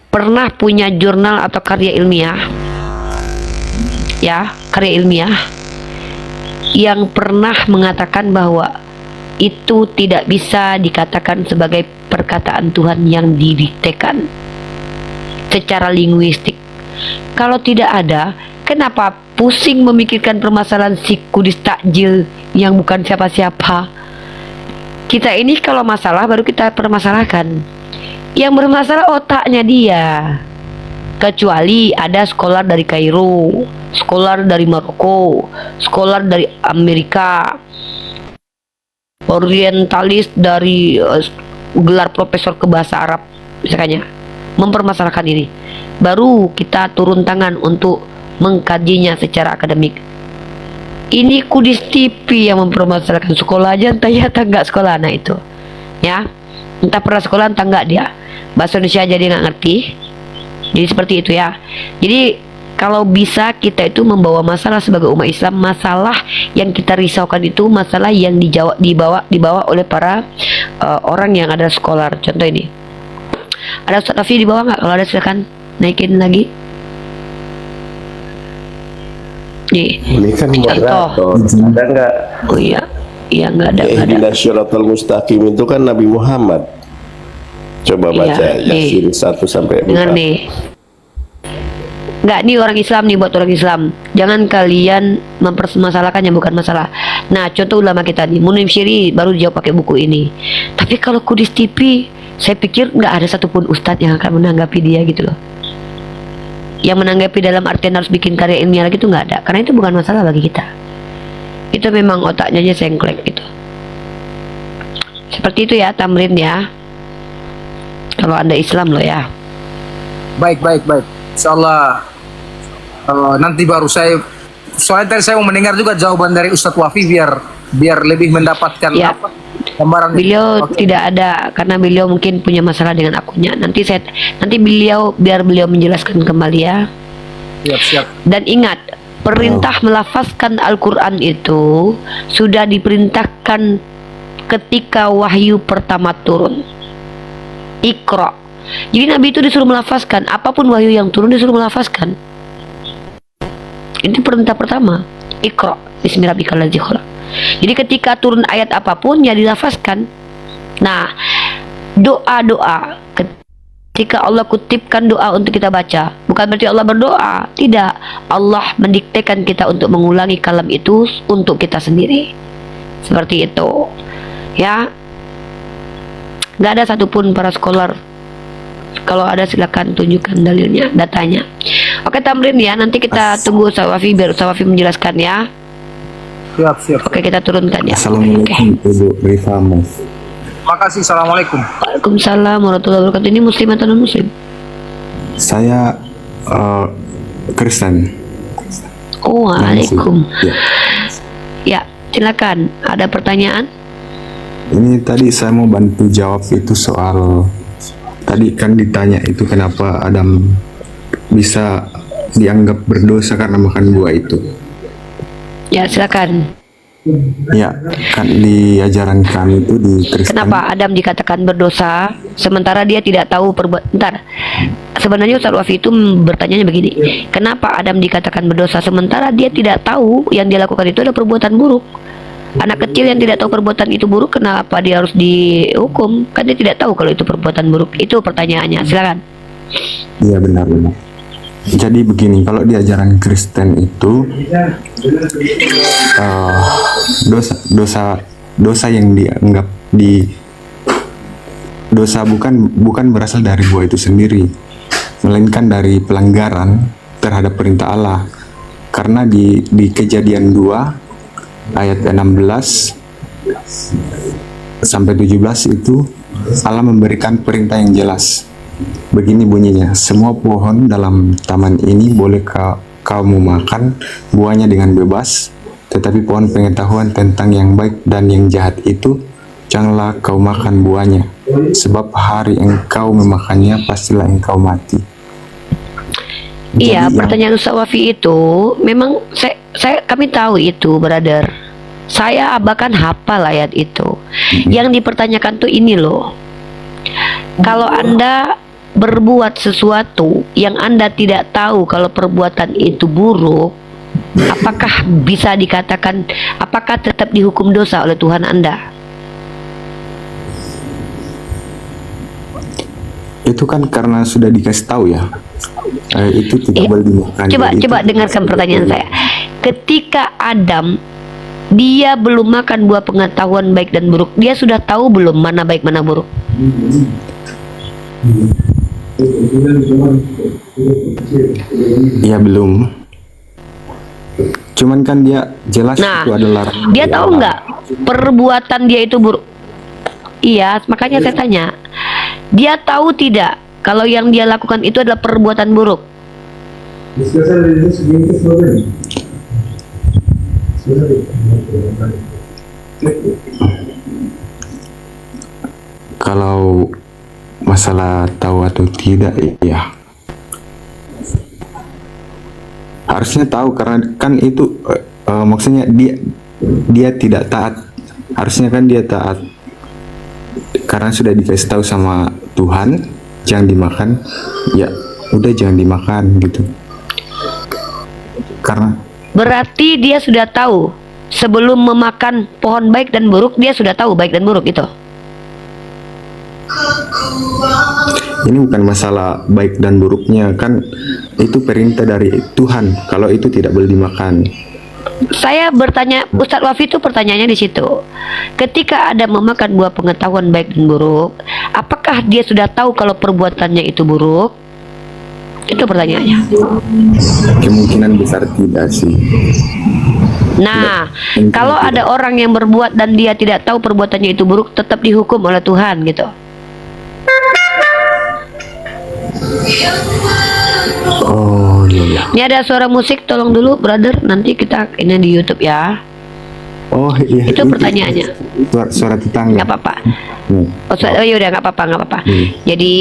[SPEAKER 2] pernah punya jurnal atau karya ilmiah, ya, karya ilmiah yang pernah mengatakan bahwa itu tidak bisa dikatakan sebagai perkataan Tuhan yang didiktekan secara linguistik. Kalau tidak ada, kenapa pusing memikirkan permasalahan si kudis takjil yang bukan siapa-siapa? Kita ini kalau masalah baru kita permasalahkan. Yang bermasalah otaknya dia. Kecuali ada skolar dari Kairo, skolar dari Maroko, skolar dari Amerika, orientalis dari gelar profesor ke bahasa Arab misalnya, mempermasalahkan ini, baru kita turun tangan untuk mengkajinya secara akademik. Ini Kudis TV yang mempermasalahkan. Sekolah aja entah enggak sekolah anak itu, ya, entah pernah sekolah entah enggak dia, bahasa Indonesia aja dia nggak ngerti. Jadi seperti itu ya. Jadi kalau bisa kita itu membawa masalah sebagai umat Islam, masalah yang kita risaukan itu masalah yang dibawa oleh para orang yang ada skolar. Contoh ini, ada Ustaz Rafi di bawah nggak? Kalau ada silakan naikin lagi. Nih,
[SPEAKER 18] Ini kan moderator. Ada nggak?
[SPEAKER 2] Oh iya, iya nggak ada.
[SPEAKER 18] Ihdinas syiratal mustaqim itu kan Nabi Muhammad. Coba baca Yasin 1 sampai 4.
[SPEAKER 2] Dengar nih. Enggak, nih orang Islam nih, buat orang Islam. Jangan kalian mempermasalahkan yang bukan masalah. Nah, contoh ulama kita nih, Munim Syiri baru dijawab pakai buku ini. Tapi kalau Kudis TV, saya pikir nggak ada satupun ustadz yang akan menanggapi dia gitu loh. Yang menanggapi dalam artian harus bikin karya ilmiah lagi itu nggak ada. Karena itu bukan masalah bagi kita. Itu memang otaknya aja sengklek gitu. Seperti itu ya, Tamrin ya. Kalau Anda Islam loh ya.
[SPEAKER 14] Baik. Insyaallah nanti baru saya, soalnya tadi saya mau mendengar juga jawaban dari Ustadz Wafi biar lebih mendapatkan gambaran.
[SPEAKER 2] Beliau tidak ada karena beliau mungkin punya masalah dengan akunnya. Nanti biar beliau menjelaskan kembali ya.
[SPEAKER 14] Siap.
[SPEAKER 2] Dan ingat, perintah melafazkan Al-Quran itu sudah diperintahkan ketika wahyu pertama turun. Iqra. Jadi Nabi itu disuruh melafazkan, apapun wahyu yang turun disuruh melafazkan. Ini perintah pertama. Iqra bismi rabbikal ladzi khalaq. Jadi ketika turun ayat apapun ya dilafazkan. Nah, doa-doa ketika Allah kutipkan doa untuk kita baca, bukan berarti Allah berdoa, tidak. Allah mendiktekan kita untuk mengulangi kalam itu untuk kita sendiri. Seperti itu. Ya. Gak ada satupun para scholar. Kalau ada silakan tunjukkan dalilnya, datanya. Oke Tamrin ya, nanti kita tunggu Ustaz Wafi biar Ustaz Wafi menjelaskan ya.
[SPEAKER 14] Siap.
[SPEAKER 2] Oke, kita turunkan ya.
[SPEAKER 15] Assalamualaikum Ibu Rifamu.
[SPEAKER 14] Makasih. Assalamualaikum.
[SPEAKER 2] Waalaikumsalam warahmatullahi wabarakatuh. Ini muslim atau non muslim?
[SPEAKER 15] Saya Kristen.
[SPEAKER 2] Oh, waalaikum. Ya, silakan. Ada pertanyaan?
[SPEAKER 15] Ini tadi saya mau bantu jawab itu soal tadi kan ditanya itu kenapa Adam bisa dianggap berdosa karena makan buah itu.
[SPEAKER 2] Ya, silakan.
[SPEAKER 15] Ya, kan di ajaran kami itu di Kristen.
[SPEAKER 2] Kenapa Adam dikatakan berdosa sementara dia tidak tahu perbuatan? Bentar. Sebenarnya Ustaz Wafi itu bertanya begini. Kenapa Adam dikatakan berdosa sementara dia tidak tahu yang dia lakukan itu adalah perbuatan buruk? Anak kecil yang tidak tahu perbuatan itu buruk, kenapa dia harus dihukum? Kan dia tidak tahu kalau itu perbuatan buruk. Itu pertanyaannya. Silakan.
[SPEAKER 19] Iya, benar-benar. Jadi begini, kalau di ajaran Kristen itu dosa yang dianggap dosa bukan berasal dari buah itu sendiri, melainkan dari pelanggaran terhadap perintah Allah. Karena di Kejadian 2 ayat 16 sampai 17 itu Allah memberikan perintah yang jelas. Begini bunyinya, semua pohon dalam taman ini boleh kamu makan buahnya dengan bebas, tetapi pohon pengetahuan tentang yang baik dan yang jahat itu janganlah kau makan buahnya, sebab hari engkau memakannya pastilah engkau mati.
[SPEAKER 2] Iya, pertanyaan Ustaz Wafi itu memang kami tahu itu, brother. Saya bahkan hafal ayat itu. Yang dipertanyakan tuh ini loh. Kalau Anda berbuat sesuatu yang Anda tidak tahu kalau perbuatan itu buruk, apakah bisa dikatakan, apakah tetap dihukum dosa oleh Tuhan Anda?
[SPEAKER 19] Itu kan karena sudah dikasih tahu ya, itu tidak boleh dimakan.
[SPEAKER 2] Coba dengarkan pertanyaan saya. Ketika Adam, dia belum makan buah pengetahuan baik dan buruk, dia sudah tahu belum mana baik mana buruk?
[SPEAKER 19] Ya belum. Cuman kan dia jelas itu adalah.
[SPEAKER 2] Dia tahu nggak perbuatan dia itu buruk? Iya, makanya saya tanya. Dia tahu tidak kalau yang dia lakukan itu adalah perbuatan buruk?
[SPEAKER 19] Kalau masalah tahu atau tidak, ya harusnya tahu, karena kan itu maksudnya dia tidak taat. Harusnya kan dia taat karena sudah dikasih tahu sama Tuhan jangan dimakan, ya udah jangan dimakan gitu. Karena
[SPEAKER 2] berarti dia sudah tahu sebelum memakan pohon baik dan buruk, dia sudah tahu baik dan buruk itu.
[SPEAKER 19] ini bukan masalah baik dan buruknya, kan itu perintah dari Tuhan kalau itu tidak boleh dimakan.
[SPEAKER 2] Saya bertanya, Ustadz Wafi itu pertanyaannya di situ. Ketika ada memakan buah pengetahuan baik dan buruk, apakah dia sudah tahu kalau perbuatannya itu buruk? Itu pertanyaannya.
[SPEAKER 19] Kemungkinan besar tidak sih.
[SPEAKER 2] Nah, kalau ada orang yang berbuat dan dia tidak tahu perbuatannya itu buruk, tetap dihukum oleh Tuhan gitu.
[SPEAKER 19] Oh iya.
[SPEAKER 2] Ini ada suara musik, tolong dulu brother, nanti kita ini di YouTube ya.
[SPEAKER 19] Oh iya.
[SPEAKER 2] Itu pertanyaannya.
[SPEAKER 19] Suara tetangga.
[SPEAKER 2] Nggak apa-apa. Oh ya udah nggak apa-apa. Jadi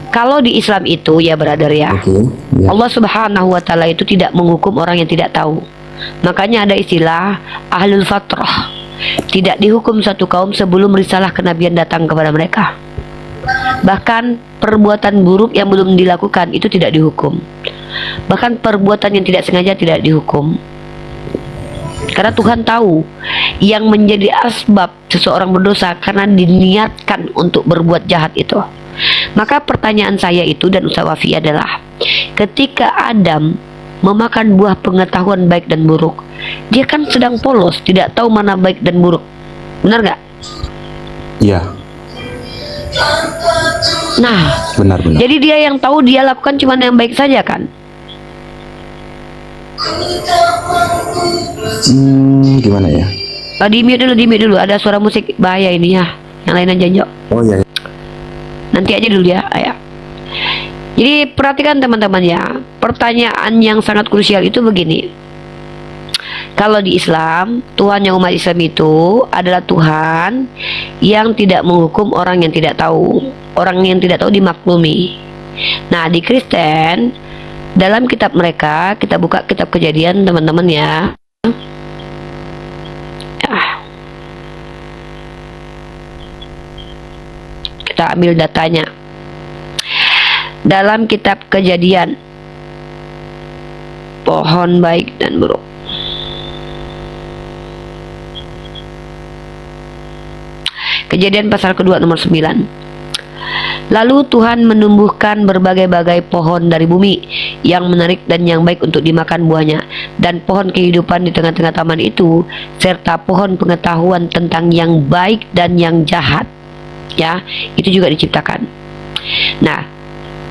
[SPEAKER 2] kalau di Islam itu ya brother ya, Allah Subhanahu Wa Taala itu tidak menghukum orang yang tidak tahu. Makanya ada istilah ahlul fatrah. Tidak dihukum satu kaum sebelum risalah kenabian datang kepada mereka. Bahkan perbuatan buruk yang belum dilakukan itu tidak dihukum. Bahkan perbuatan yang tidak sengaja tidak dihukum. Karena Tuhan tahu yang menjadi asbab seseorang berdosa karena diniatkan untuk berbuat jahat itu. Maka pertanyaan saya itu dan Ustaz Wafi adalah, ketika Adam memakan buah pengetahuan baik dan buruk, dia kan sedang polos, tidak tahu mana baik dan buruk. Benar nggak?
[SPEAKER 19] Iya.
[SPEAKER 2] Nah,
[SPEAKER 19] benar.
[SPEAKER 2] jadi dia yang tahu, dia lakukan cuma yang baik saja kan?
[SPEAKER 19] Gimana ya?
[SPEAKER 2] Di mute dulu, ada suara musik bahaya ini ya. Yang lain aja Jok.
[SPEAKER 19] Oh iya.
[SPEAKER 2] Nanti aja dulu ya, ayah. Jadi perhatikan teman-teman ya, pertanyaan yang sangat krusial itu begini. Kalau di Islam, Tuhan yang umat Islam itu adalah Tuhan yang tidak menghukum orang yang tidak tahu. Orang yang tidak tahu dimaklumi. Nah, di Kristen, dalam kitab mereka, kita buka kitab Kejadian teman-teman ya. Kita ambil datanya. Dalam kitab Kejadian, pohon baik dan buruk. Kejadian pasal kedua nomor 9. Lalu Tuhan menumbuhkan berbagai-bagai pohon dari bumi yang menarik dan yang baik untuk dimakan buahnya, dan pohon kehidupan di tengah-tengah taman itu, serta pohon pengetahuan tentang yang baik dan yang jahat. Ya, itu juga diciptakan. Nah,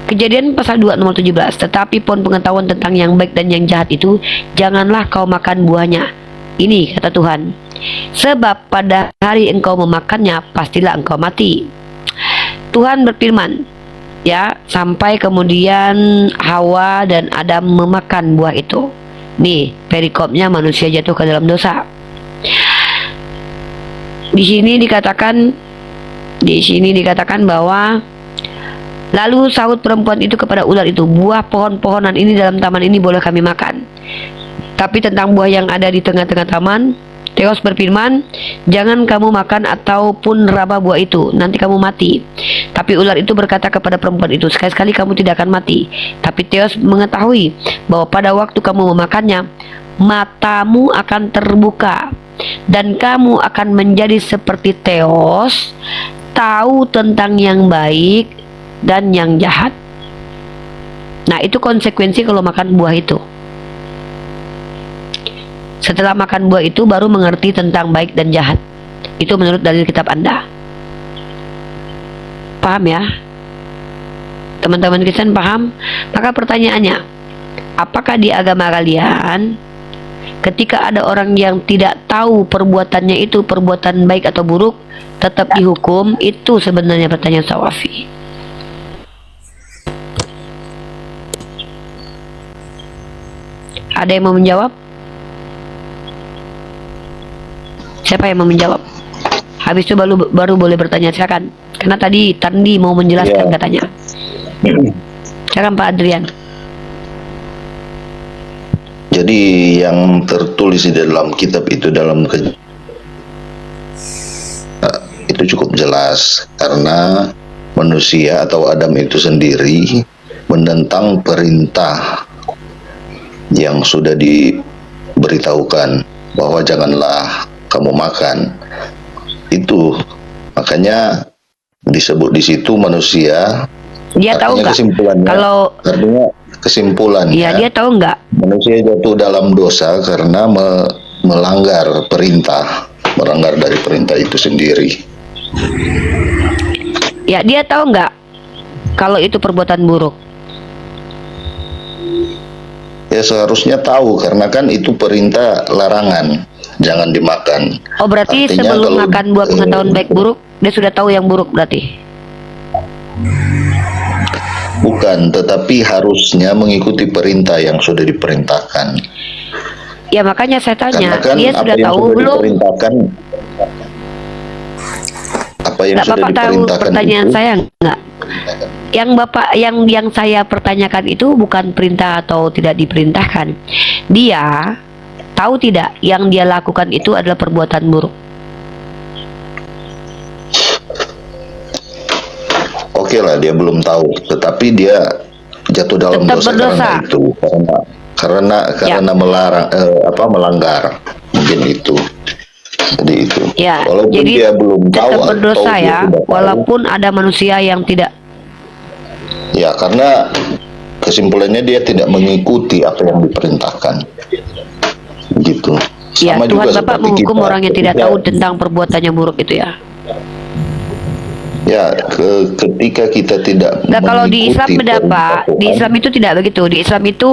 [SPEAKER 2] Kejadian pasal 2 nomor 17. Tetapi pohon pengetahuan tentang yang baik dan yang jahat itu, janganlah kau makan buahnya. Ini kata Tuhan, sebab pada hari engkau memakannya, pastilah engkau mati. Tuhan berfirman, ya, sampai kemudian Hawa dan Adam memakan buah itu. Nih, perikopnya manusia jatuh ke dalam dosa. Di sini dikatakan bahwa lalu sahut perempuan itu kepada ular itu, buah pohon-pohonan ini dalam taman ini boleh kami makan, tapi tentang buah yang ada di tengah-tengah taman, Theos berfirman, jangan kamu makan ataupun raba buah itu, nanti kamu mati. Tapi ular itu berkata kepada perempuan itu, sekali-sekali kamu tidak akan mati. Tapi Theos mengetahui bahwa pada waktu kamu memakannya, matamu akan terbuka, dan kamu akan menjadi seperti Theos, tahu tentang yang baik dan yang jahat. Nah, itu konsekuensi kalau makan buah itu. Setelah makan buah itu baru mengerti tentang baik dan jahat. Itu menurut dalil kitab Anda. Paham ya? Teman-teman Kristen paham? Maka pertanyaannya, apakah di agama kalian ketika ada orang yang tidak tahu perbuatannya itu perbuatan baik atau buruk, tetap dihukum? Itu sebenarnya pertanyaan Sawafi. Ada yang mau menjawab? Siapa yang mau menjawab? Habis itu baru boleh bertanya, silakan. Karena tadi Tandi mau menjelaskan katanya. Silakan Pak Adrian.
[SPEAKER 9] Jadi yang tertulis di dalam kitab itu itu cukup jelas, karena manusia atau Adam itu sendiri menentang perintah yang sudah diberitahukan bahwa janganlah kamu makan. Itu makanya disebut di situ manusia.
[SPEAKER 2] Dia tahu nggak? Kalau
[SPEAKER 9] artinya kesimpulannya,
[SPEAKER 2] iya, dia tahu nggak?
[SPEAKER 9] Manusia jatuh dalam dosa karena melanggar perintah, melanggar dari perintah itu sendiri.
[SPEAKER 2] Ya, dia tahu nggak kalau itu perbuatan buruk?
[SPEAKER 9] Ya seharusnya tahu, karena kan itu perintah larangan, jangan dimakan.
[SPEAKER 2] Oh, berarti
[SPEAKER 9] artinya
[SPEAKER 2] sebelum
[SPEAKER 9] kalau,
[SPEAKER 2] makan buah pengetahuan baik buruk, dia sudah tahu yang buruk berarti?
[SPEAKER 9] Bukan, tetapi harusnya mengikuti perintah yang sudah diperintahkan.
[SPEAKER 2] Ya makanya saya tanya,
[SPEAKER 9] Karena kan
[SPEAKER 2] dia sudah tahu belum?
[SPEAKER 9] Apa yang
[SPEAKER 2] Nggak,
[SPEAKER 9] sudah
[SPEAKER 2] Bapak tahu
[SPEAKER 9] diperintahkan
[SPEAKER 2] pertanyaan
[SPEAKER 9] itu?
[SPEAKER 2] saya nggak? Yang Bapak yang saya pertanyakan itu bukan perintah atau tidak diperintahkan. Dia tahu tidak yang dia lakukan itu adalah perbuatan buruk?
[SPEAKER 9] Oke lah, dia belum tahu, tetapi dia jatuh dalam
[SPEAKER 2] Tetap
[SPEAKER 9] dosa
[SPEAKER 2] berdosa.
[SPEAKER 9] karena itu, karena melarang melanggar, mungkin itu. Jadi itu.
[SPEAKER 2] Ya,
[SPEAKER 9] Walaupun
[SPEAKER 2] jadi
[SPEAKER 9] dia belum tahu
[SPEAKER 2] tetap
[SPEAKER 9] atau
[SPEAKER 2] berdosa
[SPEAKER 9] dia
[SPEAKER 2] ya,
[SPEAKER 9] tidak tahu.
[SPEAKER 2] walaupun ada manusia yang tidak.
[SPEAKER 9] Ya, karena kesimpulannya dia tidak mengikuti apa yang diperintahkan. Gitu.
[SPEAKER 2] Ya,
[SPEAKER 9] Sama
[SPEAKER 2] Tuhan
[SPEAKER 9] juga
[SPEAKER 2] Bapak
[SPEAKER 9] seperti
[SPEAKER 2] menghukum
[SPEAKER 9] kita.
[SPEAKER 2] orang yang tidak
[SPEAKER 9] Ketika-
[SPEAKER 2] tahu tentang perbuatannya buruk itu ya.
[SPEAKER 9] Ya, ketika kita tidak
[SPEAKER 2] Nah, kalau di Islam
[SPEAKER 9] mengikuti
[SPEAKER 2] beda
[SPEAKER 9] perintah
[SPEAKER 2] Pak. Di
[SPEAKER 9] Tuhan,
[SPEAKER 2] Islam itu tidak begitu. Di Islam itu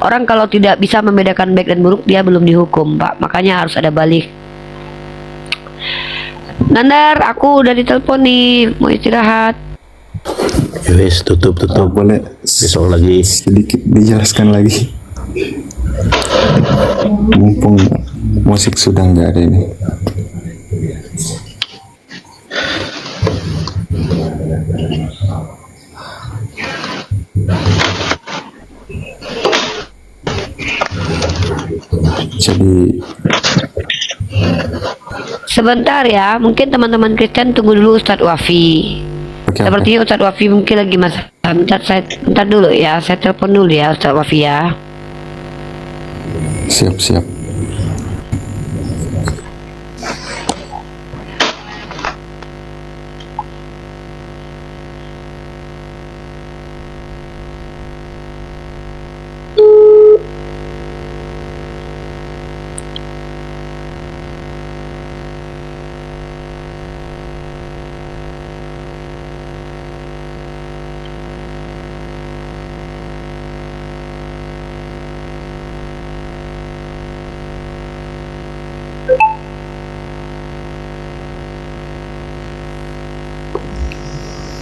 [SPEAKER 2] orang kalau tidak bisa membedakan baik dan buruk, dia belum dihukum Pak. Makanya harus ada balik. Nandar, aku udah ditelepon nih, mau istirahat.
[SPEAKER 18] Wes, tutup.
[SPEAKER 19] Boleh
[SPEAKER 18] besok lagi
[SPEAKER 19] sedikit dijelaskan lagi, mumpung musik sudah nggak ada ini. Jadi
[SPEAKER 2] Sebentar ya, mungkin teman-teman Kristen tunggu dulu Ustadz Wafi. Sepertinya Ustadz Wafi mungkin lagi bentar dulu ya, saya telepon dulu ya Ustadz Wafi ya.
[SPEAKER 19] siap.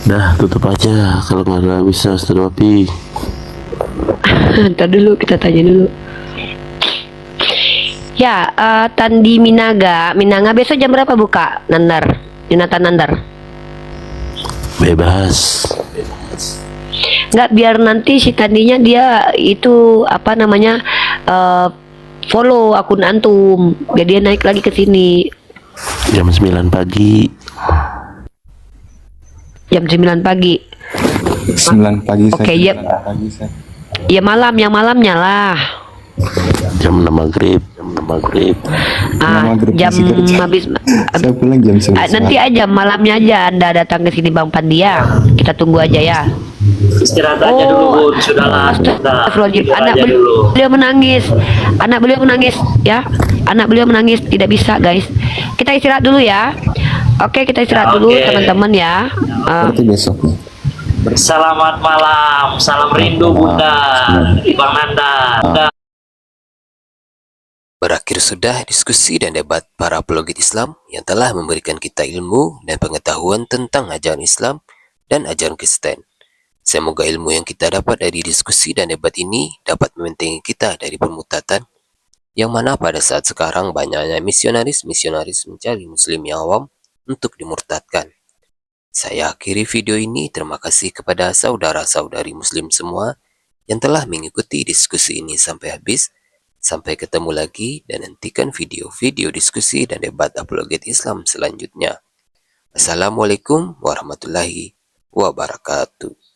[SPEAKER 20] Dah, tutup aja kalau nggak bisa Ustaz Wapi.
[SPEAKER 2] Ntar dulu, kita tanya dulu. Ya, Tandi Minanga besok jam berapa buka? Nandar, Yonatan Nandar.
[SPEAKER 20] Bebas.
[SPEAKER 2] Nggak, biar nanti si Tandinya dia itu apa namanya follow akun antum, biar dia naik lagi ke sini.
[SPEAKER 20] Jam 9 pagi.
[SPEAKER 2] Jam 9 pagi.
[SPEAKER 19] 9 pagi.
[SPEAKER 2] Oke, ya. Ya malam, yang malamnya lah.
[SPEAKER 20] Jam 6 maghrib.
[SPEAKER 2] Jam habis.
[SPEAKER 19] Saya pulang jam 9.
[SPEAKER 2] Nanti aja malamnya aja Anda datang ke sini Bang Pandia. Kita tunggu aja ya.
[SPEAKER 17] Istirahat aja dulu Bun, sudahlah.
[SPEAKER 2] Beliau menangis. Anak beliau menangis ya. Anak beliau menangis, tidak bisa guys. Kita istirahat dulu ya. Oke, kita istirahat dulu teman-teman ya.
[SPEAKER 19] Berarti besok nih.
[SPEAKER 17] Selamat malam, salam rindu Bunda, Bang Nanda.
[SPEAKER 5] Berakhir sudah diskusi dan debat para apologet Islam yang telah memberikan kita ilmu dan pengetahuan tentang ajaran Islam dan ajaran Kristen. Semoga ilmu yang kita dapat dari diskusi dan debat ini dapat membentengi kita dari permutatan, yang mana pada saat sekarang banyaknya misionaris mencari muslim yang awam untuk dimurtadkan. Saya akhiri video ini. Terima kasih kepada saudara-saudari muslim semua yang telah mengikuti diskusi ini sampai habis. Sampai ketemu lagi dan nantikan video-video diskusi dan debat apologet Islam selanjutnya. Assalamualaikum warahmatullahi wabarakatuh.